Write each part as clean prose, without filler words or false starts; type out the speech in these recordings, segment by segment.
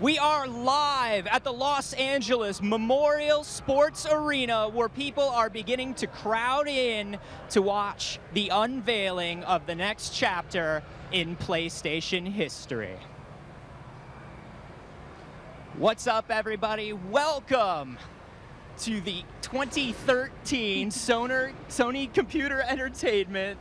We are live at the Los Angeles Memorial Sports Arena where people are beginning to crowd in to watch the unveiling of the next chapter in PlayStation history. What's up, everybody? Welcome to the 2013 Sony Computer Entertainment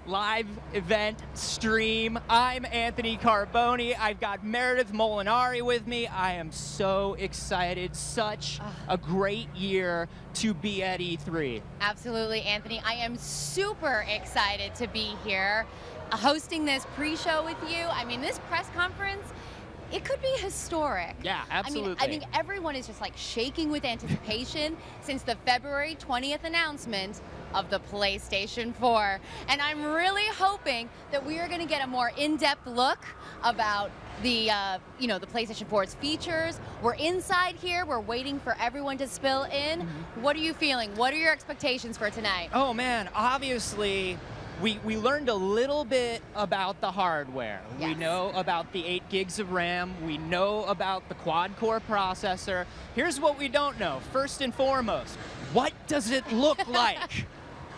live event stream. I'm Anthony Carboni. I've got Meredith Molinari with me. I am so excited. Such a great year to be at E3. Absolutely, Anthony. I am super excited to be here hosting this pre-show with you. I mean, this press conference, it could be historic. Yeah, absolutely. I think everyone is just like shaking with anticipation since the February 20th announcement of the PlayStation 4. And I'm really hoping that we are going to get a more in-depth look about the the PlayStation 4's features. We're inside here. We're waiting for everyone to spill in. What are you feeling? What are your expectations for tonight? Oh man, obviously we learned a little bit about the hardware. Yes. We know about the 8 gigs of RAM. We know about the quad-core processor. Here's what we don't know. First and foremost, what does it look like?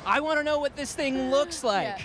I want to know what this thing looks like. Yeah.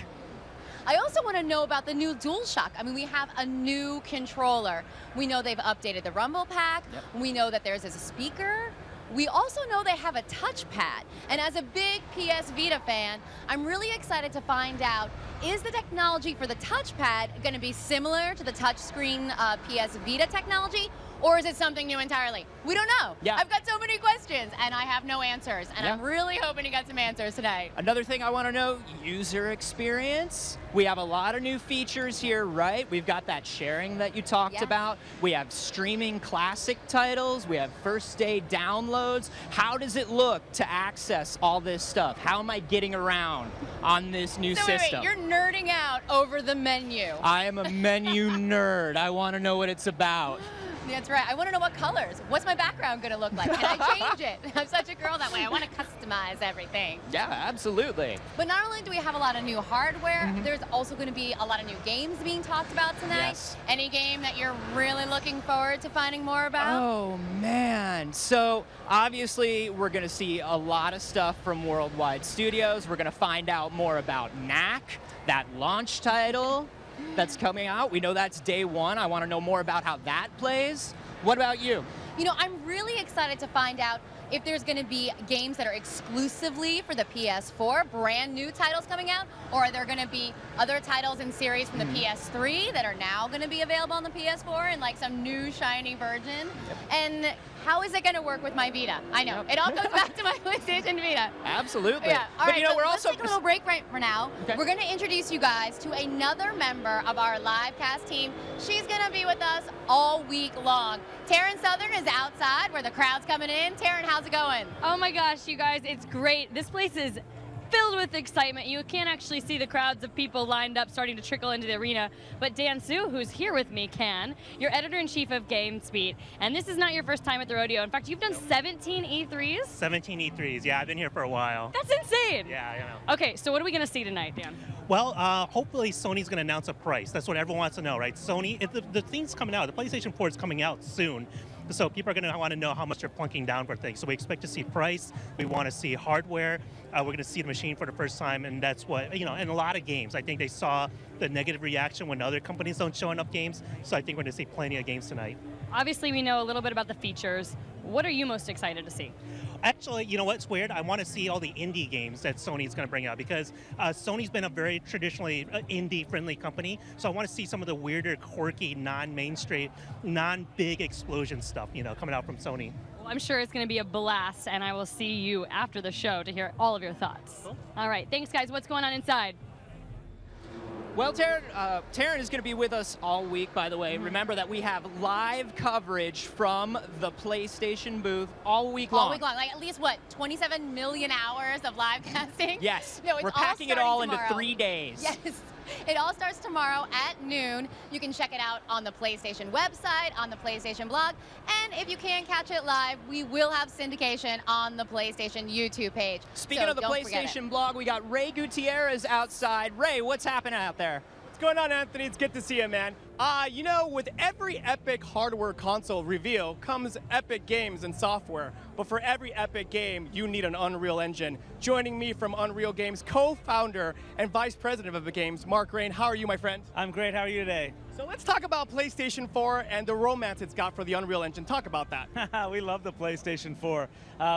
I also want to know about the new DualShock. I mean, we have a new controller. We know they've updated the Rumble Pack. Yep. We know that there's a speaker. We also know they have a touchpad. And as a big PS Vita fan, I'm really excited to find out, is the technology for the touchpad going to be similar to the touchscreen PS Vita technology? Or is it something new entirely? We don't know. Yeah. I've got so many questions, and I have no answers. And Yeah. I'm really hoping to get some answers tonight. Another thing I want to know, user experience. We have a lot of new features here, right? We've got that sharing that you talked about. We have streaming classic titles. We have first day downloads. How does it look to access all this stuff? How am I getting around on this new system? Wait, you're nerding out over the menu. I am a menu nerd. I want to know what it's about. That's right. I want to know what colors. What's my background going to look like? Can I change it? I'm such a girl that way. I want to customize everything. Yeah, absolutely. But not only do we have a lot of new hardware, there's also going to be a lot of new games being talked about tonight. Yes. Any game that you're really looking forward to finding more about? Oh, man. So, obviously, we're going to see a lot of stuff from Worldwide Studios. We're going to find out more about Knack, that launch title that's coming out. We know that's day one. I want to know more about how that plays. What about you? You know, I'm really excited to find out if there's going to be games that are exclusively for the PS4, brand new titles coming out, or are there going to be other titles in series from the PS3 that are now going to be available on the PS4 in like some new shiny version? And how is it going to work with my Vita? I know, it all goes back to my PlayStation Vita. Absolutely. Yeah. All right, you know, we're let's also take a little break right for now. Okay. We're going to introduce you guys to another member of our live cast team. She's going to be with us all week long. Taryn Southern is outside where the crowd's coming in. Taryn, how's it going? Oh my gosh, you guys, it's great. This place is filled with excitement. You can't actually see the crowds of people lined up starting to trickle into the arena, but Dan Su, who's here with me, can. You're editor-in-chief of GameSpeed, and this is not your first time at the rodeo. In fact, you've done 17 E3s? 17 E3s, yeah, I've been here for a while. That's insane! Yeah, I know. Okay, so what are we going to see tonight, Dan? Well, hopefully Sony's going to announce a price. That's what everyone wants to know, right? Sony, the thing's coming out. The PlayStation 4 is coming out soon. So people are going to want to know how much they're plunking down for things. So we expect to see price. We want to see hardware. We're going to see the machine for the first time, and that's what, you know, in a lot of games. I think they saw the negative reaction when other companies don't show enough games. So I think we're going to see plenty of games tonight. Obviously, we know a little bit about the features. What are you most excited to see? Actually, you know what's weird? I want to see all the indie games that Sony's going to bring out because Sony's been a very traditionally indie-friendly company. So I want to see some of the weirder, quirky, non-mainstream, non-big explosion stuff, you know, coming out from Sony. Well, I'm sure it's going to be a blast, and I will see you after the show to hear all of your thoughts. Cool. All right, thanks, guys. What's going on inside? Well, Taryn is going to be with us all week, by the way. Remember that we have live coverage from the PlayStation booth all week long. All week long, like at least, what, 27 million hours of live casting? Yes, No, it's we're packing it all into tomorrow. 3 days. Yes. It all starts tomorrow at noon. You can check it out on the PlayStation website, on the PlayStation blog, and if you can't catch it live, we will have syndication on the PlayStation YouTube page. Speaking of the PlayStation blog, we got Ray Gutierrez outside. Ray, what's happening out there? What's going on, Anthony? It's good to see you, man. With every Epic hardware console reveal comes Epic games and software. But for every Epic game, you need an Unreal Engine. Joining me from Unreal Games, co-founder and vice president of Epic Games, Mark Rain. How are you, my friend? I'm great. How are you today? So let's talk about PlayStation 4 and the romance it's got for the Unreal Engine. Talk about that. We love the PlayStation 4.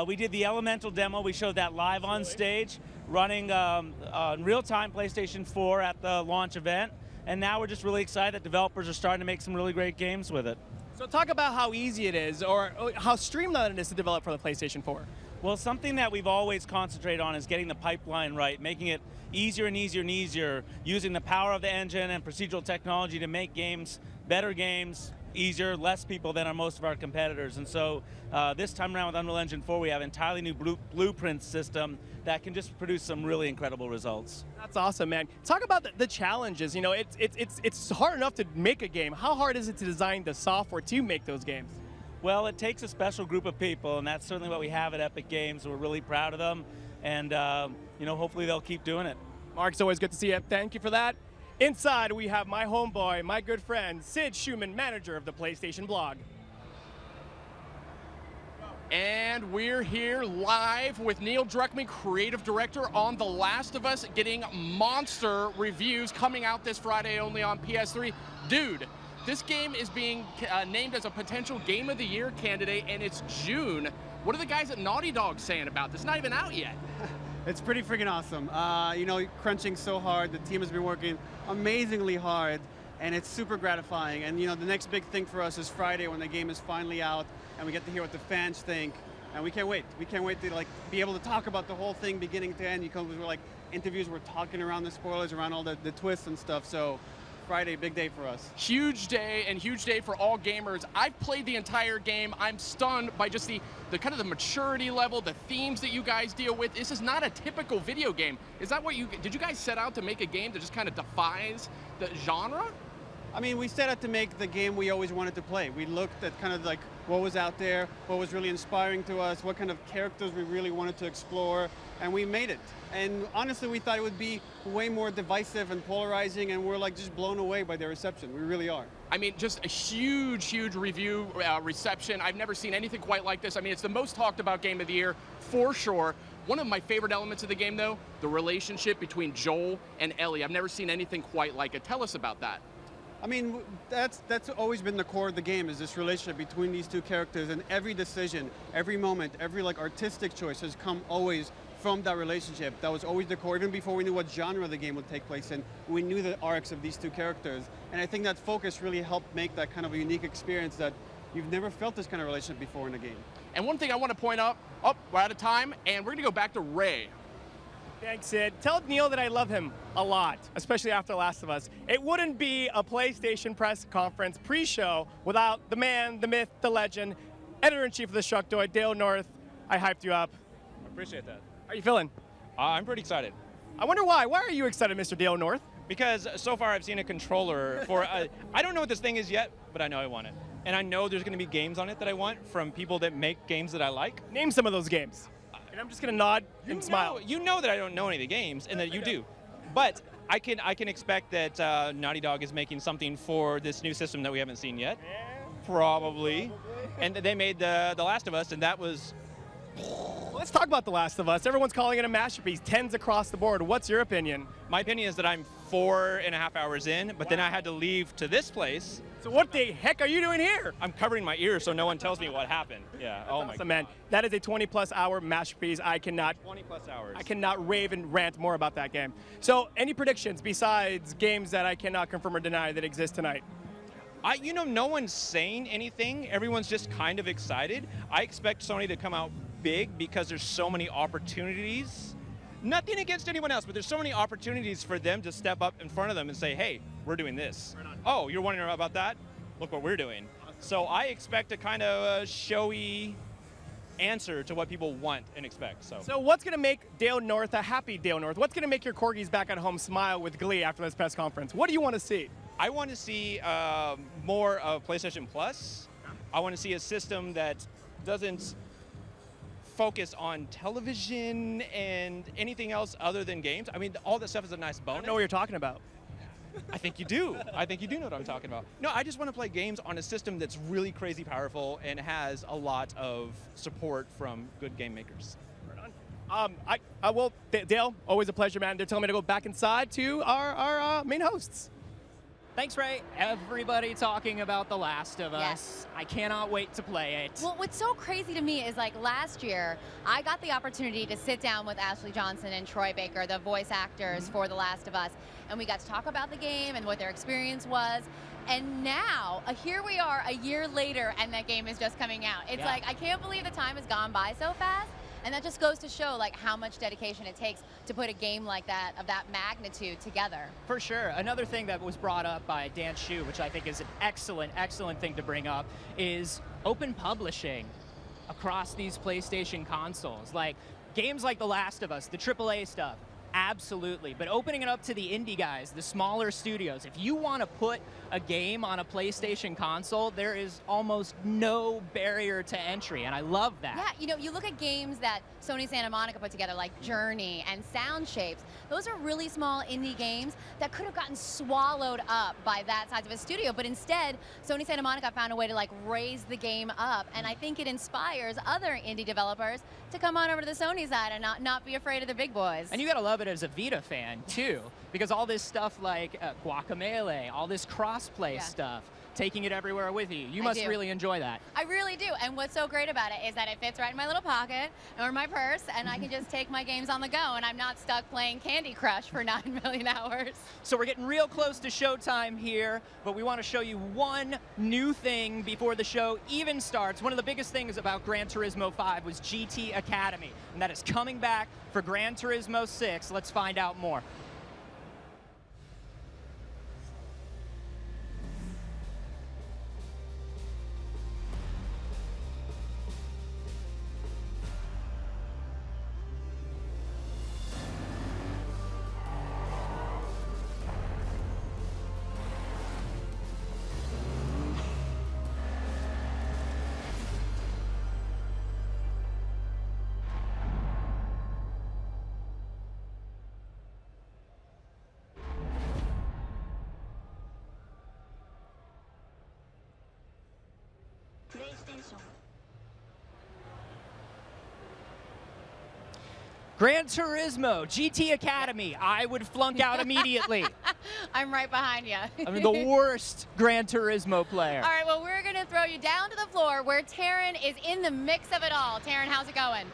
We did the Elemental demo. We showed that live on stage, running on real-time PlayStation 4 at the launch event. And now we're just really excited that developers are starting to make some really great games with it. So talk about how easy it is or how streamlined it is to develop for the PlayStation 4. Well, something that we've always concentrated on is getting the pipeline right, making it easier and easier and easier, using the power of the engine and procedural technology to make games, better games, easier, less people than are most of our competitors. And so this time around with Unreal Engine 4, we have an entirely new blueprint system that can just produce some really incredible results. That's awesome, man. Talk about the challenges. It's hard enough to make a game. How hard is it to design the software to make those games? Well, it takes a special group of people, and that's certainly what we have at Epic Games. We're really proud of them, and hopefully they'll keep doing it. Mark, it's always good to see you. Thank you for that. Inside, we have my homeboy, my good friend, Sid Schumann, manager of the PlayStation blog. And we're here live with Neil Druckmann, creative director on The Last of Us, getting monster reviews coming out this Friday only on PS3. Dude, this game is being named as a potential Game of the Year candidate, and it's June. What are the guys at Naughty Dog saying about this? It's not even out yet. It's pretty freaking awesome. Crunching so hard. The team has been working amazingly hard, and it's super gratifying. And the next big thing for us is Friday when the game is finally out, and we get to hear what the fans think. And we can't wait. We can't wait to be able to talk about the whole thing beginning to end. We're interviews, we're talking around the spoilers, around all the twists and stuff. So Friday, big day for us. Huge day, and huge day for all gamers. I've played the entire game. I'm stunned by just the kind of the maturity level, the themes that you guys deal with. This is not a typical video game. Is that what did you guys set out to make a game that just kind of defies the genre? I mean, we set out to make the game we always wanted to play. We looked at kind of what was out there, what was really inspiring to us, what kind of characters we really wanted to explore, and we made it. And honestly, we thought it would be way more divisive and polarizing, and we're just blown away by the reception. We really are. I mean, just a huge, huge review reception. I've never seen anything quite like this. I mean, it's the most talked about game of the year, for sure. One of my favorite elements of the game, though, the relationship between Joel and Ellie. I've never seen anything quite like it. Tell us about that. I mean, that's always been the core of the game, is this relationship between these two characters, and every decision, every moment, every artistic choice has come always from that relationship. That was always the core, even before we knew what genre the game would take place in. We knew the arcs of these two characters, and I think that focus really helped make that kind of a unique experience that you've never felt this kind of relationship before in a game. And one thing I want to point out, we're out of time, and we're going to go back to Ray. Thanks, Sid. Tell Neil that I love him a lot, especially after Last of Us. It wouldn't be a PlayStation press conference pre-show without the man, the myth, the legend, editor-in-chief of the Structoid, Dale North. I hyped you up. I appreciate that. How are you feeling? I'm pretty excited. I wonder why. Why are you excited, Mr. Dale North? Because so far I've seen a controller for, I don't know what this thing is yet, but I know I want it. And I know there's going to be games on it that I want from people that make games that I like. Name some of those games. And I'm just going to nod and smile. You know that I don't know any of the games, and that you do. But I can expect that Naughty Dog is making something for this new system that we haven't seen yet. Yeah, probably. And they made the Last of Us, and that was... Let's talk about The Last of Us. Everyone's calling it a masterpiece, 10s across the board. What's your opinion? My opinion is that I'm 4.5 hours in, but then I had to leave to this place. So what the heck are you doing here? I'm covering my ears so no one tells me what happened. Yeah, That's awesome, my God. Man. That is a 20-plus hour masterpiece. 20-plus hours. I cannot rave and rant more about that game. So any predictions besides games that I cannot confirm or deny that exist tonight? No one's saying anything. Everyone's just kind of excited. I expect Sony to come out big because there's so many opportunities. Nothing against anyone else, but there's so many opportunities for them to step up in front of them and say, hey, we're doing this. Oh, you're wondering about that? Look what we're doing. Awesome. So I expect a kind of showy answer to what people want and expect. So what's going to make Dale North a happy Dale North? What's going to make your corgis back at home smile with glee after this press conference? What do you want to see? I want to see more of PlayStation Plus. I want to see a system that doesn't focus on television and anything else other than games. I mean, all that stuff is a nice bonus. I don't know what you're talking about. I think you do. I think you do know what I'm talking about. No, I just want to play games on a system that's really crazy powerful and has a lot of support from good game makers. Well, Dale, always a pleasure, man. They're telling me to go back inside to our main hosts. Thanks, Ray. Everybody talking about The Last of Us. Yes. I cannot wait to play it. Well, what's so crazy to me is like last year, I got the opportunity to sit down with Ashley Johnson and Troy Baker, the voice actors for The Last of Us, and we got to talk about the game and what their experience was. And now, here we are a year later, and that game is just coming out. It's like, I can't believe the time has gone by so fast. And that just goes to show like how much dedication it takes to put a game like that, of that magnitude, together. For sure. Another thing that was brought up by Dan Shu, which I think is an excellent, excellent thing to bring up, is open publishing across these PlayStation consoles. Like games like The Last of Us, the AAA stuff, absolutely. But opening it up to the indie guys, the smaller studios, if you want to put a game on a PlayStation console, there is almost no barrier to entry, and I love that. Yeah, you know, you look at games that Sony Santa Monica put together, like Journey and Sound Shapes. Those are really small indie games that could have gotten swallowed up by that size of a studio, but instead, Sony Santa Monica found a way to like raise the game up, and I think it inspires other indie developers to come on over to the Sony side and not be afraid of the big boys. And you gotta love it as a Vita fan, too, because all this stuff like Guacamelee, all this cross-play stuff, taking it everywhere with you. You must really enjoy that. I really do, and what's so great about it is that it fits right in my little pocket or my purse, and I can just take my games on the go, and I'm not stuck playing Candy Crush for 9 million hours. So we're getting real close to showtime here, but we want to show you one new thing before the show even starts. One of the biggest things about Gran Turismo 5 was GT Academy, and that is coming back for Gran Turismo 6. Let's find out more. PlayStation. Gran Turismo GT Academy. I would flunk out immediately. I'm right behind you. I mean, the worst Gran Turismo player. All right, well, we're going to throw you down to the floor where Taryn is in the mix of it all. Taryn, how's it going?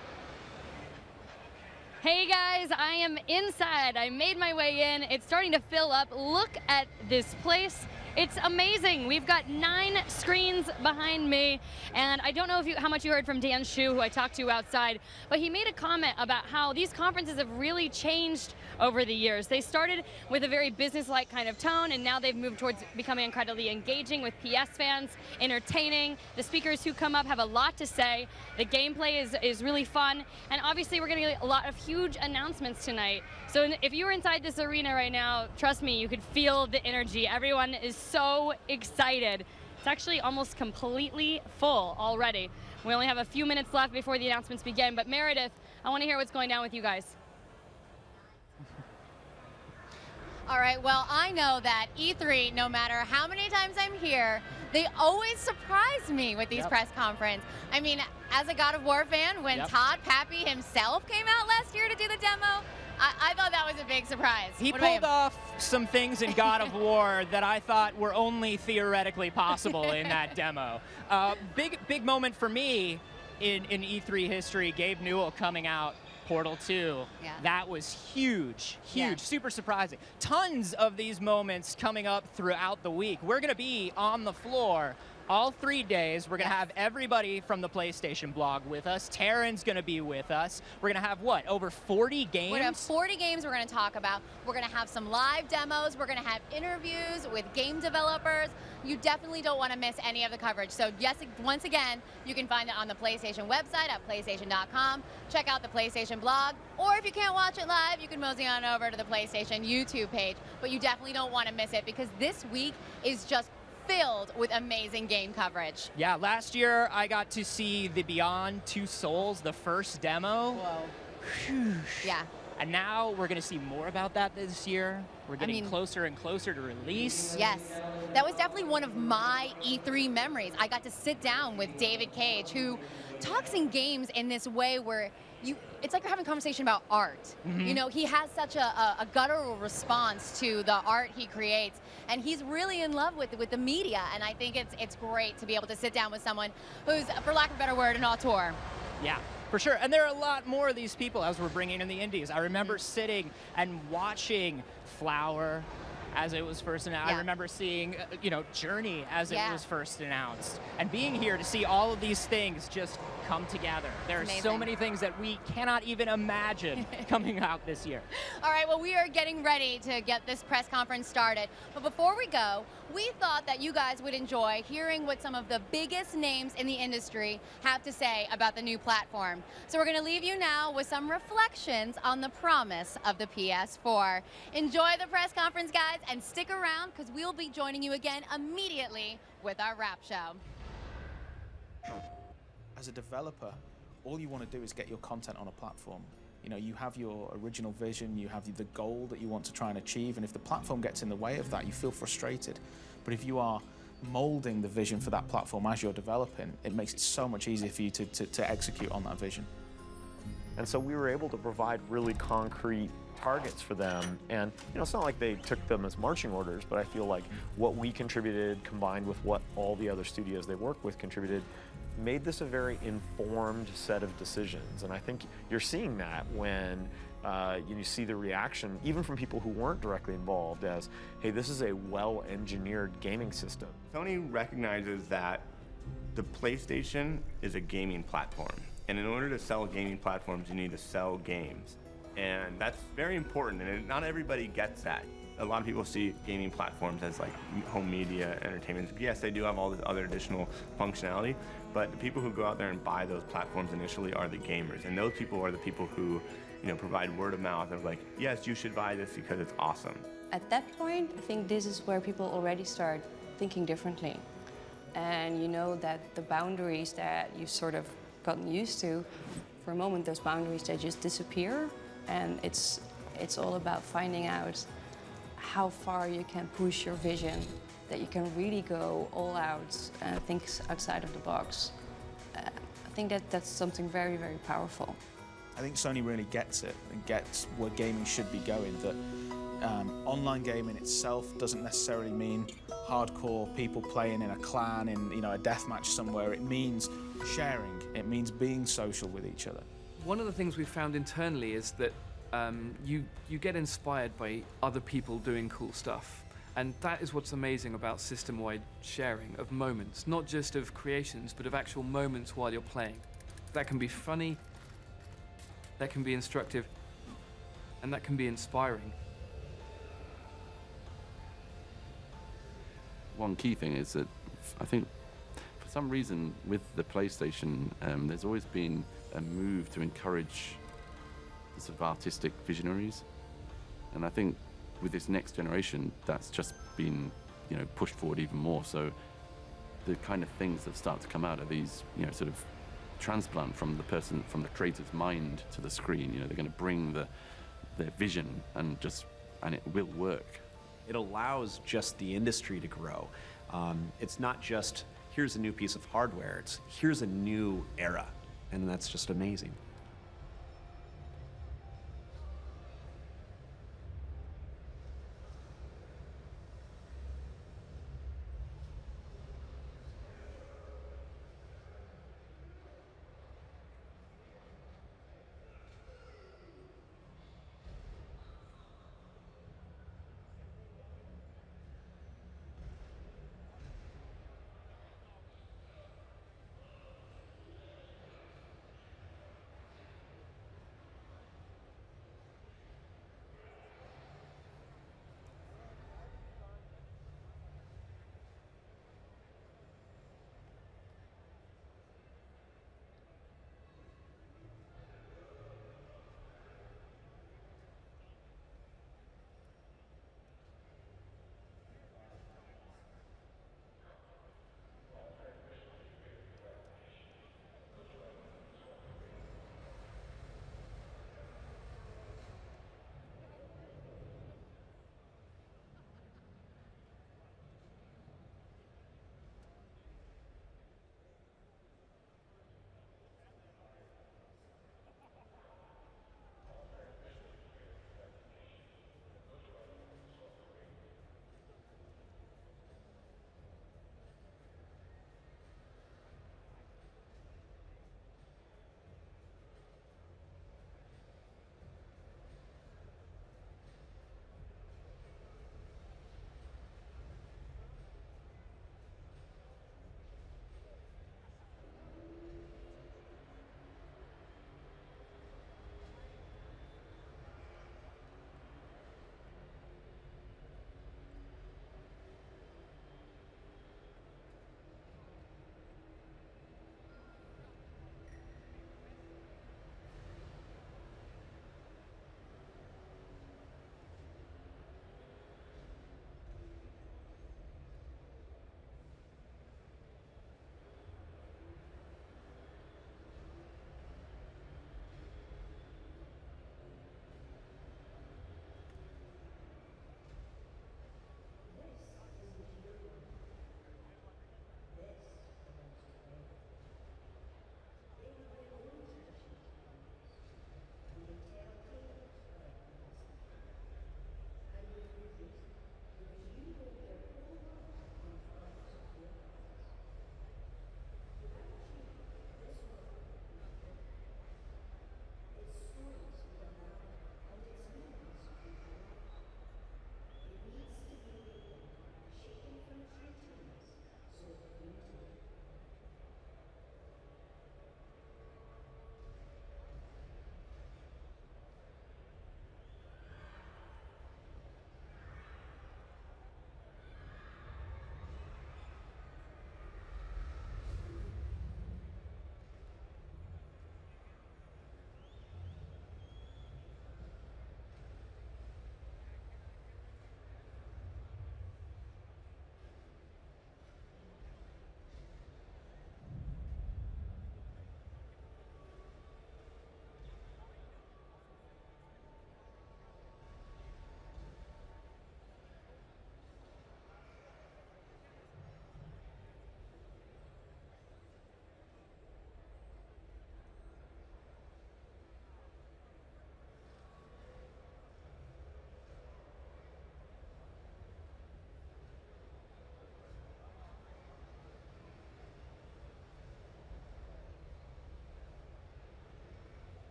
Hey guys, I am inside. I made my way in. It's starting to fill up. Look at this place. It's amazing. We've got 9 screens behind me, and I don't know how much you heard from Dan Shu, who I talked to outside, but he made a comment about how these conferences have really changed over the years. They started with a very business-like kind of tone, and now they've moved towards becoming incredibly engaging with PS fans, entertaining. The speakers who come up have a lot to say. The gameplay is really fun, and obviously we're going to get a lot of huge announcements tonight. So if you were inside this arena right now, trust me, you could feel the energy. Everyone is so excited. It's actually almost completely full already. We only have a few minutes left before the announcements begin, but Meredith, I want to hear what's going down with you guys. All right, well, I know that E3, no matter how many times I'm here, they always surprise me with these press conferences. I mean, as a God of War fan, when Todd Pappy himself came out last year to do the demo, I thought that was a big surprise. He pulled off some things in God of War that I thought were only theoretically possible in that demo. Big moment for me in E3 history, Gabe Newell coming out, Portal 2. Yeah. That was huge, super surprising. Tons of these moments coming up throughout the week. We're going to be on the floor all 3 days. We're going to have everybody from the PlayStation blog with us. Taryn's going to be with us. We're going to have, what, over 40 games? We're going to have 40 games we're going to talk about. We're going to have some live demos. We're going to have interviews with game developers. You definitely don't want to miss any of the coverage. So yes, once again, you can find it on the PlayStation website at PlayStation.com. Check out the PlayStation blog. Or if you can't watch it live, you can mosey on over to the PlayStation YouTube page. But you definitely don't want to miss it because this week is just filled with amazing game coverage. Yeah, last year I got to see the Beyond Two Souls, the first demo. Whoa. Yeah. And now we're going to see more about that this year. We're getting closer and closer to release. Yes, that was definitely one of my E3 memories. I got to sit down with David Cage, who talks in games in this way where it's like you're having a conversation about art. You know, he has such a guttural response to the art he creates, and he's really in love with the media, and I think it's great to be able to sit down with someone who's, for lack of a better word, an auteur. Yeah, for sure. And there are a lot more of these people as we're bringing in the indies. I remember sitting and watching Flower as it was first announced. I remember seeing, Journey as it was first announced. And being here to see all of these things just come together. There are so many things that we cannot even imagine coming out this year. All right, well, we are getting ready to get this press conference started. But before we go, we thought that you guys would enjoy hearing what some of the biggest names in the industry have to say about the new platform. So we're going to leave you now with some reflections on the promise of the PS4. Enjoy the press conference, guys, and stick around because we'll be joining you again immediately with our wrap show. As a developer, all you want to do is get your content on a platform. You know, you have your original vision, you have the goal that you want to try and achieve, and if the platform gets in the way of that, you feel frustrated. But if you are molding the vision for that platform as you're developing, it makes it so much easier for you to execute on that vision. And so we were able to provide really concrete targets for them. And it's not like they took them as marching orders, but I feel like what we contributed combined with what all the other studios they work with contributed made this a very informed set of decisions. And I think you're seeing that when you see the reaction, even from people who weren't directly involved, as, hey, this is a well-engineered gaming system. Sony recognizes that the PlayStation is a gaming platform. And in order to sell gaming platforms, you need to sell games. And that's very important, and not everybody gets that. A lot of people see gaming platforms as like home media, entertainment. Yes, they do have all this other additional functionality, but the people who go out there and buy those platforms initially are the gamers. And those people are the people who, provide word of mouth of like, yes, you should buy this because it's awesome. At that point, I think this is where people already start thinking differently. And you know that the boundaries that you've sort of gotten used to, for a moment, those boundaries, they just disappear. And it's all about finding out how far you can push your vision, that you can really go all out and think outside of the box. I think that's something very, very powerful. I think Sony really gets it and gets where gaming should be going, that online gaming itself doesn't necessarily mean hardcore people playing in a clan in a deathmatch somewhere. It means sharing. It means being social with each other. One of the things we've found internally is that you get inspired by other people doing cool stuff. And that is what's amazing about system-wide sharing of moments, not just of creations, but of actual moments while you're playing. That can be funny, that can be instructive, and that can be inspiring. One key thing is that I think for some reason with the PlayStation, there's always been a move to encourage the sort of artistic visionaries. And I think with this next generation, that's just been, pushed forward even more. So the kind of things that start to come out of these, sort of transplant from the creator's mind to the screen. They're going to bring their vision and it will work. It allows just the industry to grow. It's not just, here's a new piece of hardware, it's here's a new era. And that's just amazing.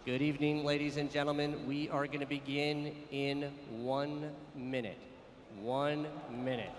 Good evening, ladies and gentlemen. We are going to begin in 1 minute. 1 minute.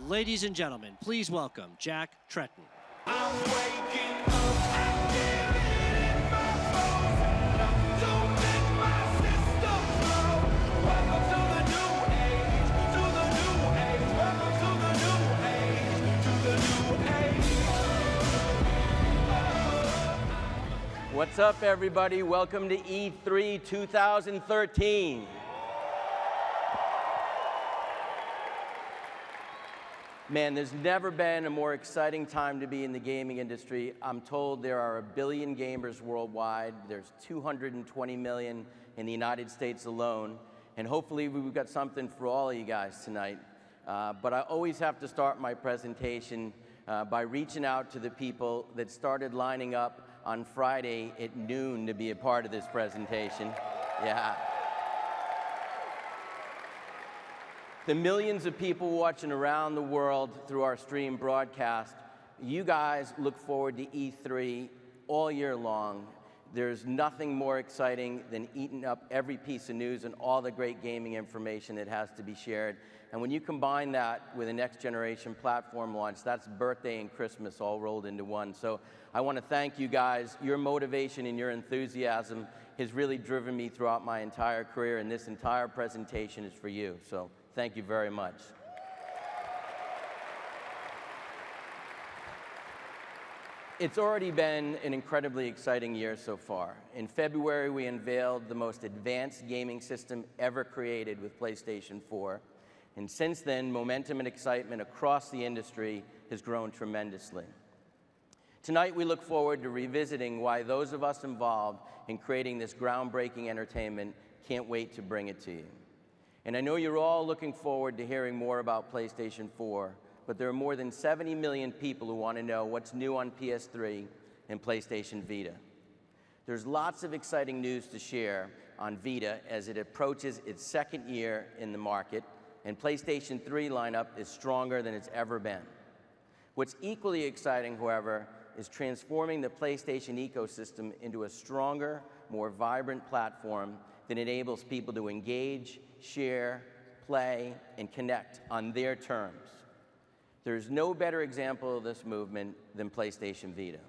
Ladies and gentlemen, please welcome Jack Tretton. What's up, everybody? Welcome to E3 2013. Man, there's never been a more exciting time to be in the gaming industry. I'm told there are 1 billion gamers worldwide. There's 220 million in the United States alone. And hopefully we've got something for all of you guys tonight. But I always have to start my presentation by reaching out to the people that started lining up on Friday at noon to be a part of this presentation. Yeah. The millions of people watching around the world through our stream broadcast, you guys look forward to E3 all year long. There's nothing more exciting than eating up every piece of news and all the great gaming information that has to be shared. And when you combine that with a next generation platform launch, that's birthday and Christmas all rolled into one. So I want to thank you guys. Your motivation and your enthusiasm has really driven me throughout my entire career, and this entire presentation is for you. So thank you very much. It's already been an incredibly exciting year so far. In February, we unveiled the most advanced gaming system ever created with PlayStation 4. And since then, momentum and excitement across the industry has grown tremendously. Tonight, we look forward to revisiting why those of us involved in creating this groundbreaking entertainment can't wait to bring it to you. And I know you're all looking forward to hearing more about PlayStation 4, but there are more than 70 million people who want to know what's new on PS3 and PlayStation Vita. There's lots of exciting news to share on Vita as it approaches its second year in the market, and PlayStation 3 lineup is stronger than it's ever been. What's equally exciting, however, is transforming the PlayStation ecosystem into a stronger, more vibrant platform that enables people to engage, share, play, and connect on their terms. There's no better example of this movement than PlayStation Vita.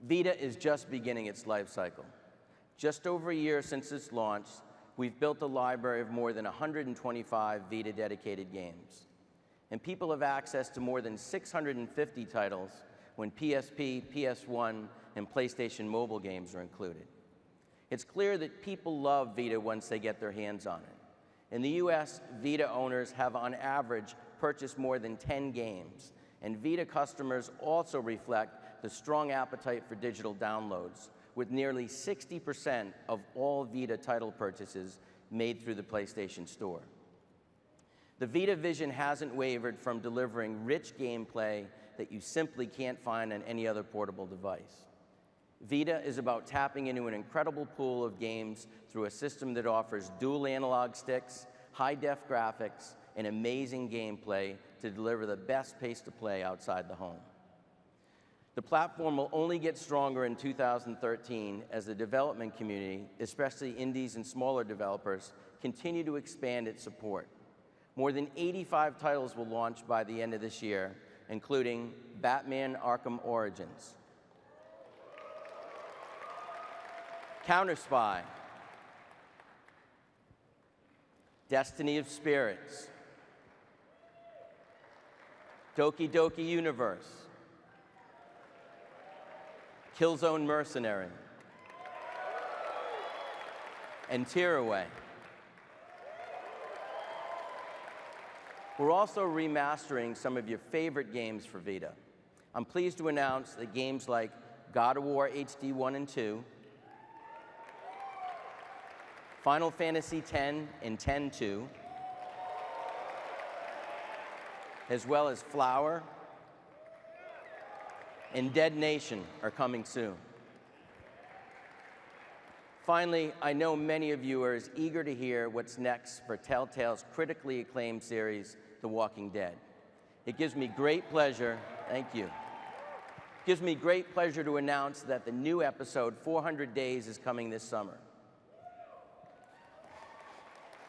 Vita is just beginning its life cycle. Just over a year since its launch, we've built a library of more than 125 Vita-dedicated games. And people have access to more than 650 titles when PSP, PS1, and PlayStation mobile games are included. It's clear that people love Vita once they get their hands on it. In the US, Vita owners have on average purchased more than 10 games, and Vita customers also reflect the strong appetite for digital downloads, with nearly 60% of all Vita title purchases made through the PlayStation Store. The Vita vision hasn't wavered from delivering rich gameplay that you simply can't find on any other portable device. Vita is about tapping into an incredible pool of games through a system that offers dual analog sticks, high-def graphics, and amazing gameplay to deliver the best pace to play outside the home. The platform will only get stronger in 2013 as the development community, especially indies and smaller developers, continue to expand its support. More than 85 titles will launch by the end of this year, including Batman Arkham Origins, Counter-Spy, Destiny of Spirits, Doki Doki Universe, Killzone Mercenary, and Tearaway. We're also remastering some of your favorite games for Vita. I'm pleased to announce that games like God of War HD 1 and 2, Final Fantasy X and X-2, as well as Flower and Dead Nation are coming soon. Finally, I know many of you are as eager to hear what's next for Telltale's critically acclaimed series, The Walking Dead. It gives me great pleasure, thank you. It gives me great pleasure to announce that the new episode, 400 Days, is coming this summer.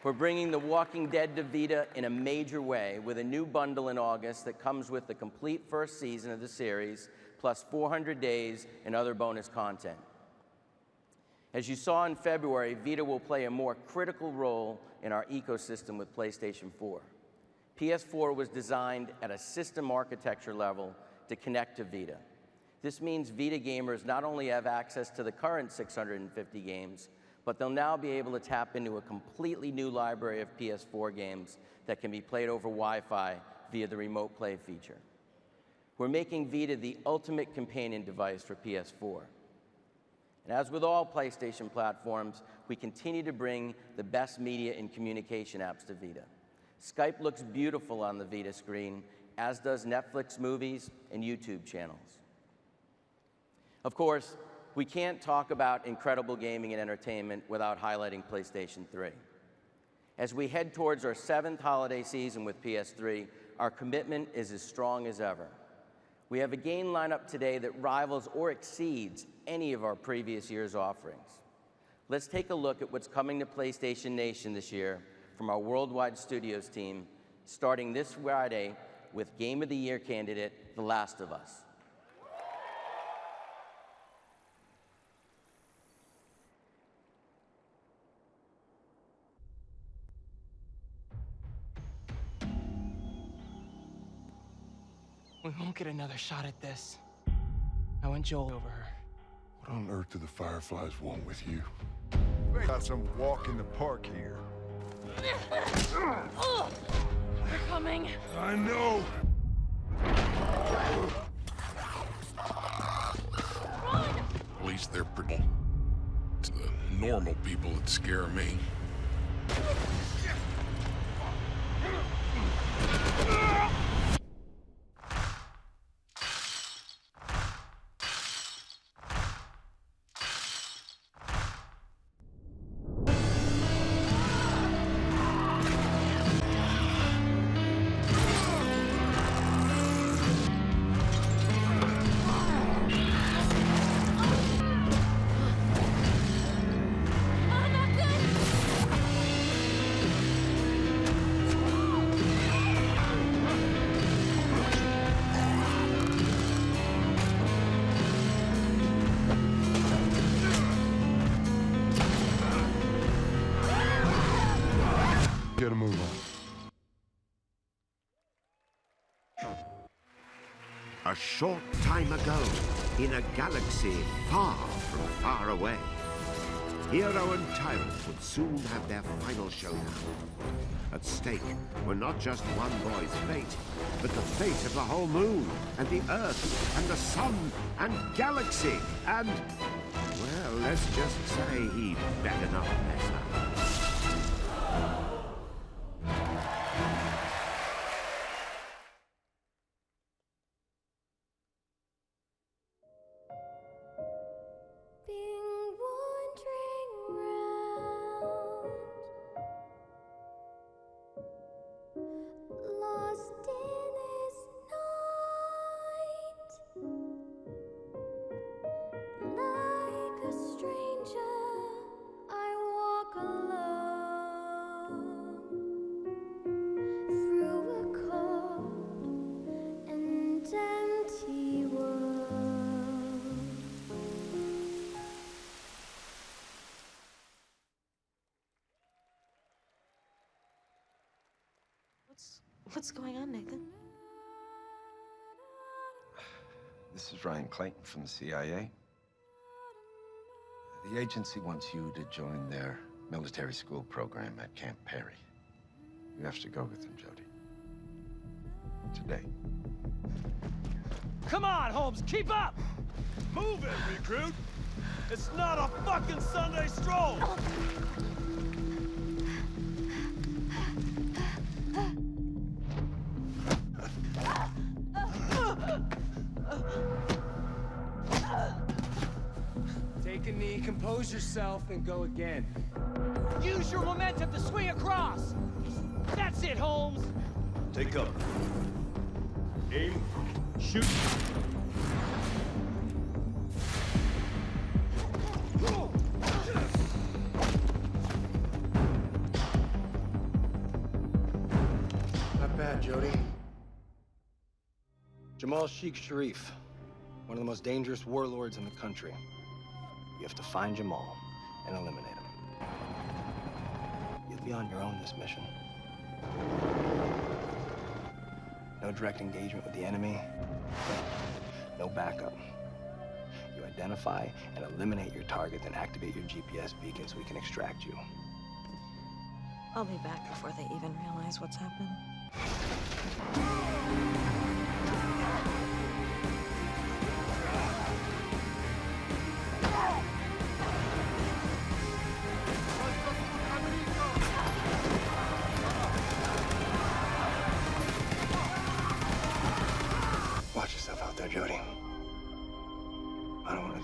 We're bringing The Walking Dead to Vita in a major way with a new bundle in August that comes with the complete first season of the series, plus 400 days and other bonus content. As you saw in February, Vita will play a more critical role in our ecosystem with PlayStation 4. PS4 was designed at a system architecture level to connect to Vita. This means Vita gamers not only have access to the current 650 games, but they'll now be able to tap into a completely new library of PS4 games that can be played over Wi-Fi via the Remote Play feature. We're making Vita the ultimate companion device for PS4. And as with all PlayStation platforms, we continue to bring the best media and communication apps to Vita. Skype looks beautiful on the Vita screen, as does Netflix movies and YouTube channels. Of course, we can't talk about incredible gaming and entertainment without highlighting PlayStation 3. As we head towards our 7th holiday season with PS3, our commitment is as strong as ever. We have a game lineup today that rivals or exceeds any of our previous year's offerings. Let's take a look at what's coming to PlayStation Nation this year from our Worldwide Studios team, starting this Friday with Game of the Year candidate, The Last of Us. We won't get another shot at this. I want Joel over her. What on earth do the Fireflies want with you? We got some walk in the park here. They're coming. I know. At least they're pretty. It's the normal people that scare me. Get a move on. A short time ago, in a galaxy far from far away, hero and tyrant would soon have their final showdown. At stake were not just one boy's fate, but the fate of the whole moon, and the Earth, and the sun, and galaxy, and... well, let's just say he'd better not mess up. What's going on, Nathan? This is Ryan Clayton from the CIA. The agency wants you to join their military school program at Camp Perry. You have to go with them, Jody. Today. Come on, Holmes, keep up! Move it, recruit! It's not a fucking Sunday stroll! Take a knee, compose yourself, and go again. Use your momentum to swing across! That's it, Holmes! Take cover. Aim. Shoot. Not bad, Jody. Jamal Sheikh Sharif, one of the most dangerous warlords in the country. You have to find Jamal and eliminate him. You'll be on your own this mission. No direct engagement with the enemy, no backup. You identify and eliminate your target, then activate your GPS beacon so we can extract you. I'll be back before they even realize what's happened. Watch yourself out there, Jody. I don't want to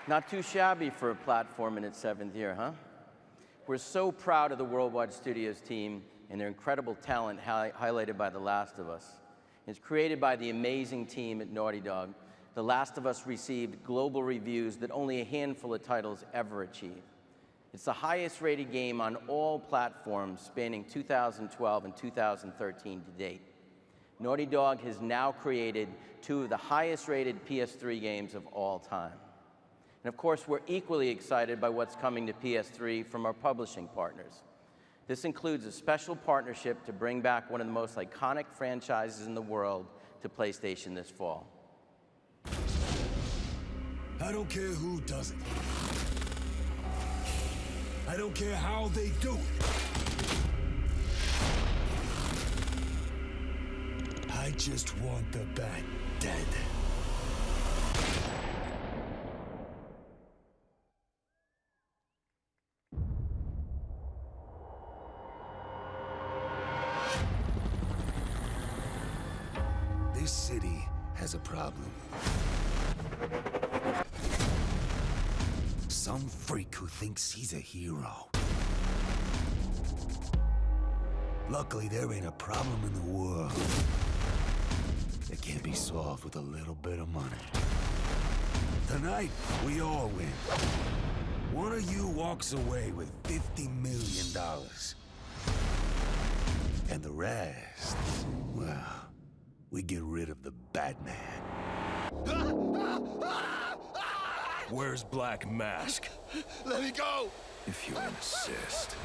Not too shabby for a platform in its 7th year, huh? We're so proud of the Worldwide Studios team and their incredible talent highlighted by The Last of Us. It's created by the amazing team at Naughty Dog. The Last of Us received global reviews that only a handful of titles ever achieve. It's the highest rated game on all platforms spanning 2012 and 2013 to date. Naughty Dog has now created 2 of the highest rated PS3 games of all time. And of course, we're equally excited by what's coming to PS3 from our publishing partners. This includes a special partnership to bring back one of the most iconic franchises in the world to PlayStation this fall. I don't care who does it. I don't care how they do it. I just want the Bat dead. This city has a problem. Some freak who thinks he's a hero. Luckily, there ain't a problem in the world that can't be solved with a little bit of money. Tonight, we all win. One of you walks away with $50 million. And the rest, well, we get rid of the Batman. Where's Black Mask? Let me go! If you insist.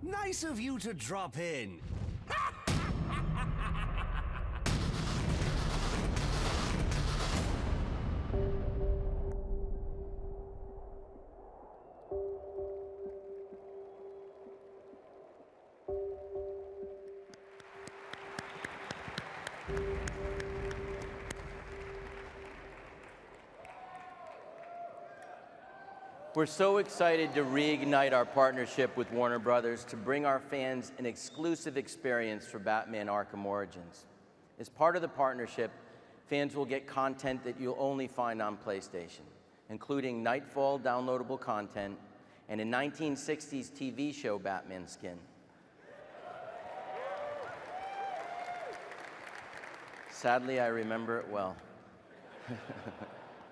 Nice of you to drop in. We're so excited to reignite our partnership with Warner Brothers to bring our fans an exclusive experience for Batman Arkham Origins. As part of the partnership, fans will get content that you'll only find on PlayStation, including Nightfall downloadable content and a 1960s TV show Batman skin. Sadly, I remember it well.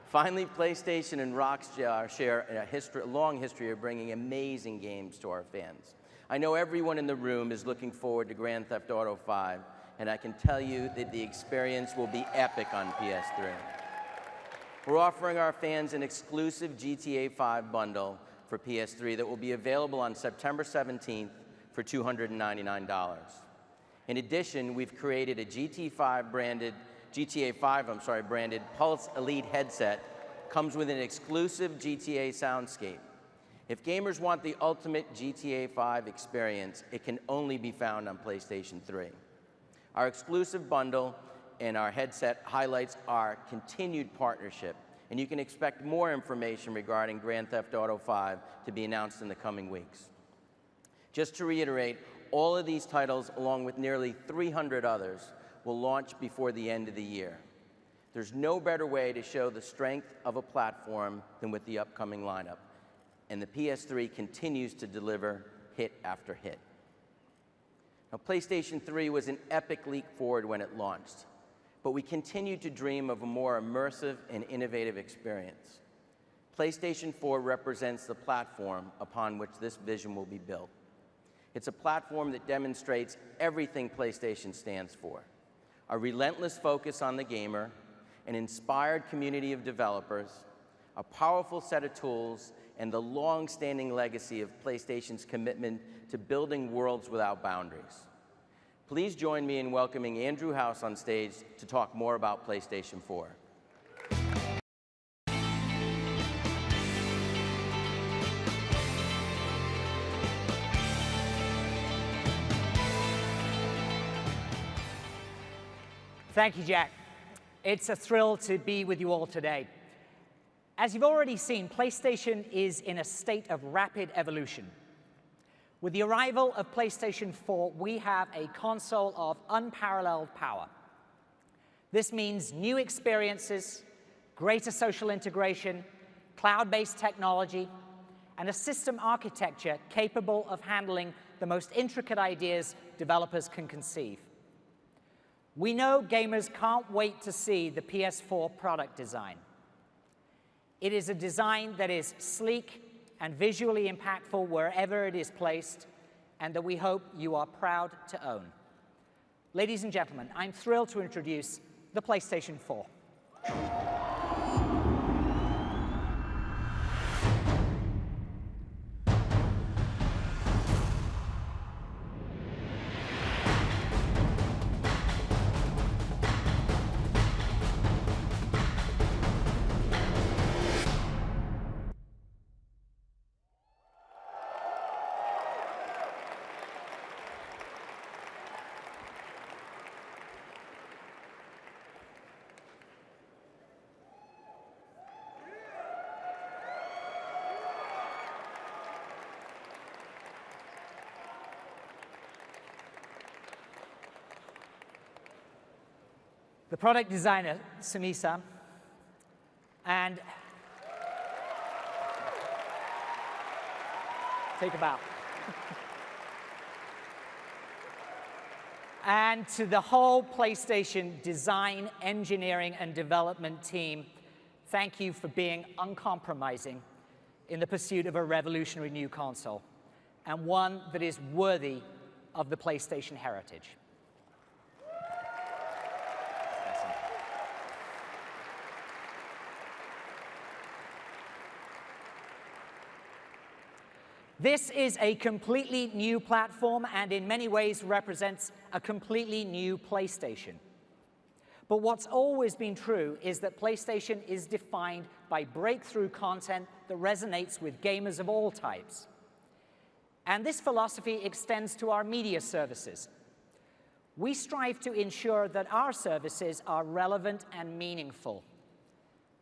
Finally, PlayStation and Rockstar share a long history of bringing amazing games to our fans. I know everyone in the room is looking forward to Grand Theft Auto 5, and I can tell you that the experience will be epic on PS3. We're offering our fans an exclusive GTA 5 bundle for PS3 that will be available on September 17th for $299. In addition, we've created a GTA 5 branded Pulse Elite headset. Comes with an exclusive GTA soundscape. If gamers want the ultimate GTA 5 experience, it can only be found on PlayStation 3. Our exclusive bundle and our headset highlights our continued partnership, and you can expect more information regarding Grand Theft Auto 5 to be announced in the coming weeks. Just to reiterate, all of these titles, along with nearly 300 others, will launch before the end of the year. There's no better way to show the strength of a platform than with the upcoming lineup, and the PS3 continues to deliver hit after hit. Now, PlayStation 3 was an epic leap forward when it launched, but we continue to dream of a more immersive and innovative experience. PlayStation 4 represents the platform upon which this vision will be built. It's a platform that demonstrates everything PlayStation stands for: a relentless focus on the gamer, an inspired community of developers, a powerful set of tools, and the long-standing legacy of PlayStation's commitment to building worlds without boundaries. Please join me in welcoming Andrew House on stage to talk more about PlayStation 4. Thank you, Jack. It's a thrill to be with you all today. As you've already seen, PlayStation is in a state of rapid evolution. With the arrival of PlayStation 4, we have a console of unparalleled power. This means new experiences, greater social integration, cloud-based technology, and a system architecture capable of handling the most intricate ideas developers can conceive. We know gamers can't wait to see the PS4 product design. It is a design that is sleek and visually impactful wherever it is placed, and that we hope you are proud to own. Ladies and gentlemen, I'm thrilled to introduce the PlayStation 4. The product designer, Sumisa, and take a bow. And to the whole PlayStation design, engineering, and development team, thank you for being uncompromising in the pursuit of a revolutionary new console, and one that is worthy of the PlayStation heritage. This is a completely new platform and in many ways represents a completely new PlayStation. But what's always been true is that PlayStation is defined by breakthrough content that resonates with gamers of all types. And this philosophy extends to our media services. We strive to ensure that our services are relevant and meaningful.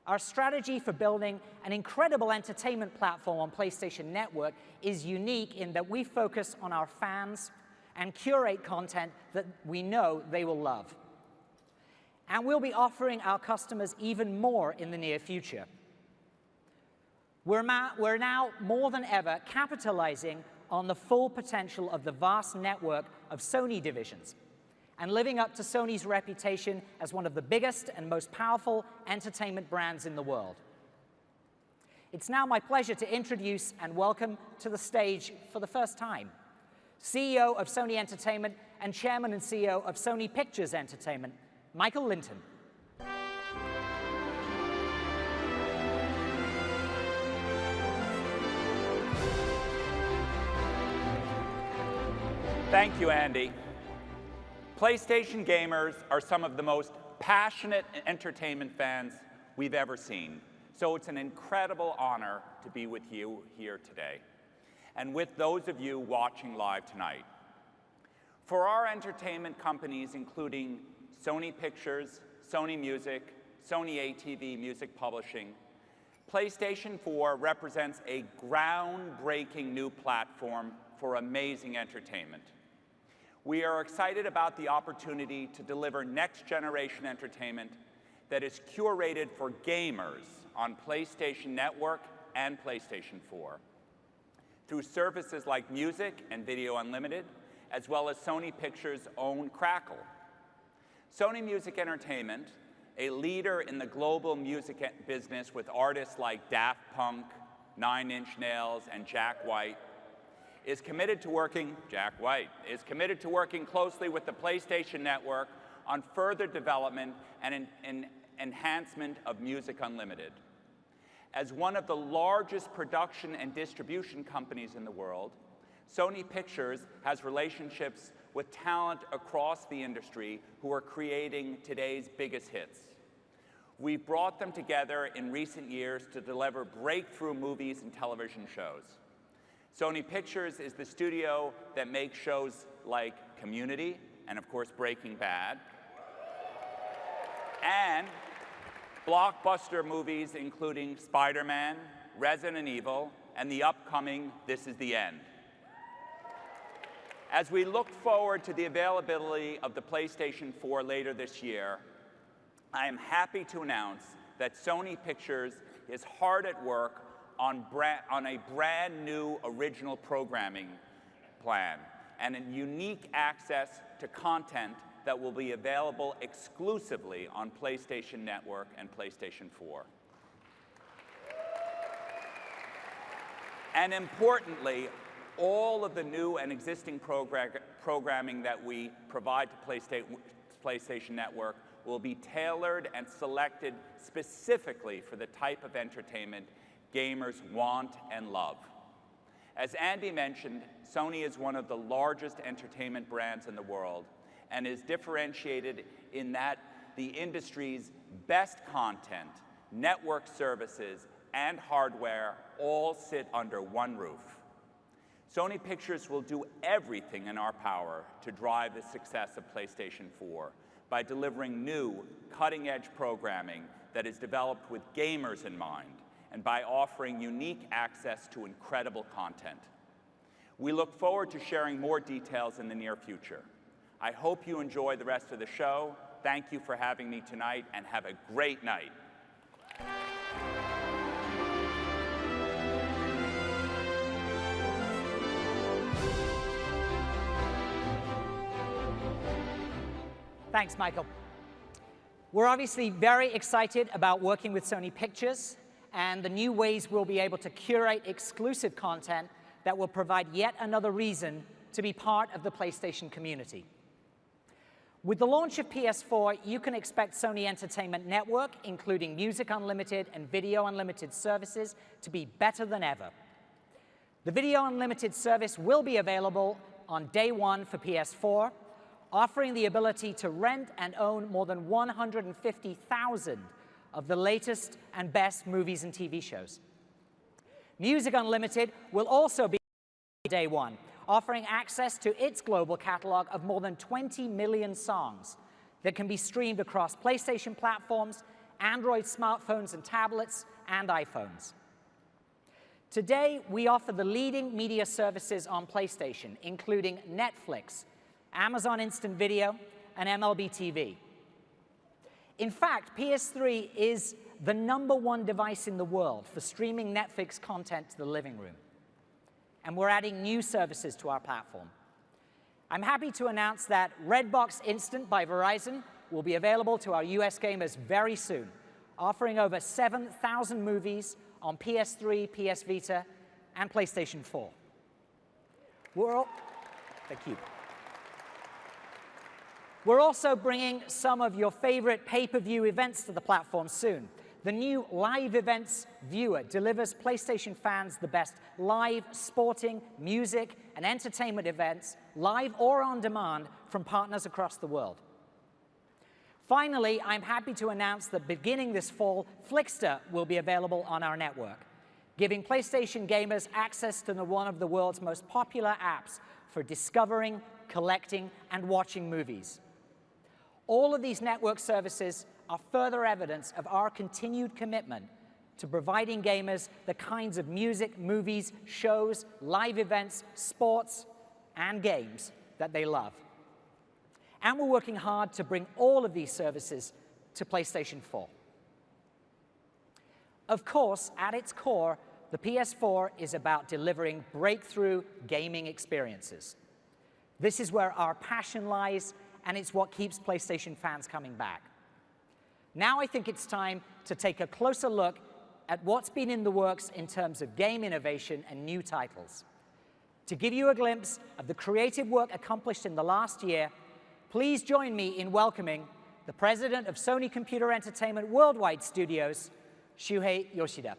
Our strategy for building an incredible entertainment platform on PlayStation Network is unique in that we focus on our fans and curate content that we know they will love. And we'll be offering our customers even more in the near future. We're now more than ever capitalizing on the full potential of the vast network of Sony divisions, and living up to Sony's reputation as one of the biggest and most powerful entertainment brands in the world. It's now my pleasure to introduce and welcome to the stage for the first time, CEO of Sony Entertainment and Chairman and CEO of Sony Pictures Entertainment, Michael Linton. Thank you, Andy. PlayStation gamers are some of the most passionate entertainment fans we've ever seen. So it's an incredible honor to be with you here today, and with those of you watching live tonight. For our entertainment companies, including Sony Pictures, Sony Music, Sony ATV Music Publishing, PlayStation 4 represents a groundbreaking new platform for amazing entertainment. We are excited about the opportunity to deliver next-generation entertainment that is curated for gamers on PlayStation Network and PlayStation 4 through services like Music and Video Unlimited, as well as Sony Pictures' own Crackle. Sony Music Entertainment, a leader in the global music business with artists like Daft Punk, Nine Inch Nails, and Jack White, is committed to working closely with the PlayStation Network on further development and enhancement of Music Unlimited. As one of the largest production and distribution companies in the world, Sony Pictures has relationships with talent across the industry who are creating today's biggest hits. We've brought them together in recent years to deliver breakthrough movies and television shows. Sony Pictures is the studio that makes shows like Community and, of course, Breaking Bad, and blockbuster movies including Spider-Man, Resident Evil, and the upcoming This Is the End. As we look forward to the availability of the PlayStation 4 later this year, I am happy to announce that Sony Pictures is hard at work on a brand new original programming plan and a unique access to content that will be available exclusively on PlayStation Network and PlayStation 4. And importantly, all of the new and existing programming that we provide to PlayStation Network will be tailored and selected specifically for the type of entertainment gamers want and love. As Andy mentioned, Sony is one of the largest entertainment brands in the world and is differentiated in that the industry's best content, network services, and hardware all sit under one roof. Sony Pictures will do everything in our power to drive the success of PlayStation 4 by delivering new, cutting-edge programming that is developed with gamers in mind and by offering unique access to incredible content. We look forward to sharing more details in the near future. I hope you enjoy the rest of the show. Thank you for having me tonight, and have a great night. Thanks, Michael. We're obviously very excited about working with Sony Pictures and the new ways we'll be able to curate exclusive content that will provide yet another reason to be part of the PlayStation community. With the launch of PS4, you can expect Sony Entertainment Network, including Music Unlimited and Video Unlimited services, to be better than ever. The Video Unlimited service will be available on day one for PS4, offering the ability to rent and own more than 150,000 of the latest and best movies and TV shows. Music Unlimited will also be day one, offering access to its global catalog of more than 20 million songs that can be streamed across PlayStation platforms, Android smartphones and tablets, and iPhones. Today, we offer the leading media services on PlayStation, including Netflix, Amazon Instant Video, and MLB TV. In fact, PS3 is the #1 device in the world for streaming Netflix content to the living room. And we're adding new services to our platform. I'm happy to announce that Redbox Instant by Verizon will be available to our US gamers very soon, offering over 7,000 movies on PS3, PS Vita, and PlayStation 4. Thank you. We're also bringing some of your favorite pay-per-view events to the platform soon. The new Live Events viewer delivers PlayStation fans the best live sporting, music, and entertainment events, live or on demand, from partners across the world. Finally, I'm happy to announce that beginning this fall, Flickster will be available on our network, giving PlayStation gamers access to one of the world's most popular apps for discovering, collecting, and watching movies. All of these network services are further evidence of our continued commitment to providing gamers the kinds of music, movies, shows, live events, sports, and games that they love. And we're working hard to bring all of these services to PlayStation 4. Of course, at its core, the PS4 is about delivering breakthrough gaming experiences. This is where our passion lies, and it's what keeps PlayStation fans coming back. Now I think it's time to take a closer look at what's been in the works in terms of game innovation and new titles. To give you a glimpse of the creative work accomplished in the last year, please join me in welcoming the president of Sony Computer Entertainment Worldwide Studios, Shuhei Yoshida.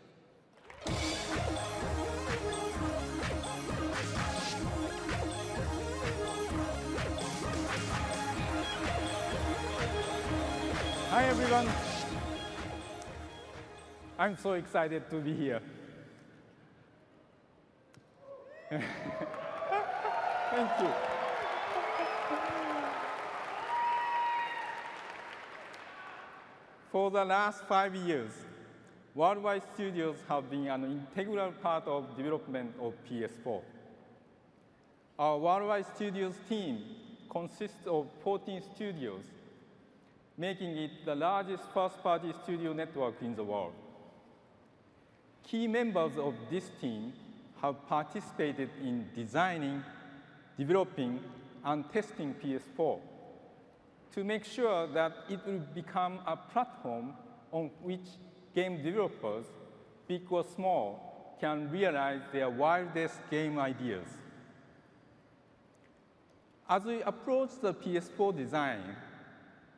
Hi, everyone. I'm so excited to be here. Thank you. For the last 5 years, Worldwide Studios have been an integral part of development of PS4. Our Worldwide Studios team consists of 14 studios, making it the largest first-party studio network in the world. Key members of this team have participated in designing, developing, and testing PS4 to make sure that it will become a platform on which game developers, big or small, can realize their wildest game ideas. As we approached the PS4 design,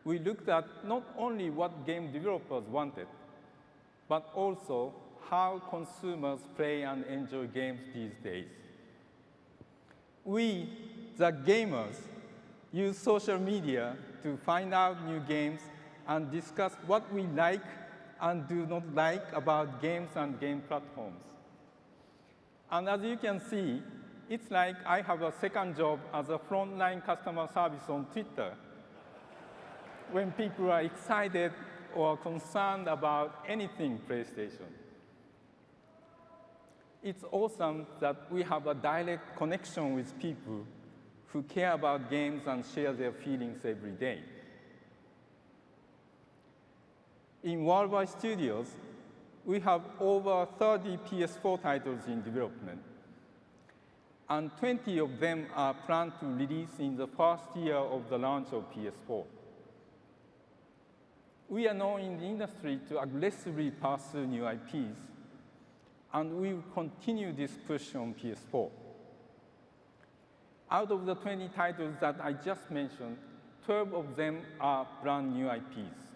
we looked at not only what game developers wanted, but also how consumers play and enjoy games these days. We, the gamers, use social media to find out new games and discuss what we like and do not like about games and game platforms. And as you can see, it's like I have a second job as a frontline customer service on Twitter when people are excited or concerned about anything PlayStation. It's awesome that we have a direct connection with people who care about games and share their feelings every day. In Worldwide Studios, we have over 30 PS4 titles in development, and 20 of them are planned to release in the first year of the launch of PS4. We are known in the industry to aggressively pursue new IPs, and we will continue this push on PS4. Out of the 20 titles that I just mentioned, 12 of them are brand new IPs.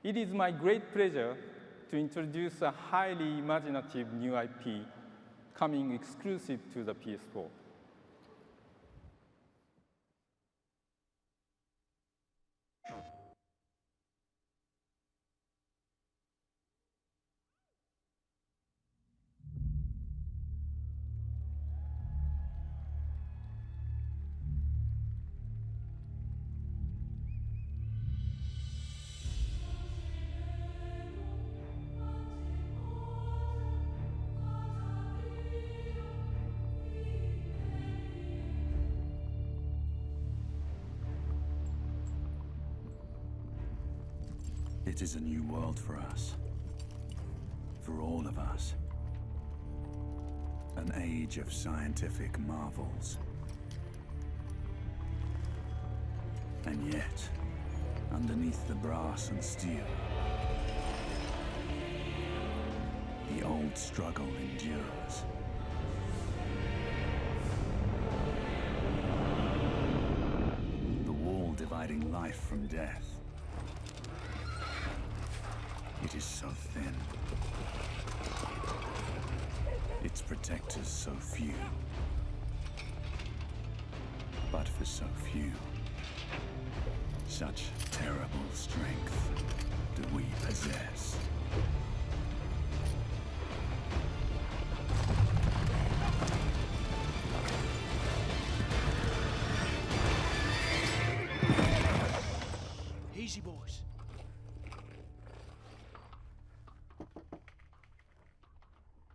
It is my great pleasure to introduce a highly imaginative new IP coming exclusive to the PS4. It is a new world for us. For all of us. An age of scientific marvels. And yet, underneath the brass and steel, the old struggle endures. The wall dividing life from death. It is so thin. Its protectors so few. But for so few, such terrible strength do we possess. Easy, boys.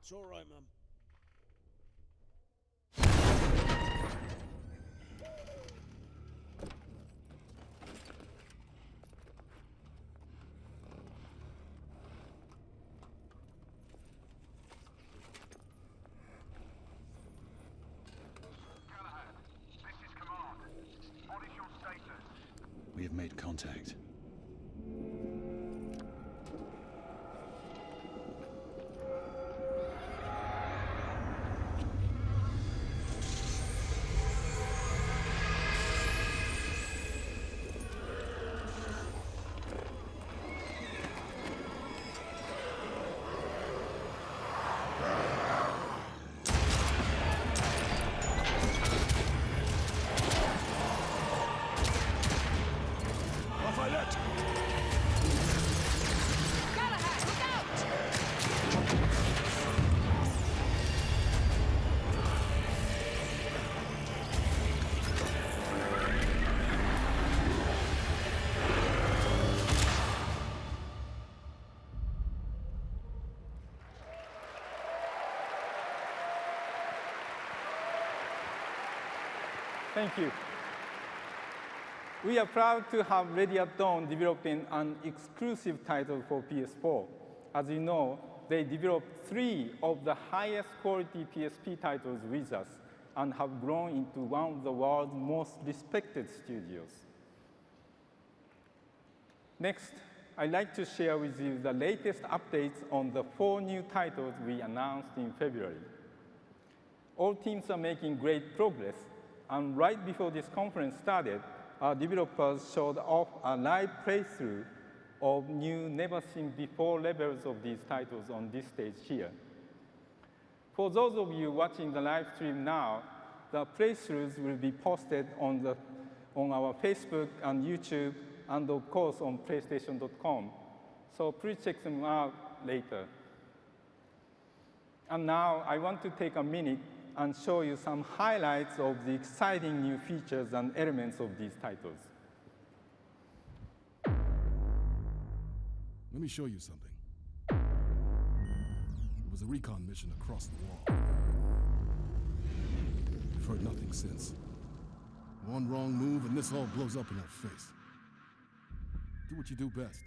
It's all right, Mum. We have made contact. Thank you. We are proud to have Ready at Dawn developing an exclusive title for PS4. As you know, they developed 3 of the highest quality PSP titles with us and have grown into one of the world's most respected studios. Next, I'd like to share with you the latest updates on the 4 new titles we announced in February. All teams are making great progress, and right before this conference started, our developers showed off a live playthrough of new never-seen-before levels of these titles on this stage here. For those of you watching the live stream now, the playthroughs will be posted on our Facebook and YouTube, and of course on PlayStation.com. So please check them out later. And now I want to take a minute and show you some highlights of the exciting new features and elements of these titles. Let me show you something. It was a recon mission across the wall. We've heard nothing since. One wrong move and this all blows up in our face. Do what you do best.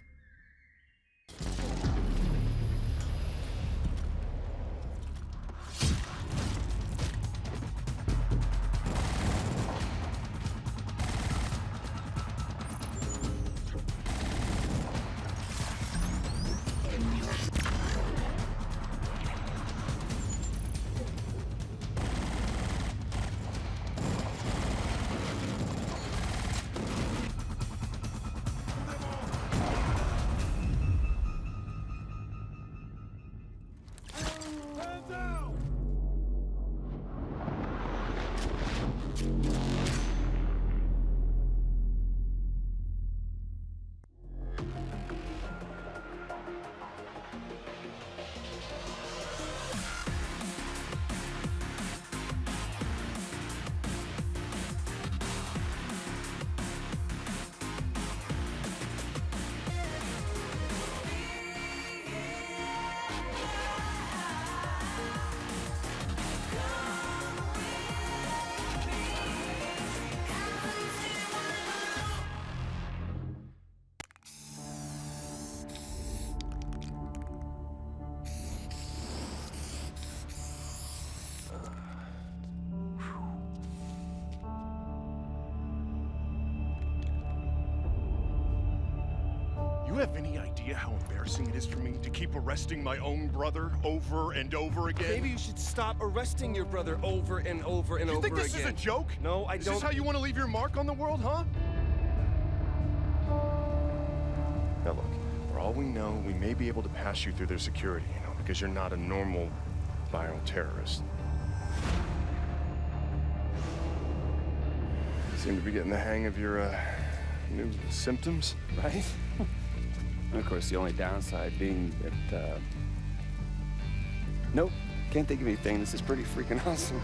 You have any idea how embarrassing it is for me to keep arresting my own brother over and over again? Maybe you should stop arresting your brother over and over and over again. You think this is a joke? No, I don't. Is this how you want to leave your mark on the world, huh? Now look, for all we know, we may be able to pass you through their security, because you're not a normal viral terrorist. Seem to be getting the hang of your new symptoms. Right? And of course, the only downside being that, nope, can't think of anything. This is pretty freaking awesome.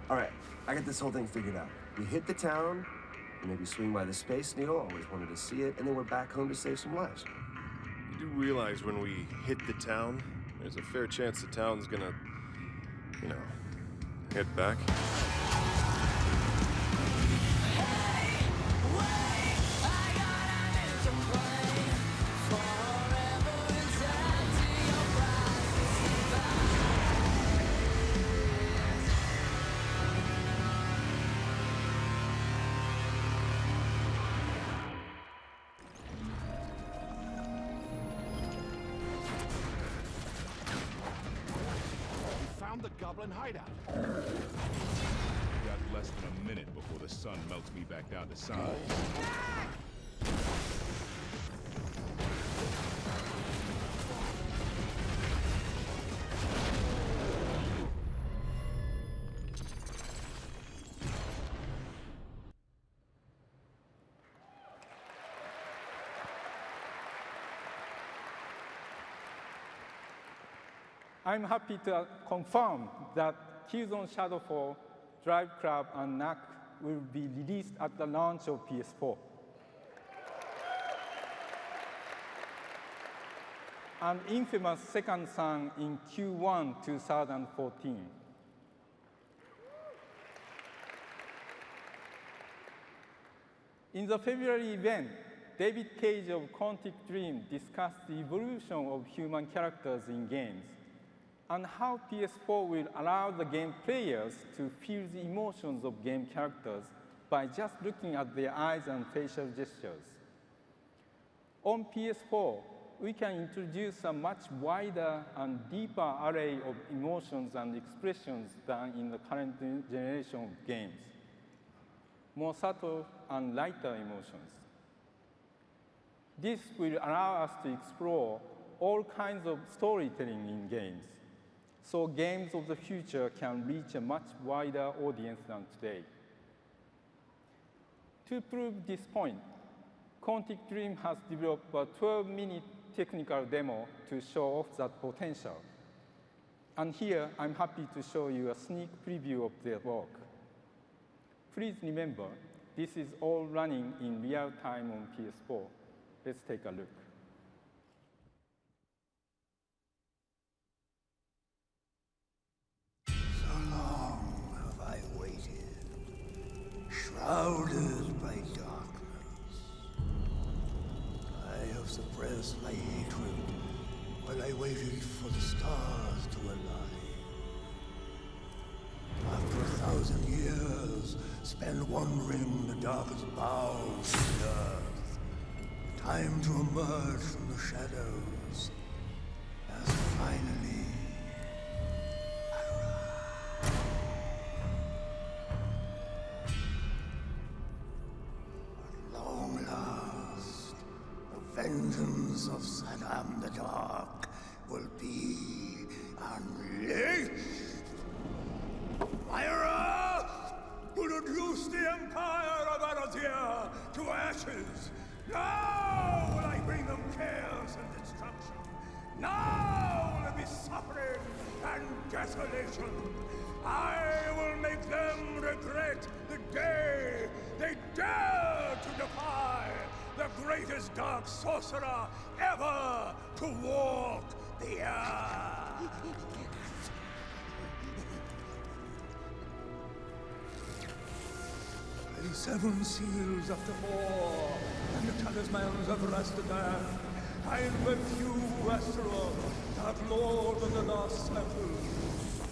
All right, I got this whole thing figured out. We hit the town, maybe swing by the Space Needle, always wanted to see it, and then we're back home to save some lives. You do realize when we hit the town, there's a fair chance the town's gonna, head back? The goblin hideout. We got less than a minute before the sun melts me back down to size. I'm happy to confirm that Killzone Shadowfall, Drive Club, and Knack will be released at the launch of PS4. And Infamous Second Son in Q1 2014. In the February event, David Cage of Quantic Dream discussed the evolution of human characters in games and how PS4 will allow the game players to feel the emotions of game characters by just looking at their eyes and facial gestures. On PS4, we can introduce a much wider and deeper array of emotions and expressions than in the current generation of games. More subtle and lighter emotions. This will allow us to explore all kinds of storytelling in games, so games of the future can reach a much wider audience than today. To prove this point, Quantic Dream has developed a 12-minute technical demo to show off that potential. And here, I'm happy to show you a sneak preview of their work. Please remember, this is all running in real time on PS4. Let's take a look. So long have I waited, shrouded by darkness. I have suppressed my hatred while I waited for the stars to align. After 1,000 years spent wandering the darkest bowels of the earth, time to emerge from the shadows as finally at long last, the vengeance of Saddam the Dark will be unleashed. Myra, who reduced the empire of Arathia to ashes. Now will I bring them chaos and destruction. Now will there be suffering and desolation. I will make them regret the day they dare to defy the greatest dark sorcerer ever to walk the earth. The 7 seals of the war and the talismans of Rastadan. I invoke you, Astaroth, Dark Lord of the Lost Circle.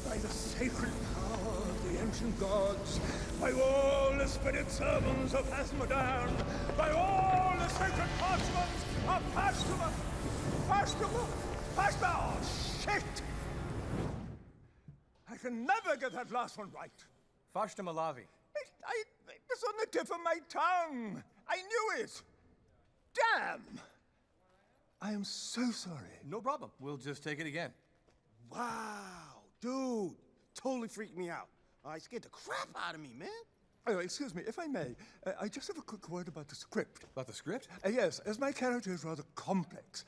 By the sacred power of the ancient gods, by all the spirit servants of Asmodan, by all the sacred parchments of Pashtima! Oh, shit! I can never get that last one right. Fashta Malavi. It's on the tip of my tongue. I knew it. Damn. I am so sorry. No problem. We'll just take it again. Wow, dude. Totally freaked me out. I scared the crap out of me, man. Oh, excuse me, if I may, I just have a quick word about the script. About the script? Yes, as my character is rather complex,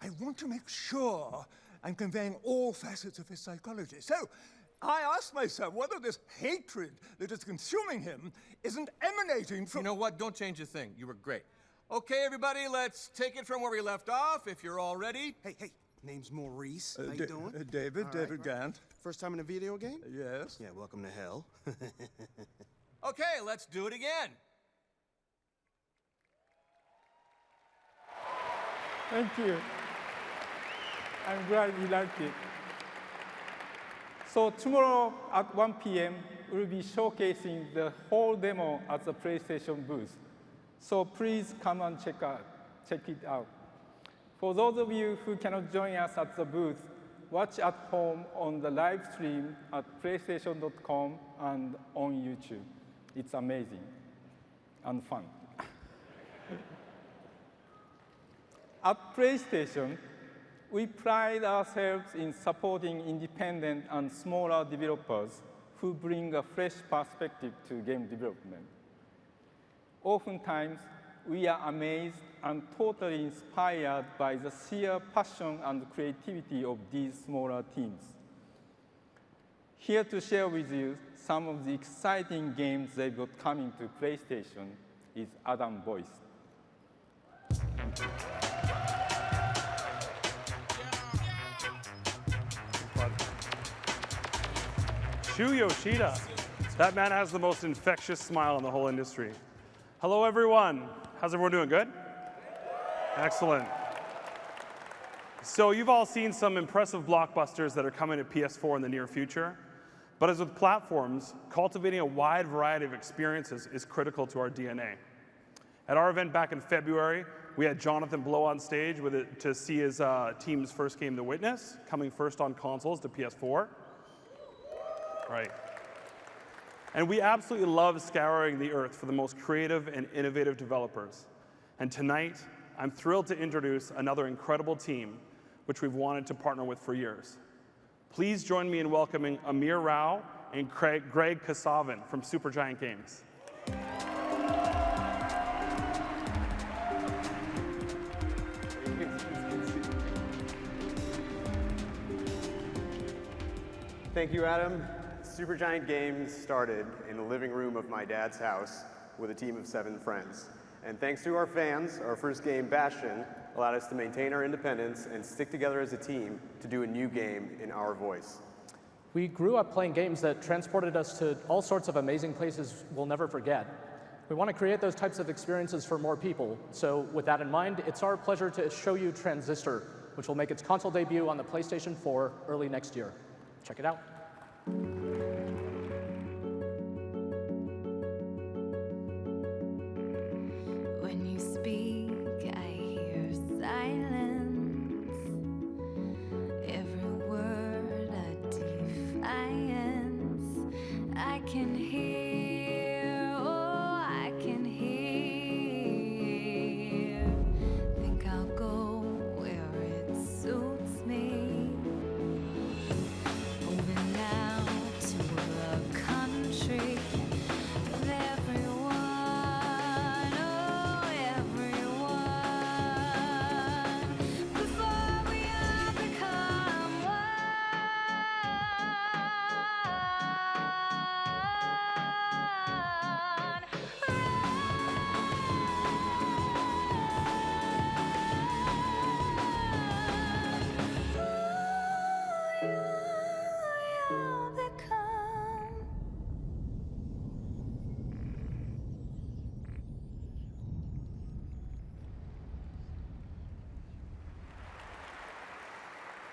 I want to make sure I'm conveying all facets of his psychology. So, I ask myself whether this hatred that is consuming him isn't emanating from... You know what? Don't change a thing. You were great. Okay, everybody, let's take it from where we left off, if you're all ready. Hey, name's Maurice. How you doing? David Gant. First time in a video game? Yes. Yeah, welcome to hell. Okay, let's do it again. Thank you. I'm glad you liked it. So tomorrow at 1 p.m., we'll be showcasing the whole demo at the PlayStation booth. So please come and check it out. For those of you who cannot join us at the booth, watch at home on the live stream at PlayStation.com and on YouTube. It's amazing and fun. At PlayStation, we pride ourselves in supporting independent and smaller developers who bring a fresh perspective to game development. Oftentimes, we are amazed and totally inspired by the sheer passion and creativity of these smaller teams. Here to share with you some of the exciting games they've got coming to PlayStation is Adam Boyce. Shu Yoshida. That man has the most infectious smile in the whole industry. Hello, everyone. How's everyone doing? Good? Excellent. So you've all seen some impressive blockbusters that are coming to PS4 in the near future. But as with platforms, cultivating a wide variety of experiences is critical to our DNA. At our event back in February, we had Jonathan Blow on stage to see his team's first game, The Witness, coming first on consoles to PS4. Right. And we absolutely love scouring the earth for the most creative and innovative developers. And tonight, I'm thrilled to introduce another incredible team, which we've wanted to partner with for years. Please join me in welcoming Amir Rao and Greg Kasavin from Supergiant Games. Thank you, Adam. Supergiant Games started in the living room of my dad's house with a team of 7 friends. And thanks to our fans, our first game, Bastion, allowed us to maintain our independence and stick together as a team to do a new game in our voice. We grew up playing games that transported us to all sorts of amazing places we'll never forget. We want to create those types of experiences for more people. So with that in mind, it's our pleasure to show you Transistor, which will make its console debut on the PlayStation 4 early next year. Check it out. When you speak, I hear silence. Every word a defiance. I can hear, oh, I can hear. Think I'll go where it suits me. Moving now to a country with everyone, oh everyone. Before we all become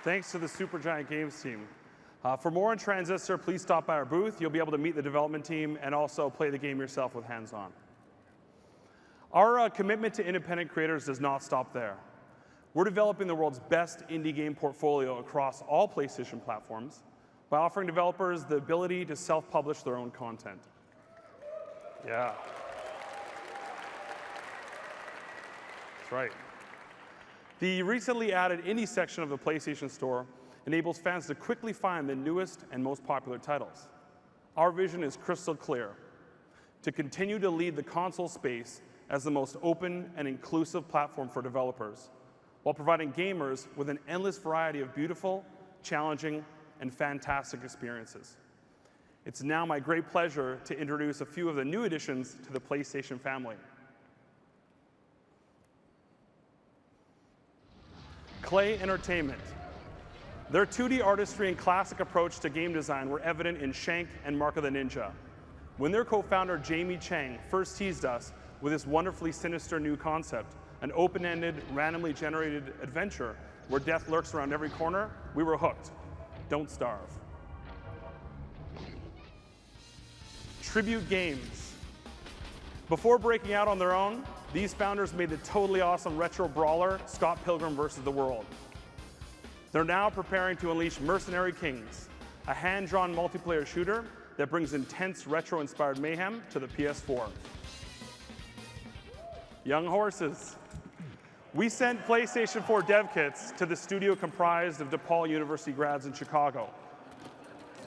Thanks to the Supergiant Games team. For more on Transistor, please stop by our booth. You'll be able to meet the development team and also play the game yourself with hands-on. Our commitment to independent creators does not stop there. We're developing the world's best indie game portfolio across all PlayStation platforms by offering developers the ability to self-publish their own content. Yeah. That's right. The recently added indie section of the PlayStation Store enables fans to quickly find the newest and most popular titles. Our vision is crystal clear: to continue to lead the console space as the most open and inclusive platform for developers, while providing gamers with an endless variety of beautiful, challenging, and fantastic experiences. It's now my great pleasure to introduce a few of the new additions to the PlayStation family. Clay Entertainment. Their 2D artistry and classic approach to game design were evident in Shank and Mark of the Ninja. When their co-founder Jamie Chang first teased us with this wonderfully sinister new concept, an open-ended, randomly generated adventure where death lurks around every corner, we were hooked. Don't starve. Tribute Games. Before breaking out on their own, these founders made the totally awesome retro brawler, Scott Pilgrim vs. the World. They're now preparing to unleash Mercenary Kings, a hand-drawn multiplayer shooter that brings intense retro-inspired mayhem to the PS4. Young Horses. We sent PlayStation 4 dev kits to the studio comprised of DePaul University grads in Chicago.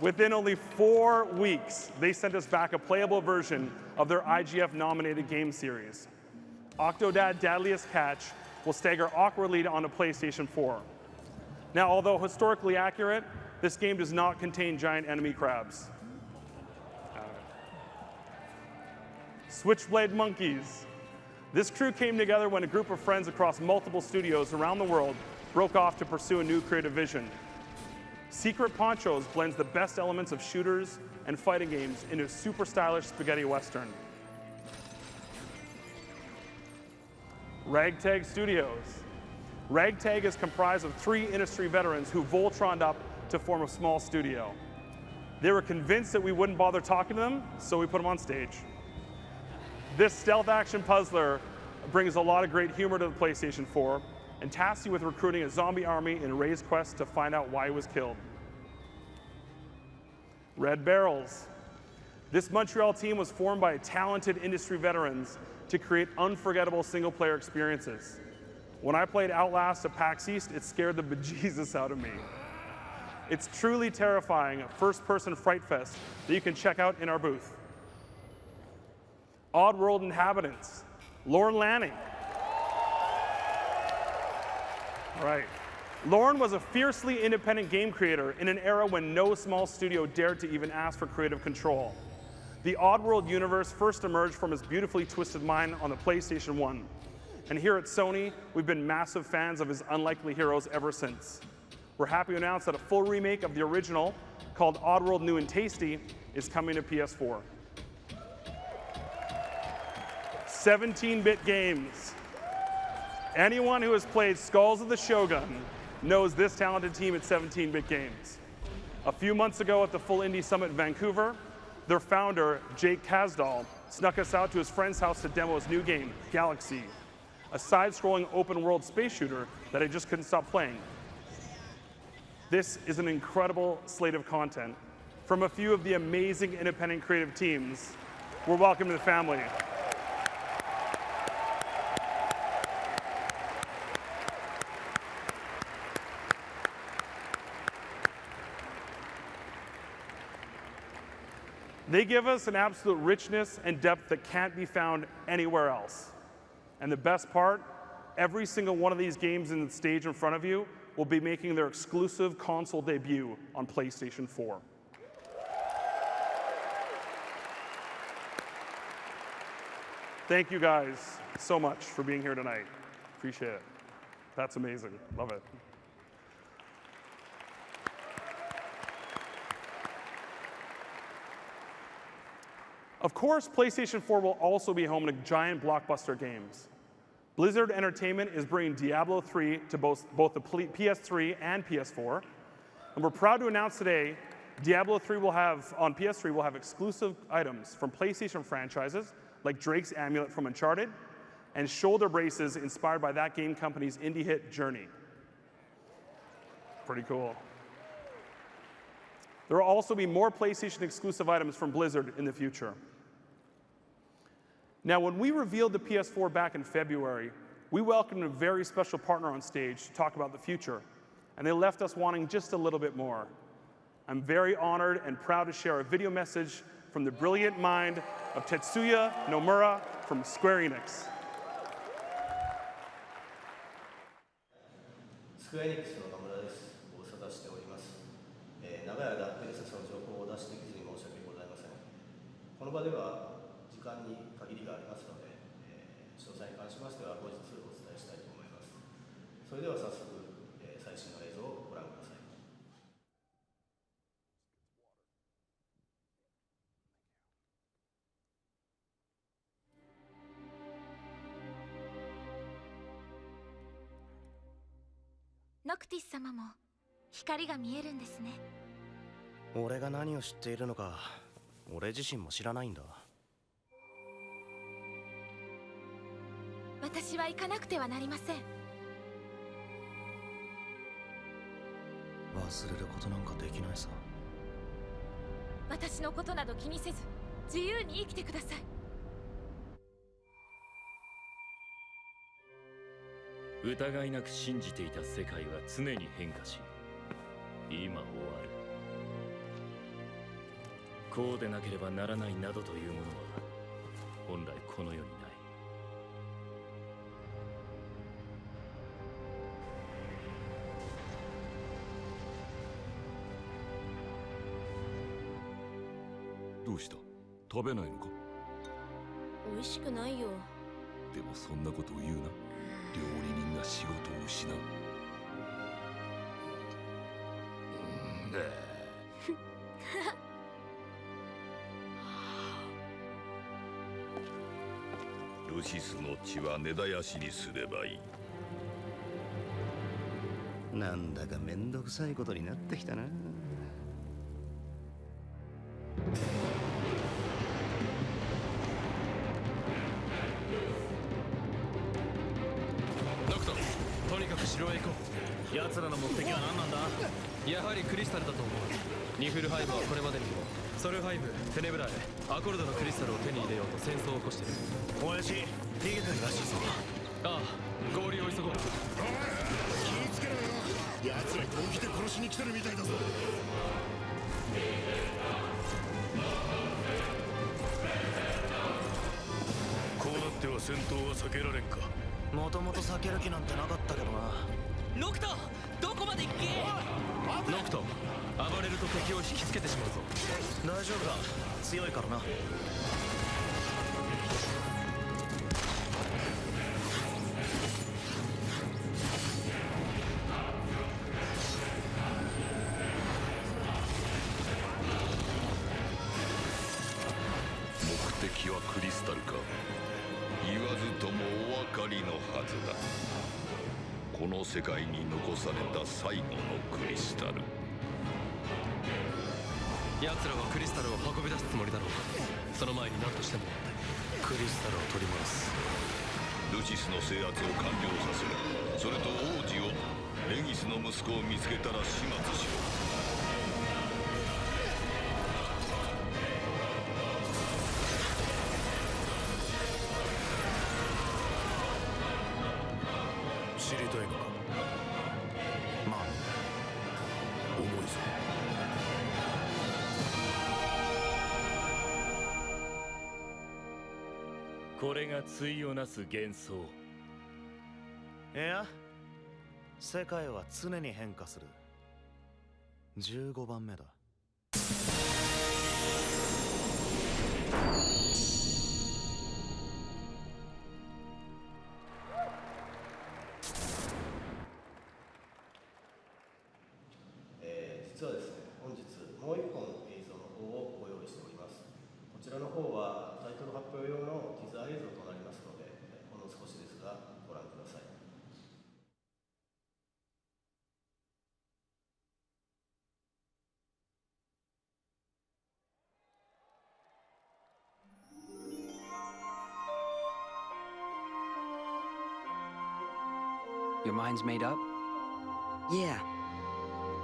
Within only 4 weeks, they sent us back a playable version of their IGF-nominated game series. Octodad Dadliest Catch will stagger awkwardly onto PlayStation 4. Now, although historically accurate, this game does not contain giant enemy crabs. Switchblade Monkeys. This crew came together when a group of friends across multiple studios around the world broke off to pursue a new creative vision. Secret Ponchos blends the best elements of shooters and fighting games into a super stylish spaghetti western. Ragtag Studios. Ragtag is comprised of 3 industry veterans who Voltroned up to form a small studio. They were convinced that we wouldn't bother talking to them, so we put them on stage. This stealth action puzzler brings a lot of great humor to the PlayStation 4 and tasks you with recruiting a zombie army in Ray's quest to find out why he was killed. Red Barrels. This Montreal team was formed by talented industry veterans to create unforgettable single-player experiences. When I played Outlast at PAX East, it scared the bejesus out of me. It's truly terrifying first-person fright fest that you can check out in our booth. Oddworld Inhabitants. Lorne Lanning. All right. Lorne was a fiercely independent game creator in an era when no small studio dared to even ask for creative control. The Oddworld universe first emerged from his beautifully twisted mind on the PlayStation 1. And here at Sony, we've been massive fans of his unlikely heroes ever since. We're happy to announce that a full remake of the original, called Oddworld New and Tasty, is coming to PS4. 17-bit games. Anyone who has played Skulls of the Shogun knows this talented team at 17-bit games. A few months ago at the Full Indie Summit in Vancouver, their founder, Jake Kasdal, snuck us out to his friend's house to demo his new game, Galaxy, a side-scrolling open-world space shooter that I just couldn't stop playing. This is an incredible slate of content from a few of the amazing independent creative teams. We're welcome to the family. They give us an absolute richness and depth that can't be found anywhere else. And the best part, every single one of these games in the stage in front of you will be making their exclusive console debut on PlayStation 4. Thank you guys so much for being here tonight. Appreciate it. That's amazing. Love it. Of course, PlayStation 4 will also be home to giant blockbuster games. Blizzard Entertainment is bringing Diablo 3 to both the PS3 and PS4. And we're proud to announce today, Diablo 3 on PS3 will have exclusive items from PlayStation franchises, like Drake's Amulet from Uncharted, and shoulder braces inspired by that game company's indie hit Journey. Pretty cool. There will also be more PlayStation exclusive items from Blizzard in the future. Now, when we revealed the PS4 back in February, we welcomed a very special partner on stage to talk about the future, and they left us wanting just a little bit more. I'm very honored and proud to share a video message from the brilliant mind of Tetsuya Nomura from Square Enix. スクエアエニックスの野村です。ご無沙汰しております。長い間、ペルセスの情報を出してきずに申し訳ございません。この場では時間に限りがありますので、詳細に関しましては後日お伝えしたいと思います。それでは早速、最新の映像をご覧ください。ノクティス様も光が見えるんですね。俺が何を知っているのか、俺自身も知らないんだ。私は行かなくてはなりません。忘れることなんかできないさ。私のことなど気にせず、自由に生きてください。疑いなく信じていた世界は常に変化し、今終わる。こうでなければならないなどというものは本来この世にない。どうした？食べないのか？美味しくないよ。でもそんなことを言うな。料理人が仕事を失う。ルシスの血は根絶やしにすればいい。なんだかめんどくさいことになってきたな。ノクト、とにかく城へ行こう。奴らの目的は何なんだ？やはりクリスタルだと思う。ニフルハイムはこれまでにもソルハイム、テネブラエ、アコルドのクリスタルを手に入れようと戦争を起こしている。親父、逃げてるらしいぞ。ああ、合流を急ごう。気ぃつけろよ。奴ら本気で殺しに来てるみたいだぞ。こうなっては戦闘は避けられんか。もともと避ける気なんてなかったけどな。ノクト、どこまで行け！ノクト、暴れると敵を引きつけてしまうぞ。大丈夫だ、強いからな。目的はクリスタルか。言わずともお分かりのはずだ。この世界に残された最後のクリスタル。奴らはクリスタルを運び出すつもりだろう。その前に何としてもクリスタルを取り戻す。ルシスの制圧を完了させる。それと王子を、レギスの息子を見つけたら始末しろ。知りたいのか？まあ、重いぞ。これが対をなす幻想。いや、世界は常に変化する。15番目だ。実はですね、本日もう一本映像の方をご用意しております。こちらの方はタイトル発表用のティザー映像となりますので、ほんの少しですがご覧ください。Your mind's made up? Yeah.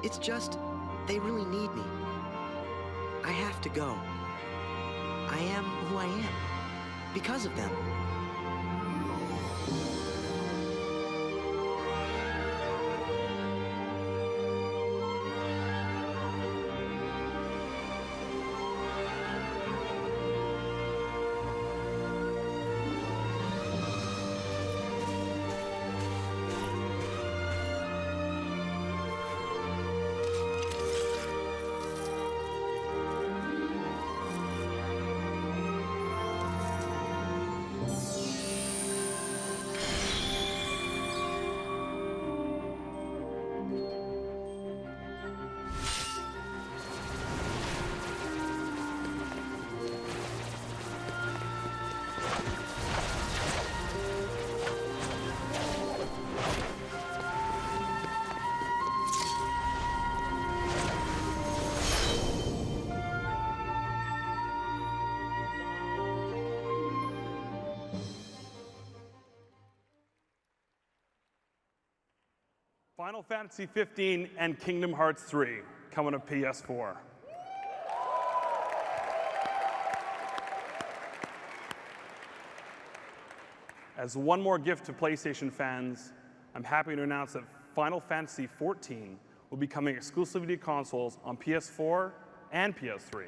It's just, they really need me. I have to go. I am who I am. Because of them. Final Fantasy 15 and Kingdom Hearts 3 coming to PS4. As one more gift to PlayStation fans, I'm happy to announce that Final Fantasy 14 will be coming exclusively to consoles on PS4 and PS3.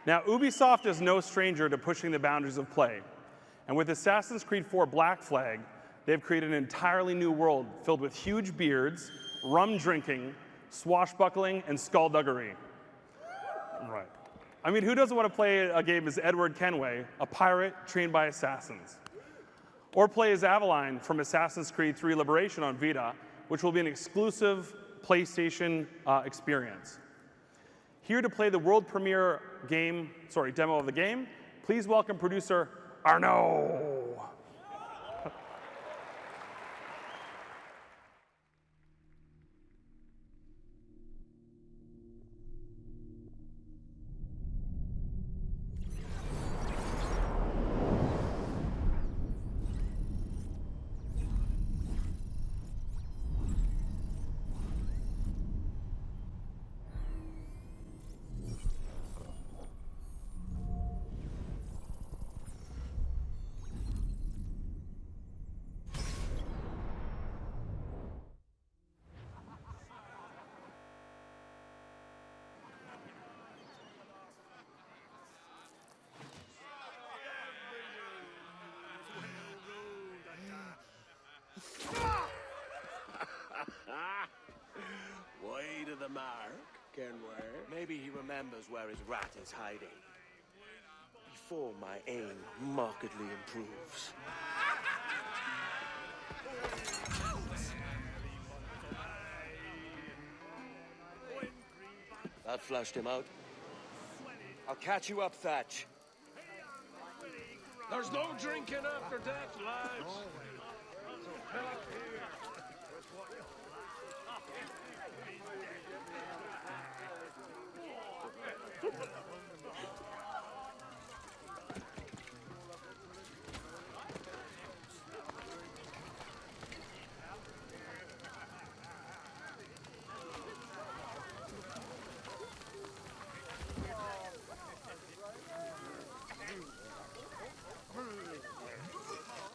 Now, Ubisoft is no stranger to pushing the boundaries of play. And with Assassin's Creed 4 Black Flag, they've created an entirely new world filled with huge beards, rum drinking, swashbuckling, and skullduggery. Right. I mean, who doesn't want to play a game as Edward Kenway, a pirate trained by assassins? Or play as Aveline from Assassin's Creed 3 Liberation on Vita, which will be an exclusive PlayStation experience. Here to play the world premiere demo of the game, please welcome producer Arnaud. Way to the mark, Kenway. Maybe he remembers where his rat is hiding. Before my aim markedly improves. That flushed him out. I'll catch you up, Thatch. There's no drinking after death, lads.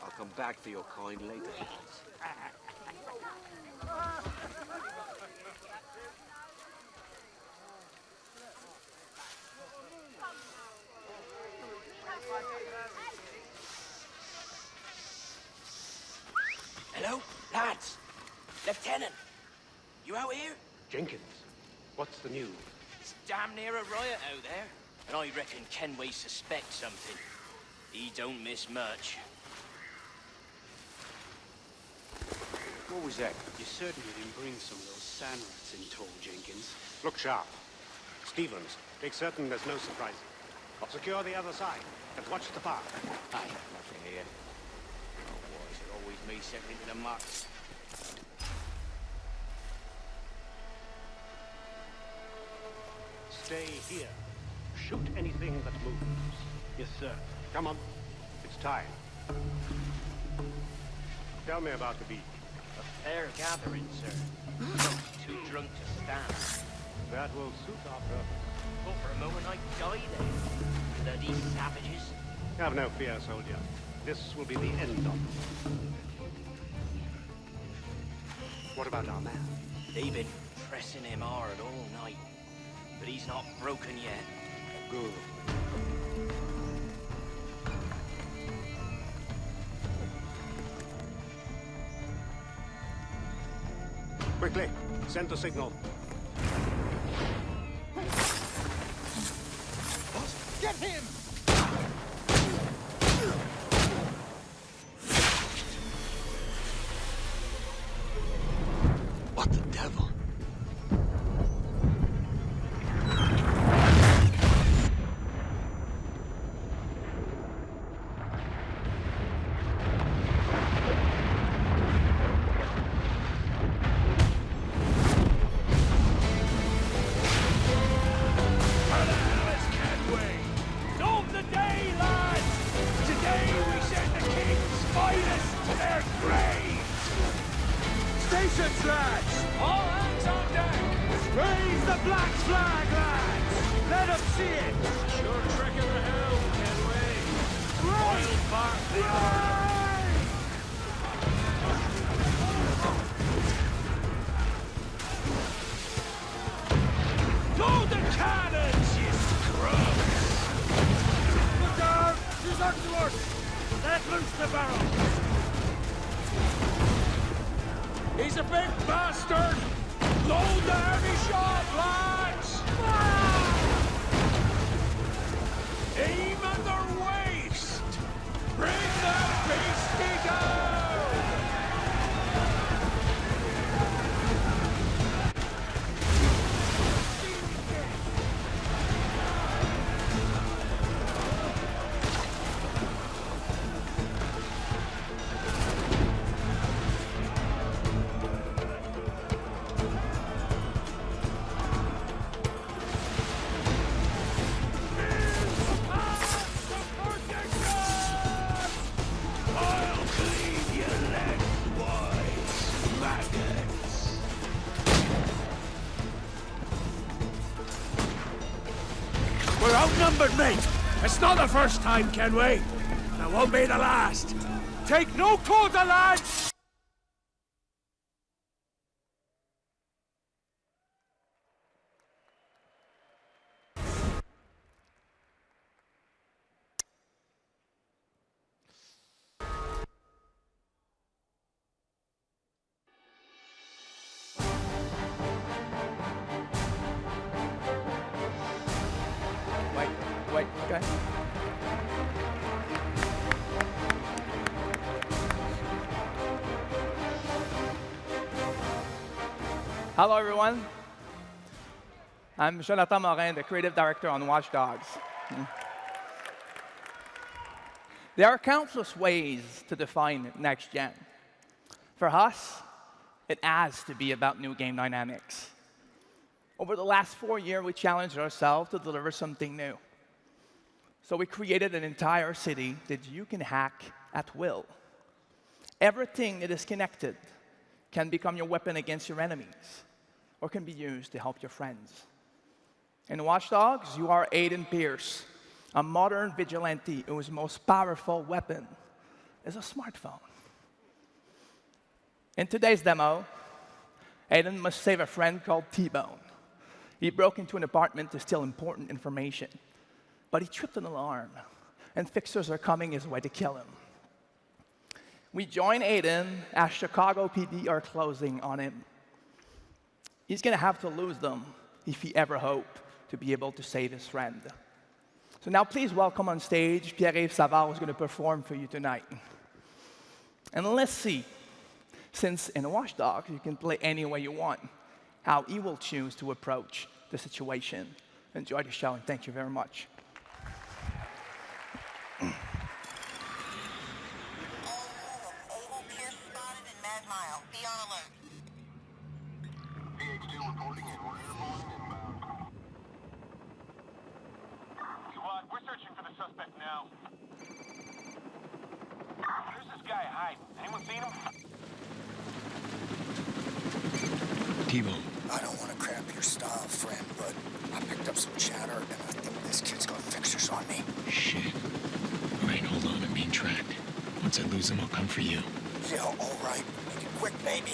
I'll come back for your coin later. Hello, lads. Lieutenant, you out here? Jenkins, what's the news? It's damn near a riot out there. And I reckon Kenway suspects something. He don't miss much. What was that? You certainly didn't bring some of those sand rats in tow, Jenkins. Look sharp. Stevens, make certain there's no surprises. I'll secure the other side, and watch the park. Aye, nothing here. Oh, why is it always me stepping into the muck? Stay here. Shoot anything that moves. Yes, sir. Come on. It's time. Tell me about the beach. A fair gathering, sir. Too drunk to stand. That will suit our purpose. But for a moment I die there. Bloody savages. Have no fear, soldier. This will be the end of them. What about our man? They've been pressing him hard all night. But he's not broken yet. Good. Quickly, send the signal. Get him! What the devil? a big bastard! Load the heavy shot, lads! Aim at their waist! Bring that beastie down! We're outnumbered, mate! It's not the first time, Kenway! It won't be the last! Take no quarter, lads! Wait, okay. Hello, everyone. I'm Jonathan Morin, the creative director on Watch Dogs. There are countless ways to define next gen. For us, it has to be about new game dynamics. Over the last 4 years, we challenged ourselves to deliver something new. So we created an entire city that you can hack at will. Everything that is connected can become your weapon against your enemies, or can be used to help your friends. In Watch Dogs, you are Aiden Pierce, a modern vigilante whose most powerful weapon is a smartphone. In today's demo, Aiden must save a friend called T-Bone. He broke into an apartment to steal important information, but he tripped an alarm, and fixers are coming his way to kill him. We join Aiden as Chicago PD are closing on him. He's going to have to lose them if he ever hoped to be able to save his friend. So now please welcome on stage Pierre-Yves Savard, who's going to perform for you tonight. And let's see, since in Watch Dogs you can play any way you want, how he will choose to approach the situation. Enjoy the show, and thank you very much. We're searching for the suspect now. Where's this guy hiding? Anyone seen him? T-Bone. I don't want to cramp your style, friend, but I picked up some chatter, and I think this kid's got fixers on me. Shit. All right, hold on. I'm being tracked. Once I lose him, I'll come for you. Yeah, all right. Make it quick, baby.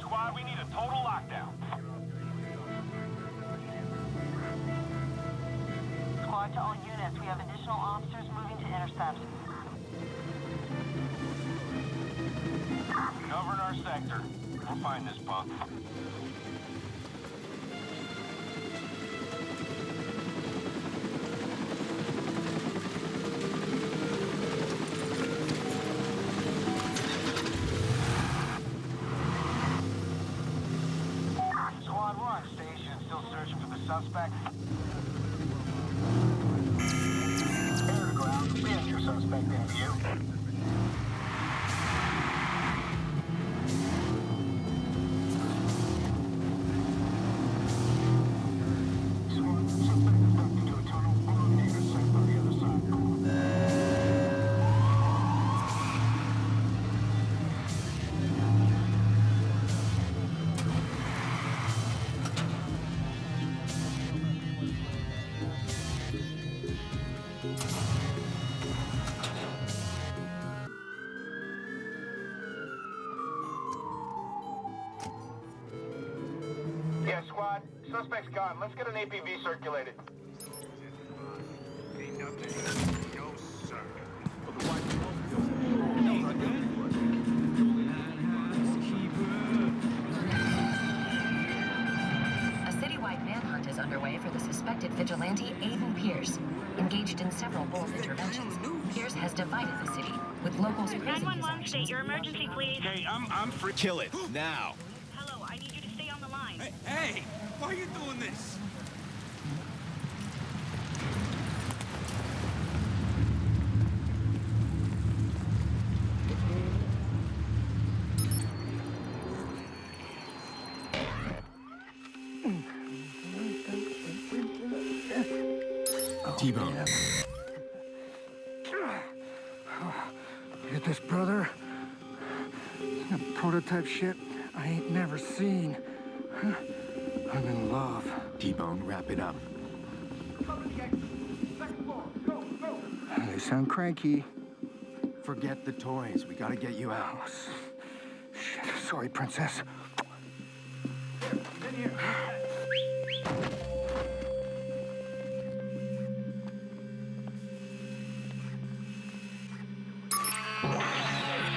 Squad, we need a total lockdown. Squad to all units, we have additional officers moving to intercept. Covering our sector. We'll find this punk. Squad, we're on station, still searching for the suspect. Air to ground, we have your suspect in view. Suspect's gone. Let's get an APV circulated. No, sir. A citywide manhunt is underway for the suspected vigilante Aiden Pierce. Engaged in several bold interventions, Pierce has divided the city, with locals praising his 911, actions. state your emergency, please. Hey, I'm free. Kill it, now! Hello, I need you to stay on the line. Hey, why are you doing this? T-Bone. Get this, brother? That prototype shit I ain't never seen. I'm in love. T-Bone, wrap it up. They sound cranky. Forget the toys. We gotta get you out. Shit, sorry, princess.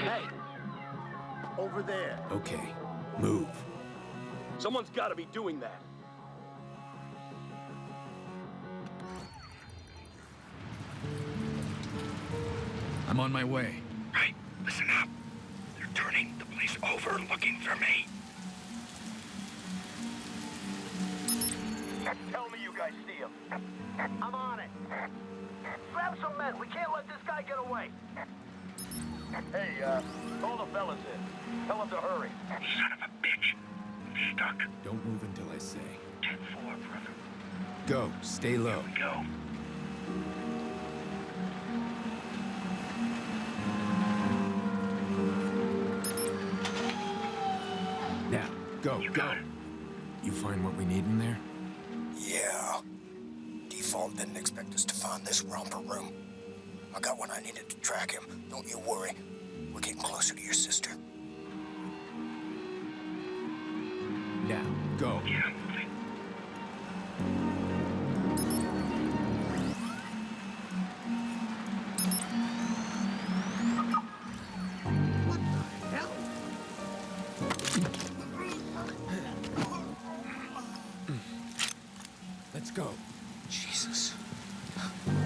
Hey! Over there. Okay, move. Someone's got to be doing that. I'm on my way. Right, listen up. They're turning the place over looking for me. Tell me you guys see him. I'm on it. Grab some men. We can't let this guy get away. Hey, call the fellas in. Tell them to hurry. Son of a bitch. I'm stuck. Don't move until I say. 10-4, brother. Go, stay low. Here we go. Now, go, go. You find what we need in there? Yeah. Default didn't expect us to find this romper room. I got what I needed to track him. Don't you worry. We're getting closer to your sister. Now, go. Yeah. Let's go. Jesus. I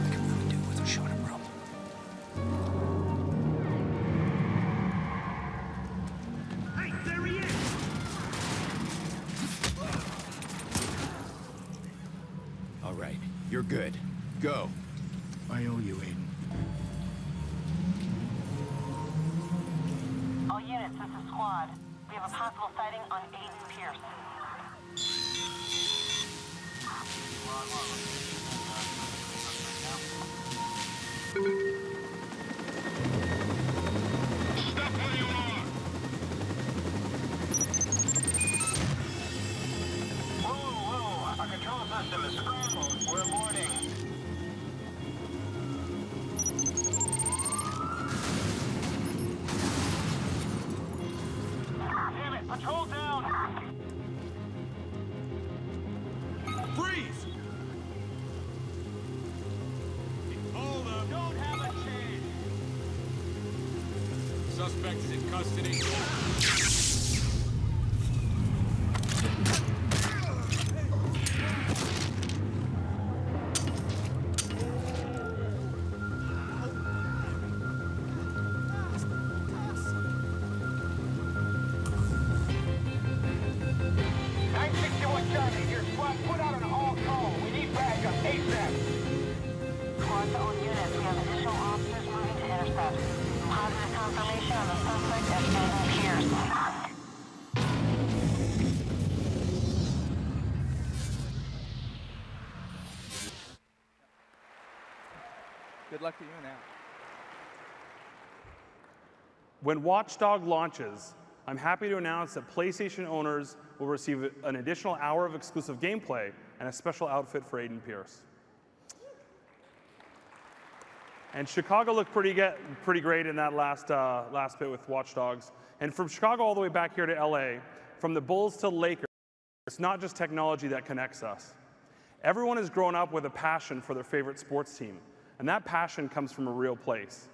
can really do with a shot of rum. Hey, there he is! All right, you're good. Go. I owe you, Aiden. All units, this is Squad. We have a possible sighting on Aiden Pierce. Stop where you are! Whoa, our control system is scrambled. We're boarding. Damn it, patrol down! Freeze! Hold up. Don't have a chance. Suspect is in custody. Put out an all-call. We need backup ASAP. Squad to all units, we have additional officers moving to intercept. Positive confirmation on the suspect as Aiden Pierce. Good luck to you now. When Watch Dogs launches, I'm happy to announce that PlayStation owners will receive an additional hour of exclusive gameplay and a special outfit for Aiden Pierce. And Chicago looked pretty great in that last bit with Watch Dogs. And from Chicago all the way back here to LA, from the Bulls to Lakers, It's not just technology that connects us. Everyone has grown up with a passion for their favorite sports team, and that passion comes from a real place.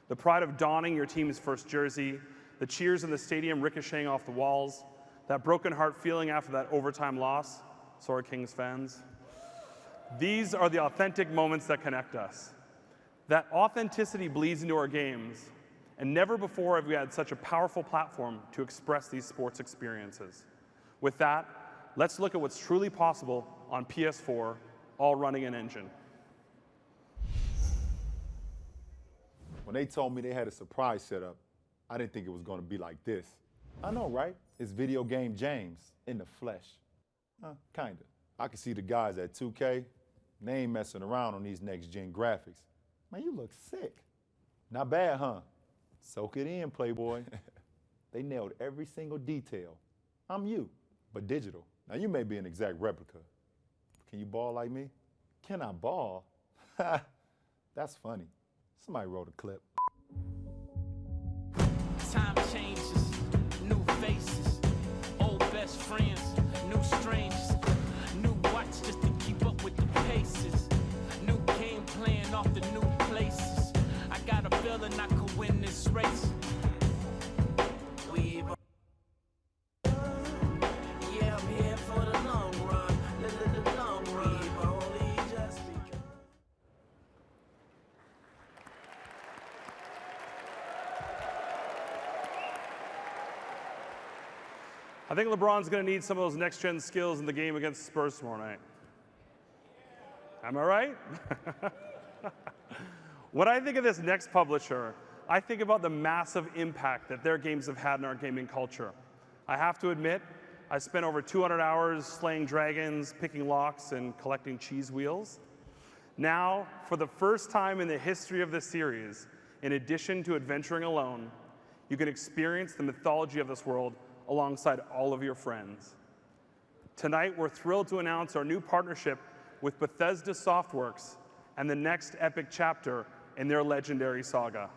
The pride of donning your team's first jersey, the cheers in the stadium ricocheting off the walls, that broken heart feeling after that overtime loss. Sorry, Kings fans. These are the authentic moments that connect us. That authenticity bleeds into our games, and never before have we had such a powerful platform to express these sports experiences. With that, let's look at what's truly possible on PS4, all running an engine. When they told me they had a surprise set up, I didn't think it was going to be like this. I know, right? It's video game James in the flesh. Kinda. I can see the guys at 2K, they ain't messing around on these next-gen graphics. Man, you look sick. Not bad, huh? Soak it in, Playboy. They nailed every single detail. I'm you, but digital. Now, you may be an exact replica. Can you ball like me? Can I ball? That's funny. Somebody wrote a clip. Time changes, new faces, old best friends, new strangers, new watch just to keep up with the paces, new game plan off the new places. I got a feeling I could win this race. Yeah, I'm here for the long run, the long run. We've only just begun. I think LeBron's going to need some of those next-gen skills in the game against Spurs tomorrow night. Am I right? When I think of this next publisher, I think about the massive impact that their games have had in our gaming culture. I have to admit, I spent over 200 hours slaying dragons, picking locks, and collecting cheese wheels. Now, for the first time in the history of this series, in addition to adventuring alone, you can experience the mythology of this world alongside all of your friends. Tonight, we're thrilled to announce our new partnership with Bethesda Softworks and the next epic chapter in their legendary saga.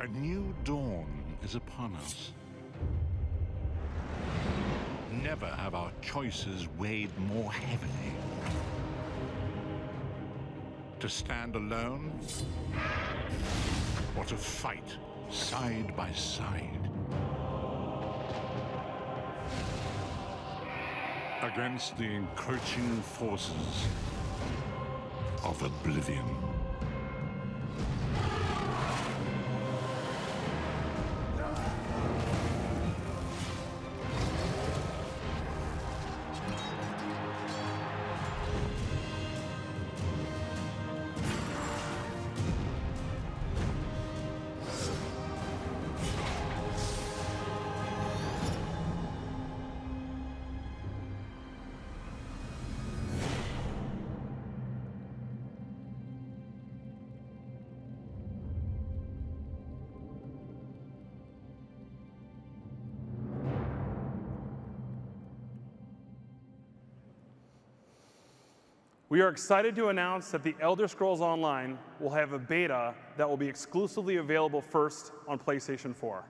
A new dawn is upon us. Never have our choices weighed more heavily. To stand alone, or to fight side by side. Against the encroaching forces of oblivion. We are excited to announce that The Elder Scrolls Online will have a beta that will be exclusively available first on PlayStation 4.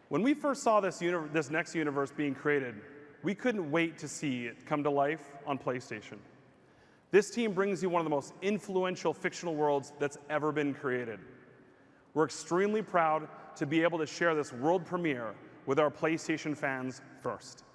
When we first saw this next universe being created, we couldn't wait to see it come to life on PlayStation. This team brings you one of the most influential fictional worlds that's ever been created. We're extremely proud to be able to share this world premiere with our PlayStation fans first.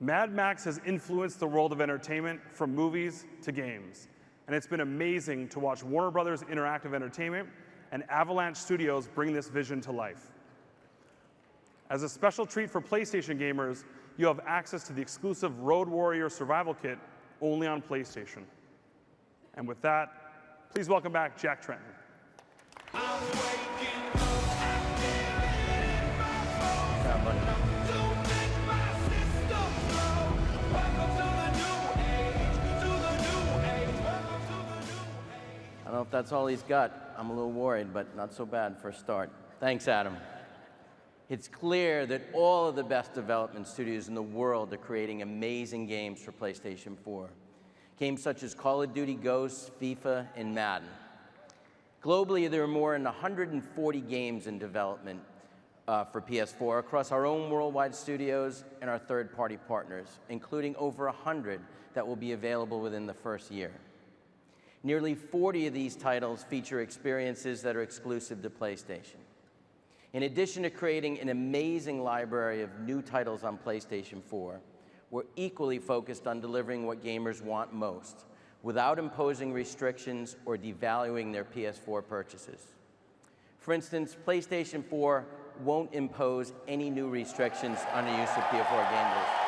Mad Max has influenced the world of entertainment from movies to games, and it's been amazing to watch Warner Brothers Interactive Entertainment and Avalanche Studios bring this vision to life. As a special treat for PlayStation gamers, you have access to the exclusive Road Warrior Survival Kit only on PlayStation. And with that, please welcome back Jack Trenton. I don't know if that's all he's got. I'm a little worried, but not so bad for a start. Thanks, Adam. It's clear that all of the best development studios in the world are creating amazing games for PlayStation 4. Games such as Call of Duty Ghosts, FIFA, and Madden. Globally, there are more than 140 games in development for PS4 across our own worldwide studios and our third-party partners, including over 100 that will be available within the first year. Nearly 40 of these titles feature experiences that are exclusive to PlayStation. In addition to creating an amazing library of new titles on PlayStation 4, we're equally focused on delivering what gamers want most, without imposing restrictions or devaluing their PS4 purchases. For instance, PlayStation 4 won't impose any new restrictions on the use of PS4 gamers.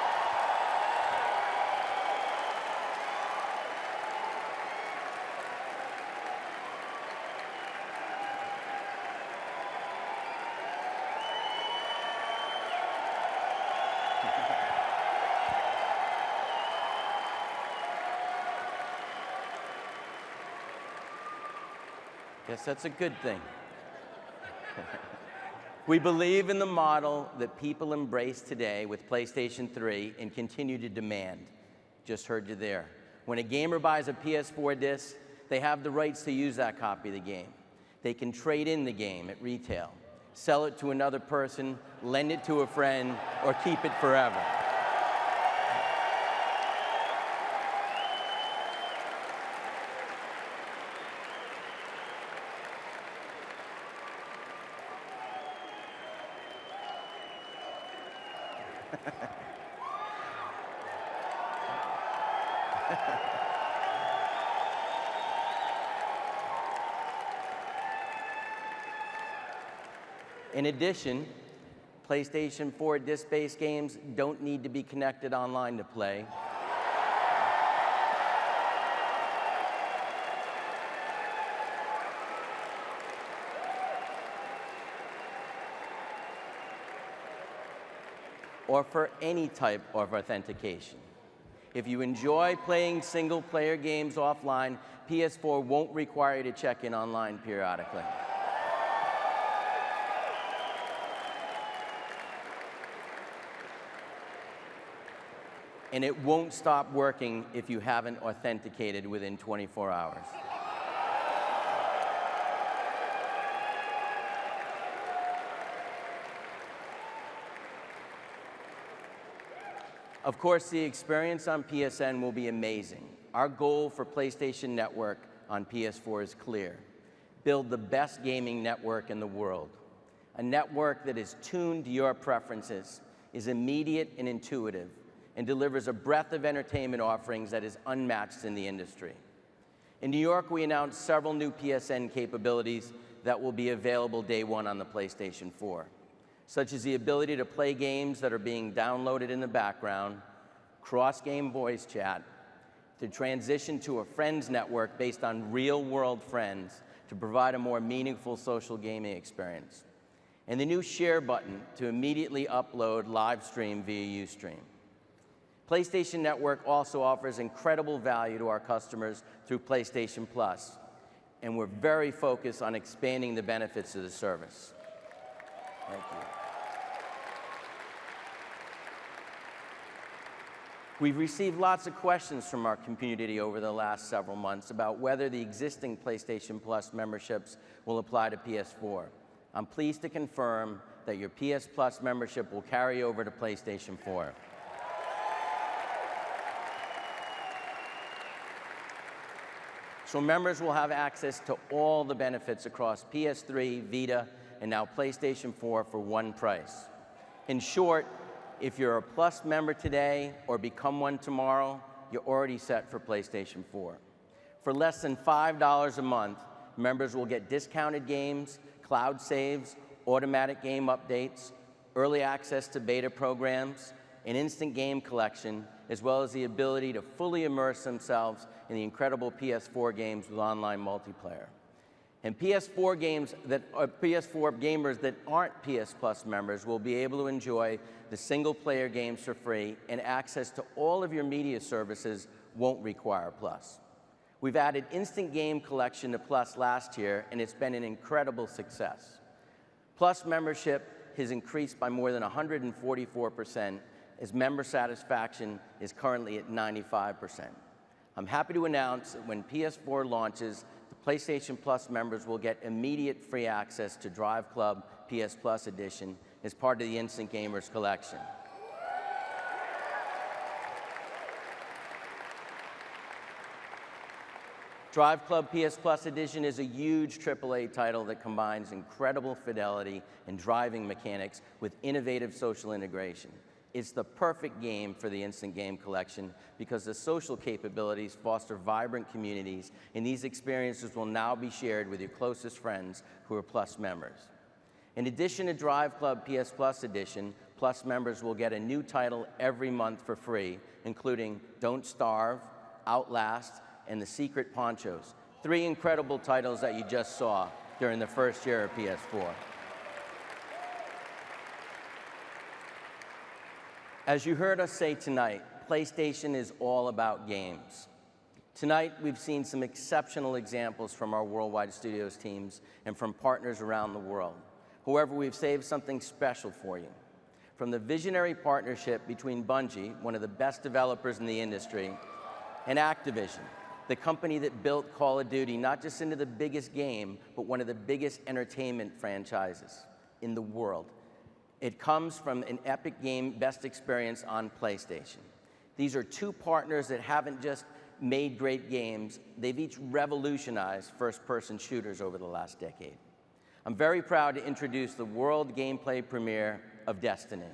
Guess that's a good thing. We believe in the model that people embrace today with PlayStation 3 and continue to demand. Just heard you there. When a gamer buys a PS4 disc, they have the rights to use that copy of the game. They can trade in the game at retail, sell it to another person, lend it to a friend, or keep it forever. In addition, PlayStation 4 disc-based games don't need to be connected online to play. Or for any type of authentication. If you enjoy playing single-player games offline, PS4 won't require you to check in online periodically. And it won't stop working if you haven't authenticated within 24 hours. Of course, the experience on PSN will be amazing. Our goal for PlayStation Network on PS4 is clear. Build the best gaming network in the world. A network that is tuned to your preferences, is immediate and intuitive, and delivers a breadth of entertainment offerings that is unmatched in the industry. In New York, we announced several new PSN capabilities that will be available day one on the PlayStation 4, such as the ability to play games that are being downloaded in the background, cross-game voice chat, to transition to a friends network based on real-world friends to provide a more meaningful social gaming experience, and the new share button to immediately upload live stream via Ustream. PlayStation Network also offers incredible value to our customers through PlayStation Plus, and we're very focused on expanding the benefits of the service. Thank you. We've received lots of questions from our community over the last several months about whether the existing PlayStation Plus memberships will apply to PS4. I'm pleased to confirm that your PS Plus membership will carry over to PlayStation 4. So members will have access to all the benefits across PS3, Vita, and now PlayStation 4 for one price. In short, if you're a Plus member today or become one tomorrow, you're already set for PlayStation 4. For less than $5 a month, members will get discounted games, cloud saves, automatic game updates, early access to beta programs, an instant game collection, as well as the ability to fully immerse themselves in the incredible PS4 games with online multiplayer. And PS4 gamers that aren't PS Plus members will be able to enjoy the single-player games for free, and access to all of your media services won't require Plus. We've added Instant Game Collection to Plus last year, and it's been an incredible success. Plus membership has increased by more than 144%, as member satisfaction is currently at 95%. I'm happy to announce that when PS4 launches, the PlayStation Plus members will get immediate free access to Drive Club PS Plus Edition as part of the Instant Gamers Collection. Drive Club PS Plus Edition is a huge AAA title that combines incredible fidelity and driving mechanics with innovative social integration. It's the perfect game for the Instant Game Collection because the social capabilities foster vibrant communities, and these experiences will now be shared with your closest friends who are Plus members. In addition to Drive Club PS Plus Edition, Plus members will get a new title every month for free, including Don't Starve, Outlast, and The Secret Ponchos, 3 incredible titles that you just saw during the first year of PS4. As you heard us say tonight, PlayStation is all about games. Tonight, we've seen some exceptional examples from our worldwide studios teams and from partners around the world. However, we've saved something special for you. From the visionary partnership between Bungie, one of the best developers in the industry, and Activision, the company that built Call of Duty not just into the biggest game, but one of the biggest entertainment franchises in the world. It comes from an Epic Game Best Experience on PlayStation. These are 2 partners that haven't just made great games, they've each revolutionized first-person shooters over the last decade. I'm very proud to introduce the world gameplay premiere of Destiny.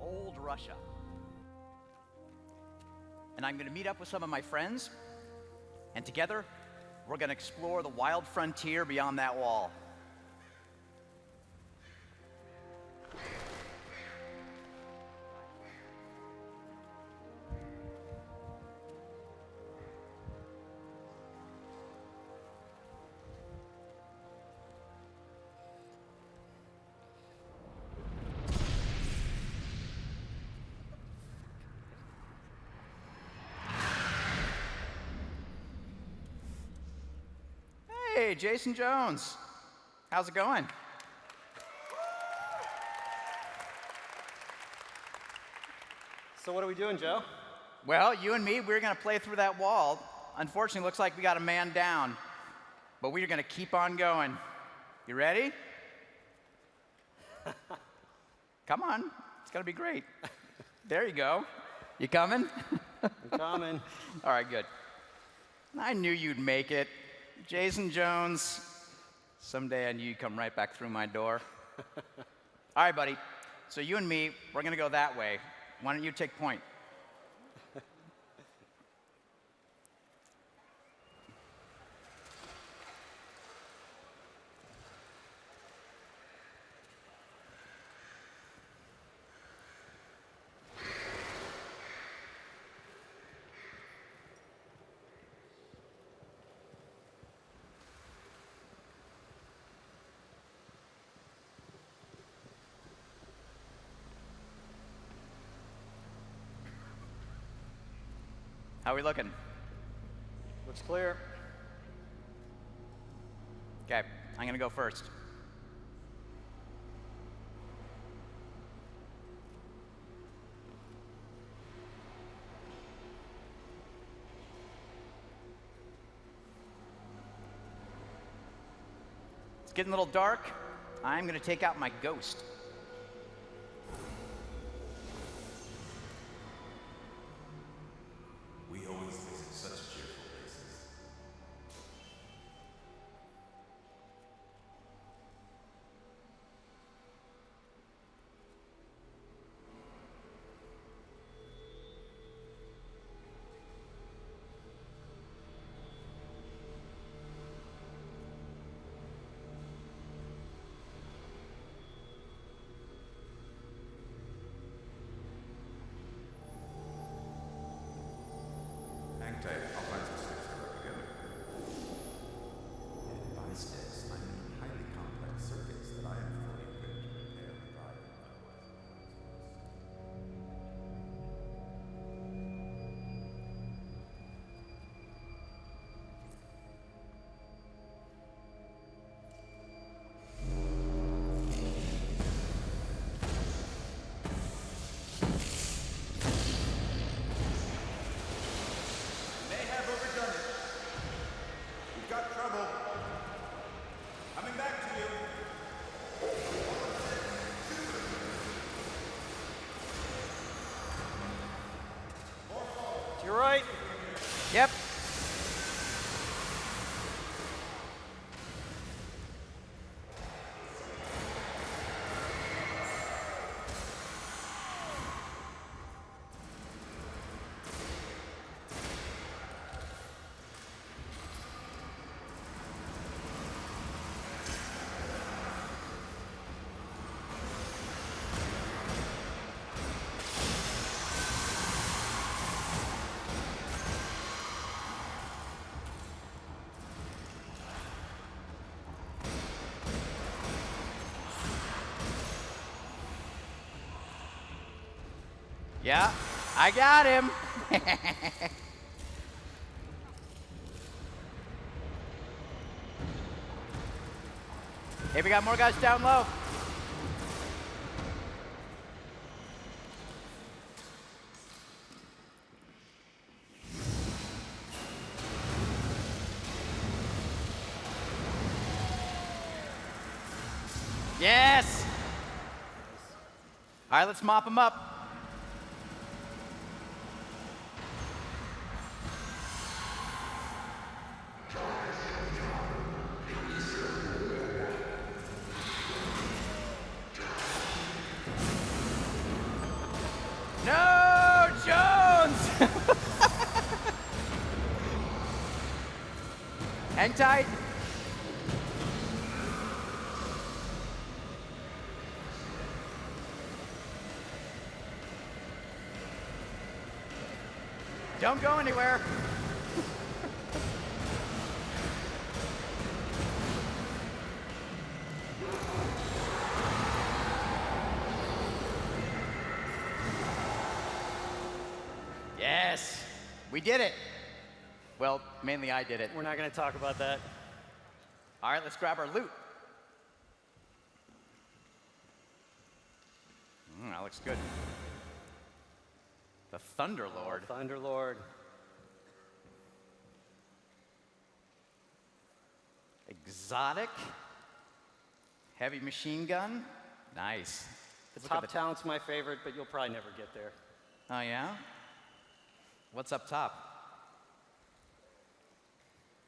Old Russia. And I'm going to meet up with some of my friends, and together we're going to explore the wild frontier beyond that wall. Hey, Jason Jones. How's it going? So what are we doing, Joe? Well, you and me, we're going to play through that wall. Unfortunately, looks like we got a man down. But we're going to keep on going. You ready? Come on. It's going to be great. There you go. You coming? I'm coming. All right, good. I knew you'd make it. Jason Jones, someday I knew you'd come right back through my door. All right, buddy. So you and me, we're going to go that way. Why don't you take point? How are we looking? Looks clear. Okay, I'm going to go first. It's getting a little dark. I'm going to take out my ghost. We always visit such cheerful places. Hang tight, I'll find some sticks to rub together. And by sticks, I mean highly complex circuits that I am fully equipped to repair and drive May have overdone it. We've got trouble. Coming back to you. To your right. Yep. Yeah, I got him. Hey, we got more guys down low. Yes. All right, let's mop them up. No, Jones! Hang tight. Don't go anywhere. Yes, we did it. Well, mainly I did it. We're not going to talk about that. All right, let's grab our loot. That looks good. The Thunderlord. Oh, Thunderlord. Exotic. Heavy machine gun. Nice. The Look top at talent's my favorite, but you'll probably never get there. Oh, yeah? What's up top?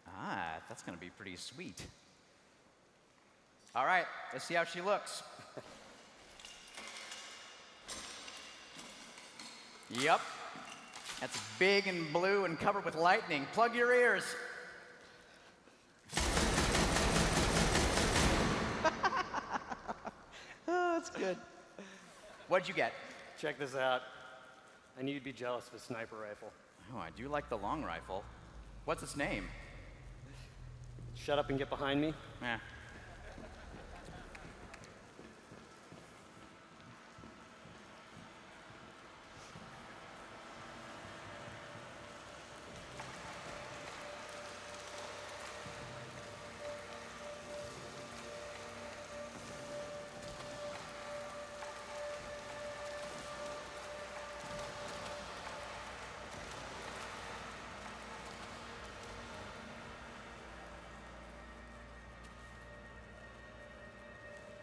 Ah, that's gonna be pretty sweet. All right, let's see how she looks. Yep. That's big and blue and covered with lightning. Plug your ears. Oh, that's good. What'd you get? Check this out. I knew you'd be jealous of a sniper rifle. Oh, I do like the long rifle. What's its name? Shut up and get behind me. Eh.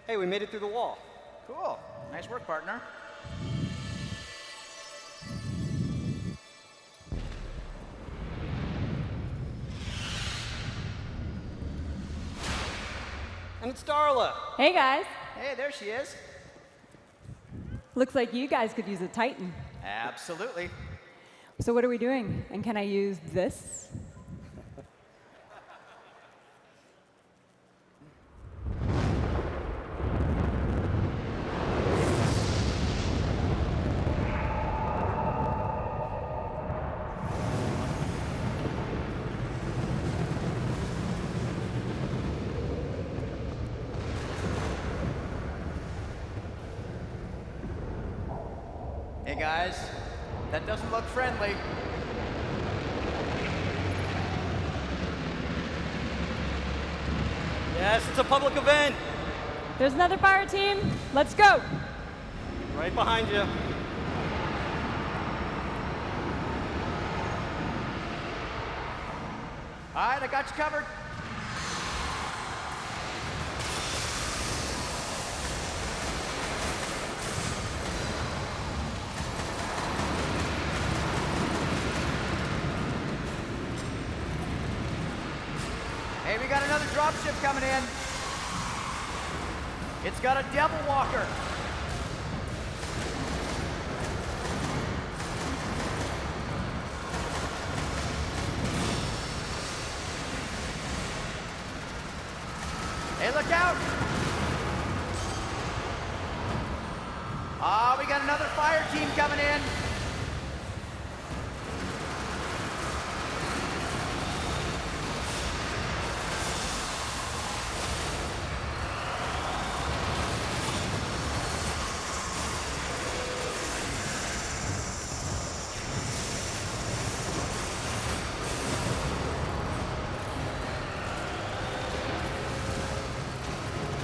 Hey, we made it through the wall. Cool. Nice work, partner. And it's Darla. Hey, guys. Hey, there she is. Looks like you guys could use a Titan. Absolutely. So what are we doing? And can I use this? Hey guys, that doesn't look friendly. Yes, it's a public event. There's another fire team. Let's go. Right behind you. All right, I got you covered. Hey, we got another dropship coming in. It's got a Devil Walker. Hey, look out! Ah, we got another fire team coming in.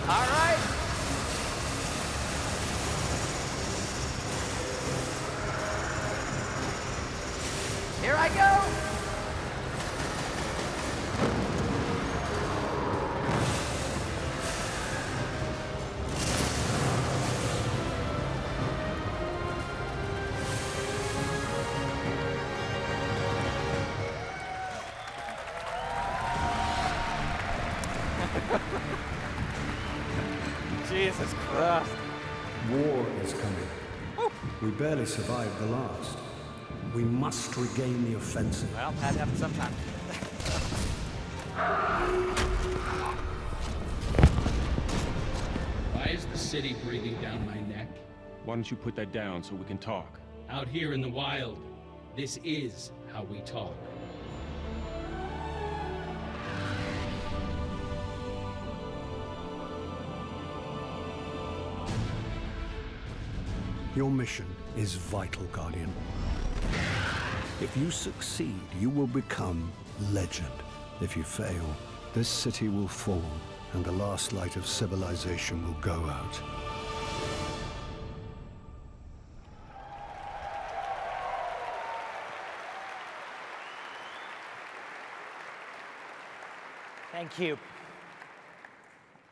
All right. Here I go. Jesus Christ. War is coming. We barely survived the last. We must regain the offensive. Well, had to happen sometime. Why is the city breathing down my neck? Why don't you put that down so we can talk? Out here in the wild, this is how we talk. Your mission is vital, Guardian. If you succeed, you will become legend. If you fail, this city will fall, and the last light of civilization will go out. Thank you.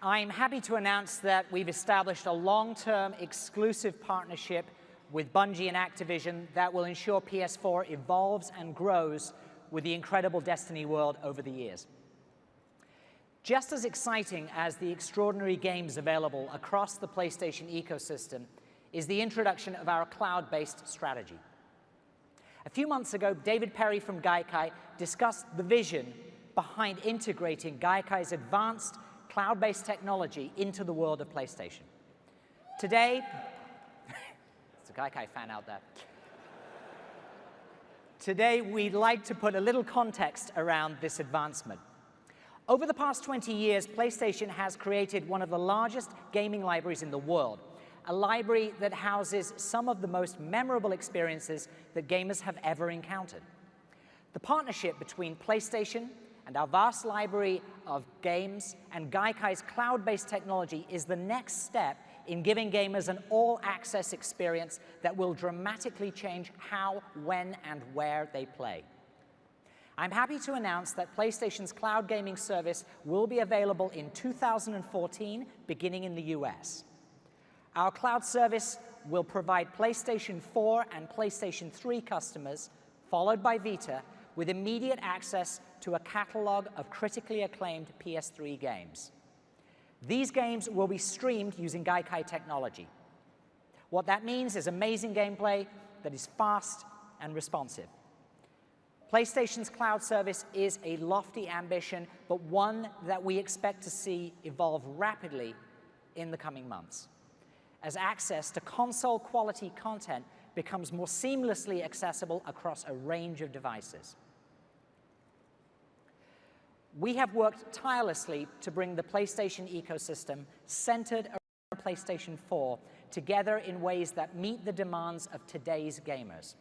I'm happy to announce that we've established a long-term exclusive partnership with Bungie and Activision that will ensure PS4 evolves and grows with the incredible Destiny world over the years. Just as exciting as the extraordinary games available across the PlayStation ecosystem is the introduction of our cloud-based strategy. A few months ago, David Perry from Gaikai discussed the vision behind integrating Gaikai's advanced cloud-based technology into the world of PlayStation. Today, there's a Gaikai fan out there. Today, we'd like to put a little context around this advancement. Over the past 20 years, PlayStation has created one of the largest gaming libraries in the world, a library that houses some of the most memorable experiences that gamers have ever encountered. The partnership between PlayStation and our vast library of games and Gaikai's cloud-based technology is the next step in giving gamers an all-access experience that will dramatically change how, when, and where they play. I'm happy to announce that PlayStation's cloud gaming service will be available in 2014, beginning in the US. Our cloud service will provide PlayStation 4 and PlayStation 3 customers, followed by Vita, with immediate access to a catalog of critically acclaimed PS3 games. These games will be streamed using Gaikai technology. What that means is amazing gameplay that is fast and responsive. PlayStation's cloud service is a lofty ambition, but one that we expect to see evolve rapidly in the coming months, as access to console-quality content becomes more seamlessly accessible across a range of devices. We have worked tirelessly to bring the PlayStation ecosystem centered around PlayStation 4 together in ways that meet the demands of today's gamers.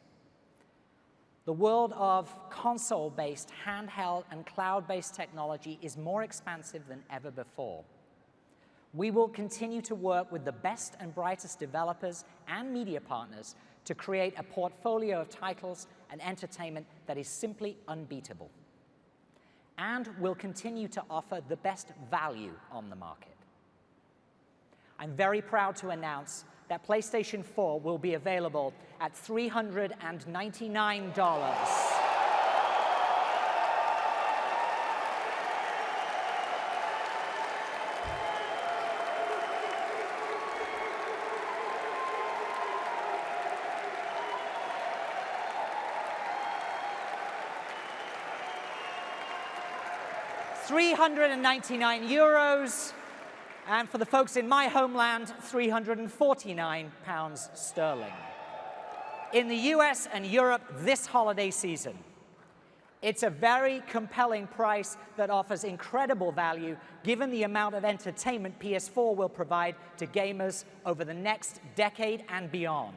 The world of console-based, handheld, and cloud-based technology is more expansive than ever before. We will continue to work with the best and brightest developers and media partners to create a portfolio of titles and entertainment that is simply unbeatable. And we'll continue to offer the best value on the market. I'm very proud to announce that PlayStation 4 will be available at $399. €399, and for the folks in my homeland, £349 in the US and Europe this holiday season. It's a very compelling price that offers incredible value given the amount of entertainment PS4 will provide to gamers over the next decade and beyond.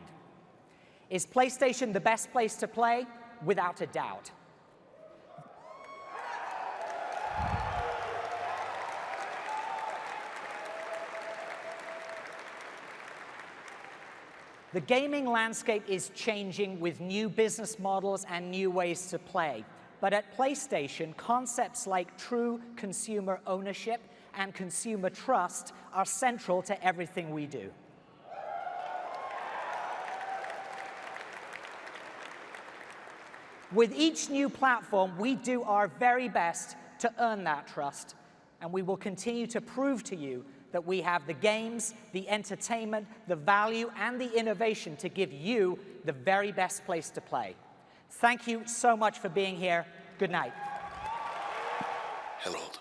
Is PlayStation the best place to play? Without a doubt. The gaming landscape is changing with new business models and new ways to play. But at PlayStation, concepts like true consumer ownership and consumer trust are central to everything we do. With each new platform, we do our very best to earn that trust, and we will continue to prove to you that we have the games, the entertainment, the value, and the innovation to give you the very best place to play. Thank you so much for being here. Good night. Harold.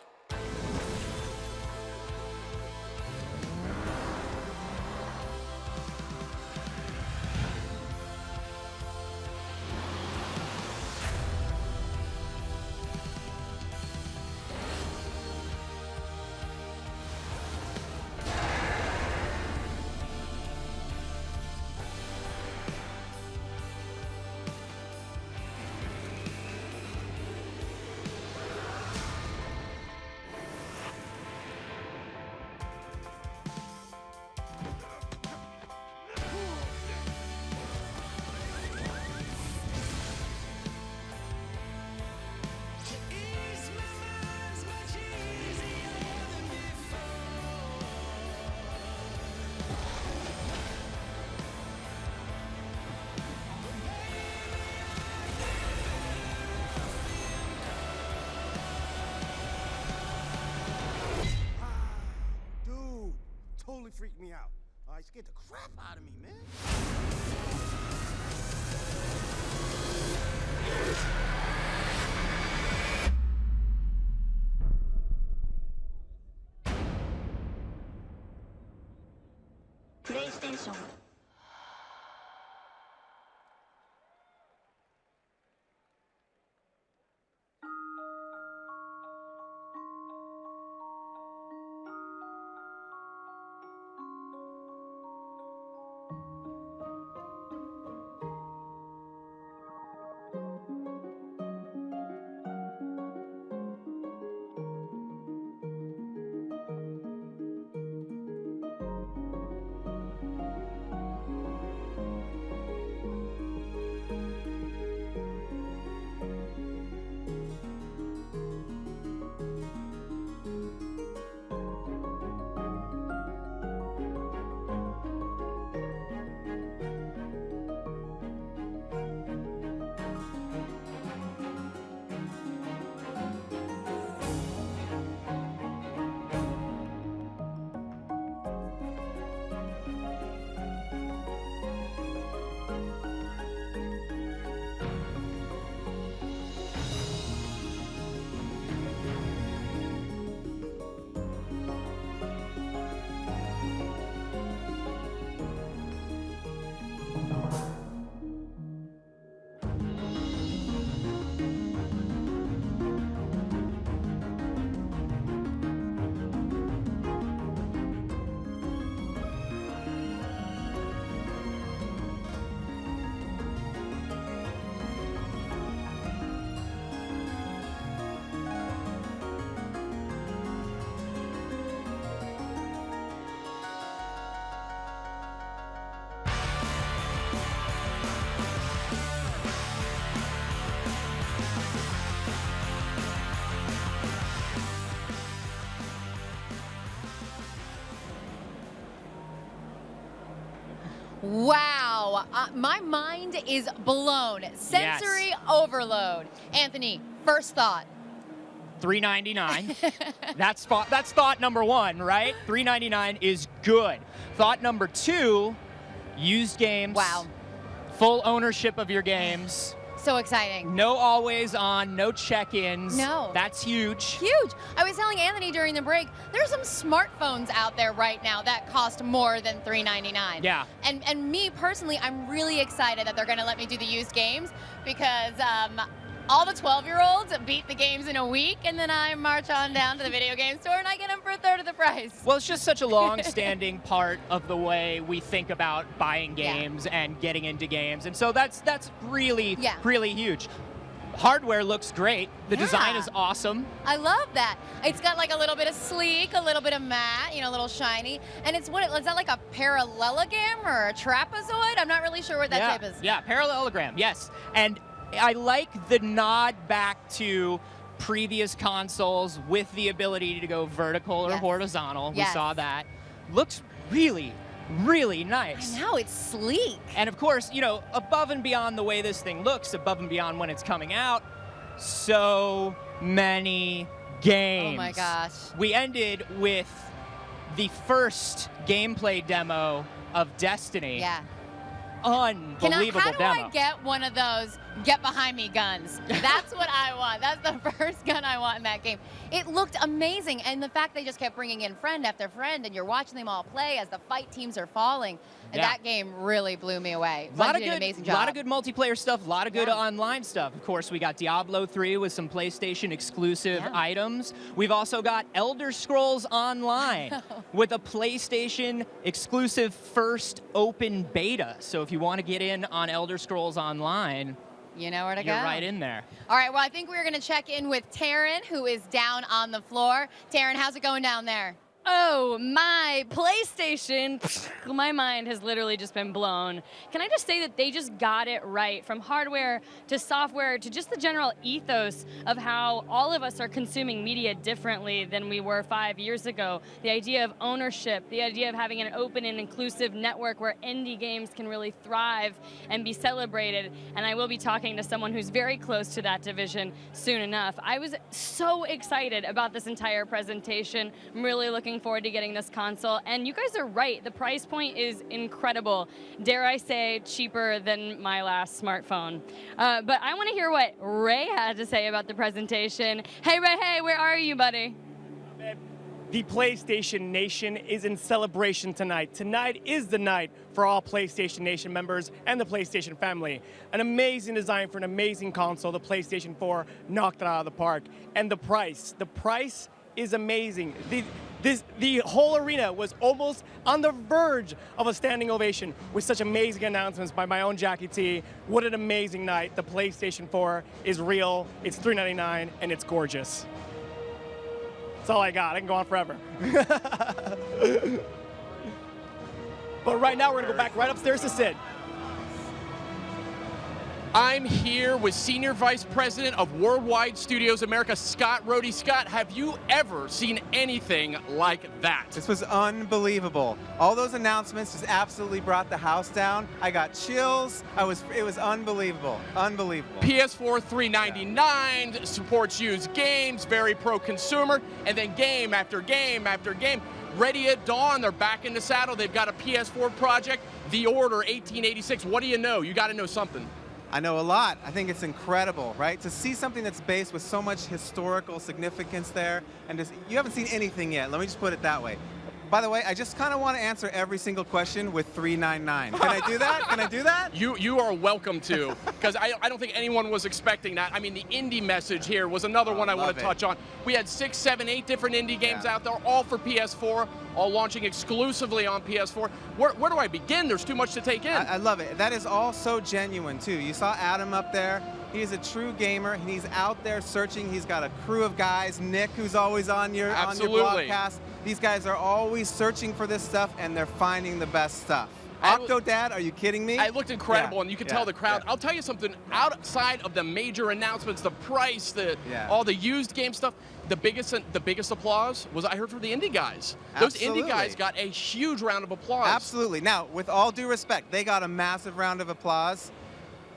freaked me out. It scared the crap out of me, man. PlayStation. Wow, my mind is blown. Sensory overload. Anthony, first thought. $3.99. That's thought number one, right? $3.99 is good. Thought number two, used games. Wow. Full ownership of your games. So exciting. No always on, no check-ins. No. That's huge. Huge. I was telling Anthony during the break, there's some smartphones out there right now that cost more than $3.99. Yeah. And me personally, I'm really excited that they're going to let me do the used games because all the 12-year-olds beat the games in a week, and then I march on down to the video game store and I get them for a third of the price. Well, it's just such a long-standing part of the way we think about buying games and getting into games, and so that's really, really huge. Hardware looks great. The design is awesome. I love that. It's got like a little bit of sleek, a little bit of matte, a little shiny. And it's is that like a parallelogram or a trapezoid? I'm not really sure what that shape is. Yeah, parallelogram, yes. And I like the nod back to previous consoles with the ability to go vertical or horizontal. We saw that. Looks really, really nice. I know, it's sleek. And of course, above and beyond the way this thing looks, above and beyond when it's coming out, so many games. Oh my gosh. We ended with the first gameplay demo of Destiny. Yeah. Unbelievable how do demo. I get one of those get behind me guns? That's what I want. That's the first gun I want in that game. It looked amazing, and the fact they just kept bringing in friend after friend, and you're watching them all play as the fight teams are falling. And that game really blew me away. A lot of did an amazing good, job. lot of good multiplayer stuff, a lot of good online stuff. Of course, we got Diablo 3 with some PlayStation exclusive items. We've also got Elder Scrolls Online with a PlayStation exclusive first open beta. So if you want to get in on Elder Scrolls Online, you know where to go. You're right in there. All right, well, I think we're going to check in with Taryn, who is down on the floor. Taryn, how's it going down there? Oh, my PlayStation, my mind has literally just been blown. Can I just say that they just got it right, from hardware to software to just the general ethos of how all of us are consuming media differently than we were 5 years ago. The idea of ownership, the idea of having an open and inclusive network where indie games can really thrive and be celebrated. And I will be talking to someone who's very close to that division soon enough. I was so excited about this entire presentation. I'm really looking looking forward to getting this console. And you guys are right. The price point is incredible. Dare I say, cheaper than my last smartphone. But I want to hear what Ray had to say about the presentation. Hey, Ray, hey, where are you, buddy? The PlayStation Nation is in celebration tonight. Tonight is the night for all PlayStation Nation members and the PlayStation family. An amazing design for an amazing console. The PlayStation 4 knocked it out of the park. And the price is amazing. The whole arena was almost on the verge of a standing ovation with such amazing announcements by my own Jackie T. What an amazing night. The PlayStation 4 is real, it's $399, and it's gorgeous. That's all I got. I can go on forever. But right now, we're going to go back right upstairs to Sid. I'm here with Senior Vice President of Worldwide Studios America, Scott Rohde. Scott, have you ever seen anything like that? This was unbelievable. All those announcements just absolutely brought the house down. I got chills. It was unbelievable. Unbelievable. PS4 $399, supports used games, very pro-consumer, and then game after game after game. Ready at dawn, they're back in the saddle. They've got a PS4 project, The Order 1886. What do you know? You got to know something. I know a lot. I think it's incredible, right? To see something that's based with so much historical significance there, and you haven't seen anything yet. Let me just put it that way. By the way, I just kind of want to answer every single question with 399. Can I do that? Can I do that? You are welcome to, because I don't think anyone was expecting that. I mean, the indie message here was another one I want to touch on. We had 6, 7, 8 different indie games out there, all for PS4, all launching exclusively on PS4. Where do I begin? There's too much to take in. I love it. That is all so genuine, too. You saw Adam up there. He's a true gamer. He's out there searching. He's got a crew of guys. Nick, who's always on your broadcast. These guys are always searching for this stuff, and they're finding the best stuff. Octodad, are you kidding me? It looked incredible, and you could tell the crowd. I'll tell you something, outside of the major announcements, the price, all the used game stuff, the biggest applause was I heard from the indie guys. Those indie guys got a huge round of applause. Absolutely. Now, with all due respect, they got a massive round of applause.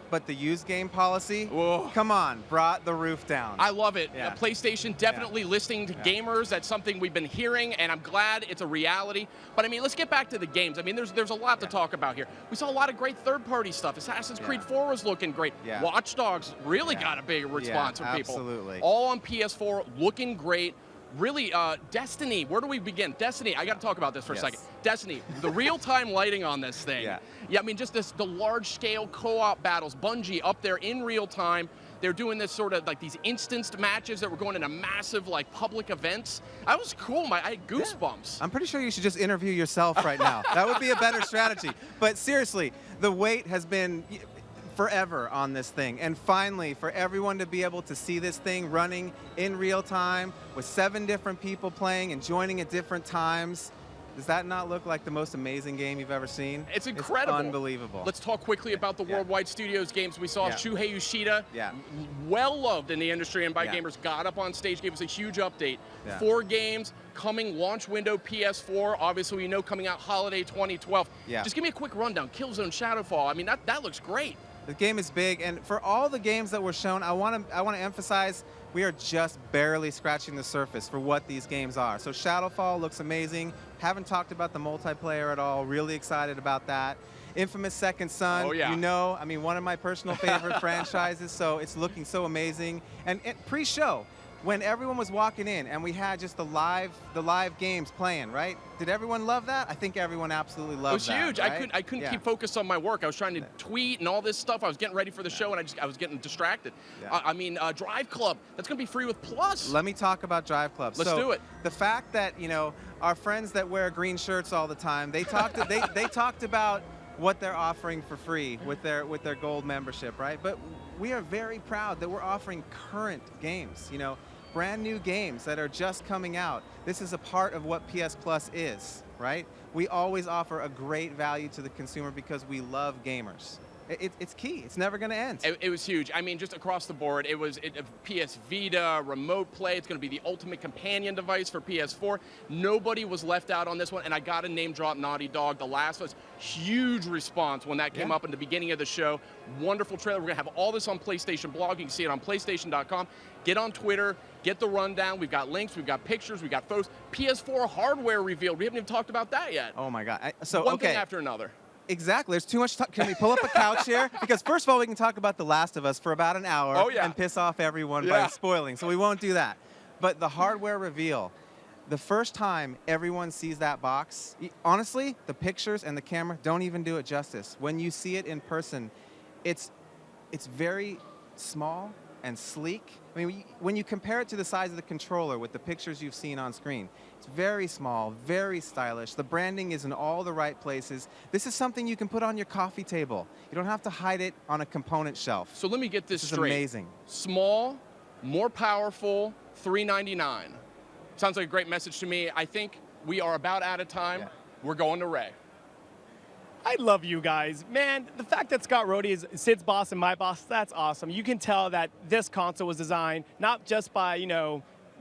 But the used game policy, come on, brought the roof down. I love it. PlayStation definitely listening to gamers. That's something we've been hearing, and I'm glad it's a reality. But I mean, let's get back to the games. I mean, there's a lot to talk about here. We saw a lot of great third-party stuff. Assassin's Creed 4 was looking great. Watch Dogs really got a big response from people. Absolutely. All on PS4, looking great. Really, Destiny, where do we begin? Destiny, I got to talk about this for a second. Destiny, the real-time lighting on this thing. Yeah, I mean, just the large-scale co-op battles, Bungie up there in real time. They're doing this sort of like these instanced matches that were going into massive like public events. That was cool. I had goosebumps. I'm pretty sure you should just interview yourself right now. That would be a better strategy. But seriously, the wait has been forever on this thing, and finally for everyone to be able to see this thing running in real time with 7 different people playing and joining at different times. Does that not look like the most amazing game you've ever seen? It's incredible. It's unbelievable. Let's talk quickly about the Worldwide Studios games. We saw Shuhei Yoshida, well loved in the industry and by gamers, got up on stage, gave us a huge update. 4 games coming, launch window PS4, obviously we know coming out holiday 2012. Just give me a quick rundown. Killzone, Shadowfall, I mean, that looks great. The game is big, and for all the games that were shown, I want to emphasize we are just barely scratching the surface for what these games are. So Shadowfall looks amazing. Haven't talked about the multiplayer at all. Really excited about that. Infamous Second Son, you know, I mean, one of my personal favorite franchises, so it's looking so amazing. And pre-show, when everyone was walking in and we had just the live games playing, right? Did everyone love that? I think everyone absolutely loved that. It was huge. Right? I couldn't keep focused on my work. I was trying to tweet and all this stuff. I was getting ready for the show, and I was getting distracted. I mean, Drive Club, that's going to be free with Plus. Let me talk about Drive Club. Let's do it. The fact that, you know, our friends that wear green shirts all the time, they talked about what they're offering for free with their gold membership, right? But we are very proud that we're offering current games, you know, brand new games that are just coming out. This is a part of what PS Plus is, right? We always offer a great value to the consumer because we love gamers. It's key. It's never going to end. It was huge. I mean, just across the board, it was PS Vita, remote play. It's going to be the ultimate companion device for PS4. Nobody was left out on this one, and I got to name drop Naughty Dog. The Last of Us, huge response when that came up in the beginning of the show. Wonderful trailer. We're going to have all this on PlayStation Blog. You can see it on PlayStation.com. Get on Twitter. Get the rundown. We've got links. We've got pictures. We've got photos. PS4 hardware revealed. We haven't even talked about that yet. Oh, my God. One thing after another. Exactly. There's too much. Can we pull up a couch here? Because first of all, we can talk about The Last of Us for about an hour and piss off everyone by spoiling. So we won't do that. But the hardware reveal, the first time everyone sees that box, honestly, the pictures and the camera don't even do it justice. When you see it in person, it's very small and sleek. I mean, when you compare it to the size of the controller with the pictures you've seen on screen, it's very small, very stylish. The branding is in all the right places. This is something you can put on your coffee table. You don't have to hide it on a component shelf. So let me get this straight. This is amazing. Small, more powerful, $399. Sounds like a great message to me. I think we are about out of time. Yeah. We're going to Ray. I love you guys. Man, the fact that Scott Rhodey is Sid's boss and my boss, that's awesome. You can tell that this console was designed not just by,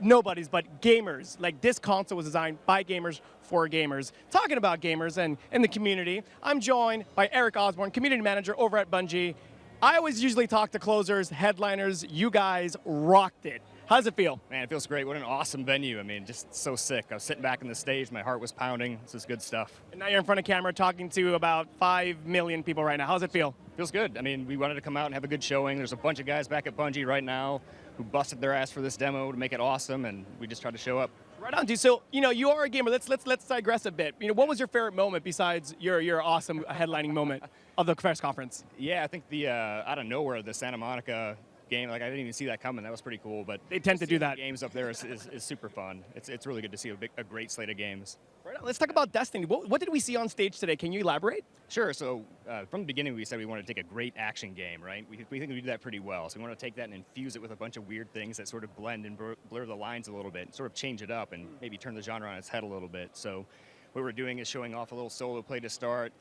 nobodies, but gamers. Like, this console was designed by gamers for gamers. Talking about gamers and the community, I'm joined by Eric Osborne, community manager over at Bungie. I always usually talk to closers, headliners. You guys rocked it. How does it feel? Man, it feels great. What an awesome venue. I mean, just so sick. I was sitting back on the stage. My heart was pounding. This is good stuff. And now you're in front of camera talking to about 5 million people right now. How does it feel? Feels good. I mean, we wanted to come out and have a good showing. There's a bunch of guys back at Bungie right now who busted their ass for this demo to make it awesome, and we just tried to show up. Right on, dude. So, you are a gamer. Let's digress a bit. What was your favorite moment besides your awesome headlining moment of the press conference? Yeah, I think the out of nowhere, the Santa Monica game, like I didn't even see that coming. That was pretty cool. But they tend to do that. Games up there is super fun. It's really good to see a great slate of games. Right on. Let's talk about Destiny. What did we see on stage today? Can you elaborate? Sure. So from the beginning, we said we wanted to take a great action game, right? We think we did that pretty well. So we want to take that and infuse it with a bunch of weird things that sort of blend and blur the lines a little bit, sort of change it up and maybe turn the genre on its head a little bit. So what we're doing is showing off a little solo play to start.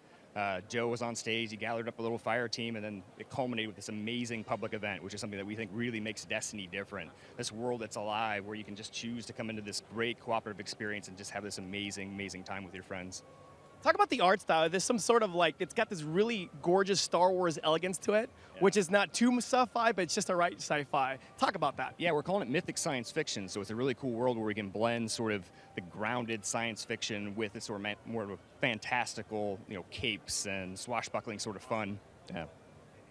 Joe was on stage, he gathered up a little fire team, and then it culminated with this amazing public event, which is something that we think really makes Destiny different. This world that's alive, where you can just choose to come into this great cooperative experience and just have this amazing, amazing time with your friends. Talk about the art style. There's some sort of it's got this really gorgeous Star Wars elegance to it, which is not too sci-fi, but it's just the right sci-fi. Talk about that. Yeah, we're calling it mythic science fiction, so it's a really cool world where we can blend sort of the grounded science fiction with this sort of more of a fantastical, capes and swashbuckling sort of fun. Yeah.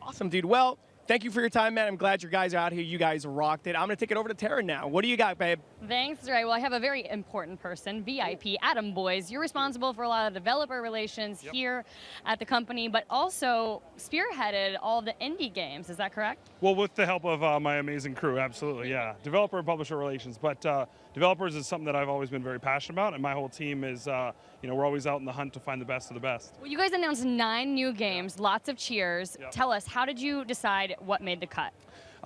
Awesome, dude. Well, thank you for your time, man. I'm glad you guys are out here. You guys rocked it. I'm going to take it over to Tara now. What do you got, babe? Thanks, Ray. Well, I have a very important person, VIP, Adam Boyes. You're responsible for a lot of developer relations here at the company, but also spearheaded all the indie games. Is that correct? Well, with the help of my amazing crew, absolutely, yeah. Developer and publisher relations, but developers is something that I've always been very passionate about, and my whole team is, we're always out in the hunt to find the best of the best. Well, you guys announced 9 new games, lots of cheers. Tell us, how did you decide what made the cut?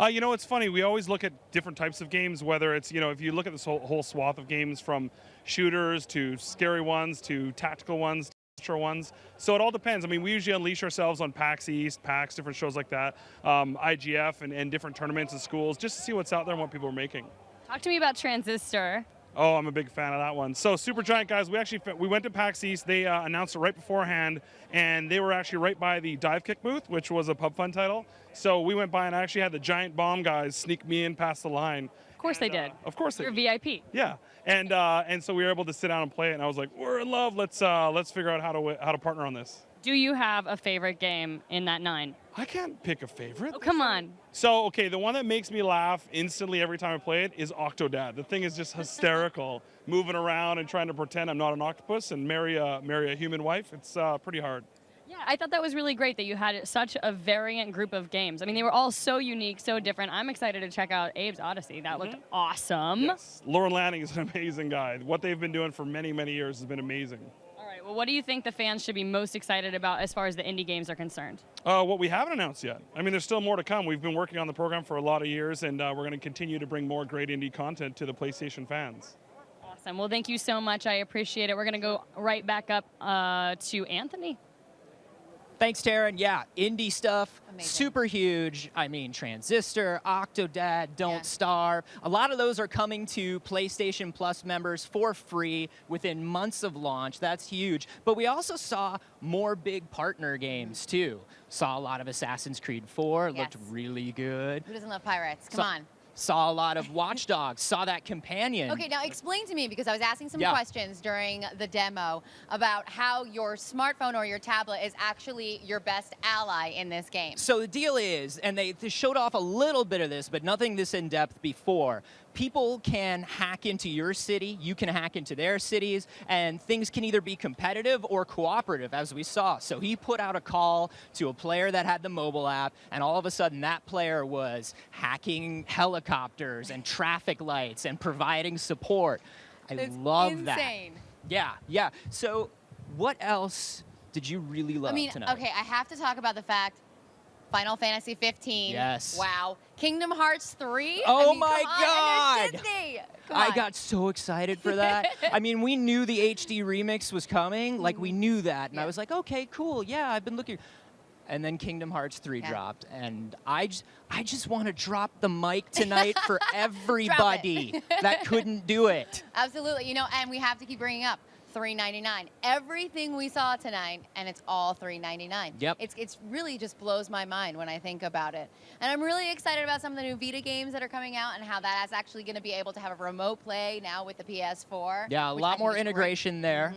It's funny. We always look at different types of games, whether it's, if you look at this whole swath of games from shooters to scary ones to tactical ones, ones. So it all depends. I mean, we usually unleash ourselves on PAX East, PAX, different shows like that, IGF and different tournaments and schools just to see what's out there and what people are making. Talk to me about Transistor. Oh, I'm a big fan of that one. So Supergiant, guys, we went to PAX East. They announced it right beforehand, and they were actually right by the Dive Kick booth, which was a Pub Fun title. So we went by and I actually had the Giant Bomb guys sneak me in past the line. Of course they did. Of course they did. You're VIP. Yeah, and so we were able to sit down and play it, and I was like, we're in love. Let's figure out how to partner on this. Do you have a favorite game in that 9? I can't pick a favorite. Oh, come on. So, okay, the one that makes me laugh instantly every time I play it is Octodad. The thing is just hysterical, moving around and trying to pretend I'm not an octopus and marry a human wife. It's pretty hard. Yeah, I thought that was really great that you had such a variant group of games. I mean, they were all so unique, so different. I'm excited to check out Abe's Odyssey. That looked awesome. Yes. Lauren Lanning is an amazing guy. What they've been doing for many, many years has been amazing. All right, well, what do you think the fans should be most excited about as far as the indie games are concerned? What we haven't announced yet. I mean, there's still more to come. We've been working on the program for a lot of years, and we're going to continue to bring more great indie content to the PlayStation fans. Awesome. Well, thank you so much. I appreciate it. We're going to go right back up to Anthony. Thanks, Taryn. Yeah, indie stuff, super huge. I mean, Transistor, Octodad, Don't Starve. A lot of those are coming to PlayStation Plus members for free within months of launch. That's huge. But we also saw more big partner games, too. Saw a lot of Assassin's Creed 4. Looked really good. Who doesn't love pirates? Come on. Saw a lot of Watch Dogs. Saw that companion. Okay, now explain to me, because I was asking some questions during the demo about how your smartphone or your tablet is actually your best ally in this game. So the deal is, and they showed off a little bit of this, but nothing this in-depth before, people can hack into your city, you can hack into their cities, and things can either be competitive or cooperative, as we saw. So he put out a call to a player that had the mobile app, and all of a sudden that player was hacking helicopters and traffic lights and providing support. I love that. Insane. Yeah. So what else did you really love tonight? Okay, I have to talk about the fact Final Fantasy 15. Yes. Wow. Kingdom Hearts 3. Oh I mean, my God. And there's Disney. Come I on. got so excited for that. I mean, we knew the HD remix was coming. Like, we knew that. And I was like, okay, cool. Yeah, I've been looking. And then Kingdom Hearts 3 dropped. And I just want to drop the mic tonight for everybody that couldn't do it. Absolutely. You know, and we have to keep bringing up $3.99. Everything we saw tonight, and it's all $3.99. Yep. It's really just blows my mind when I think about it. And I'm really excited about some of the new Vita games that are coming out and how that is actually going to be able to have a remote play now with the PS4. Yeah, a lot more integration there.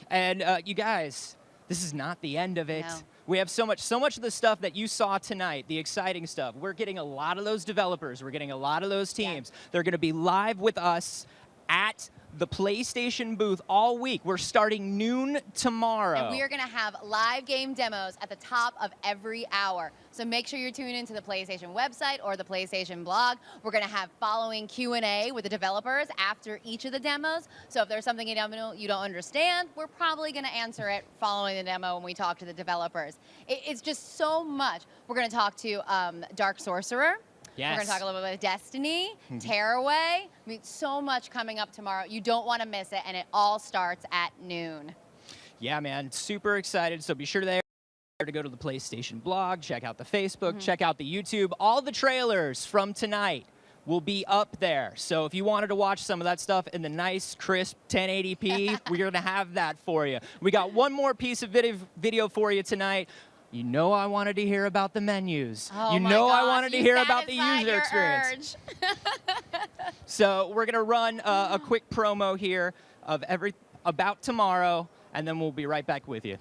And you guys, this is not the end of it. No. We have so much of the stuff that you saw tonight, the exciting stuff. We're getting a lot of those developers. We're getting a lot of those teams. They're going to be live with us at the PlayStation booth all week. We're starting noon tomorrow. And we are going to have live game demos at the top of every hour. So make sure you're tuning into the PlayStation website or the PlayStation blog. We're going to have following Q&A with the developers after each of the demos. So if there's something you don't understand, we're probably going to answer it following the demo when we talk to the developers. It's just so much. We're going to talk to Dark Sorcerer. Yes. We're going to talk a little bit about Destiny, Tearaway. I mean, so much coming up tomorrow. You don't want to miss it, and it all starts at noon. Yeah, man, super excited. So be sure to go to the PlayStation blog, check out the Facebook, check out the YouTube. All the trailers from tonight will be up there. So if you wanted to watch some of that stuff in the nice, crisp 1080p, we're going to have that for you. We got one more piece of video for you tonight. You know I wanted to hear about the menus. Oh you my know gosh, I wanted to hear about the user your experience. urge. So we're going to run a quick promo here of about tomorrow, and then we'll be right back with you.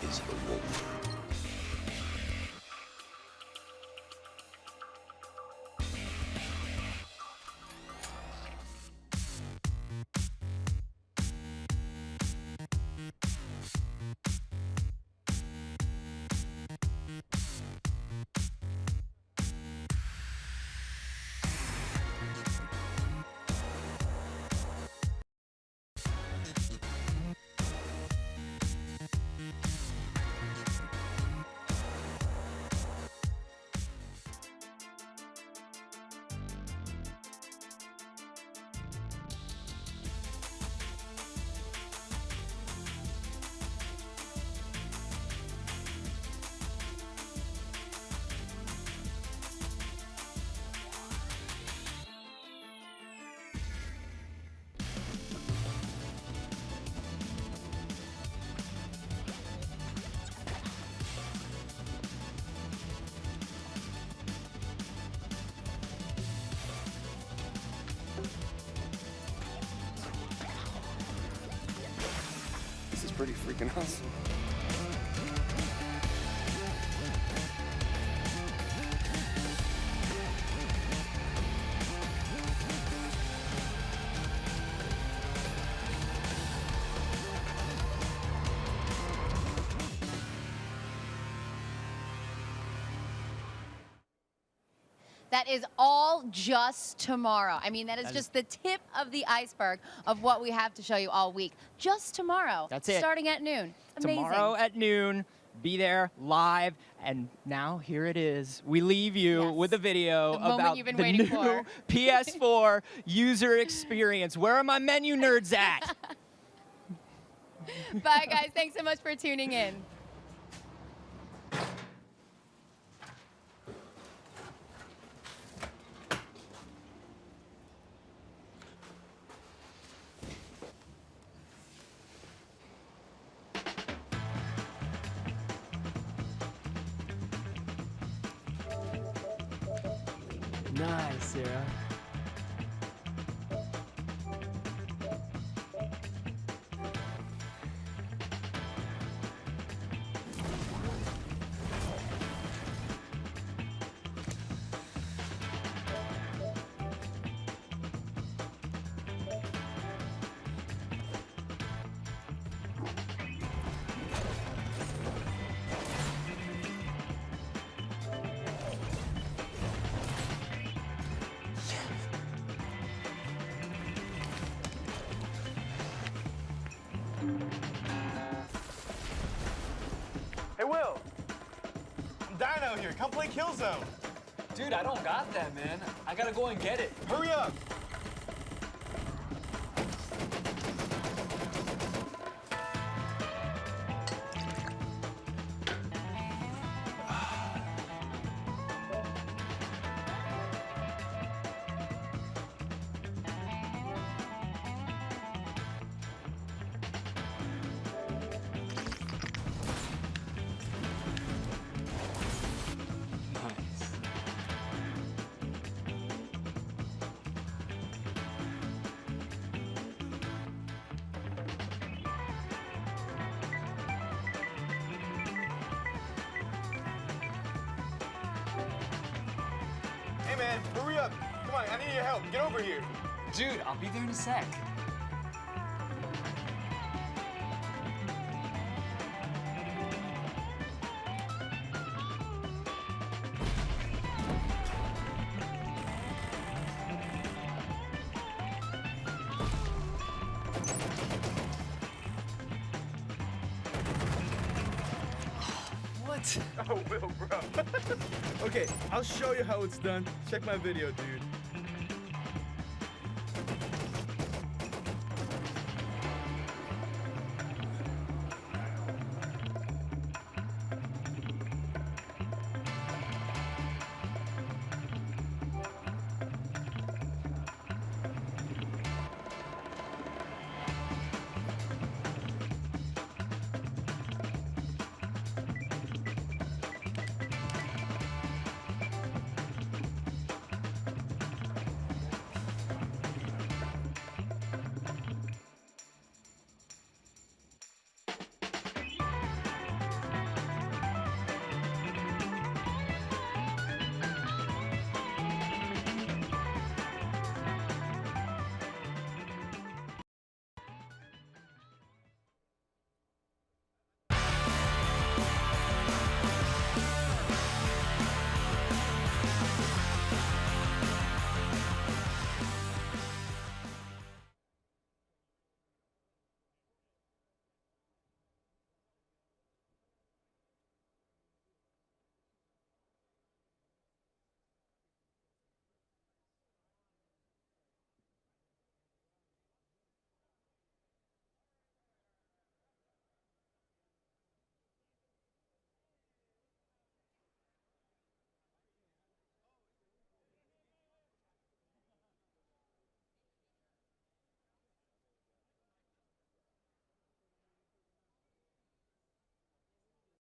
Is a wolf. This is pretty freaking awesome. That is all just tomorrow. I mean, that is just the tip of the iceberg of what we have to show you all week. Just tomorrow. That's it. Starting at noon. Amazing. Tomorrow at noon, be there live. And now here it is. We leave you with a video about you've been the waiting new for. PS4 user experience. Where are my menu nerds at? Bye, guys. Thanks so much for tuning in. Nice, Sarah. Hey, Will. I'm Dino here. Come play Killzone. Dude, I don't got that, man. I gotta go and get it. Hurry up. Hey, man, hurry up. Come on, I need your help. Get over here. Dude, I'll be there in a sec. What? Oh, Will, bro. Okay, I'll show you how it's done. Check my video, dude.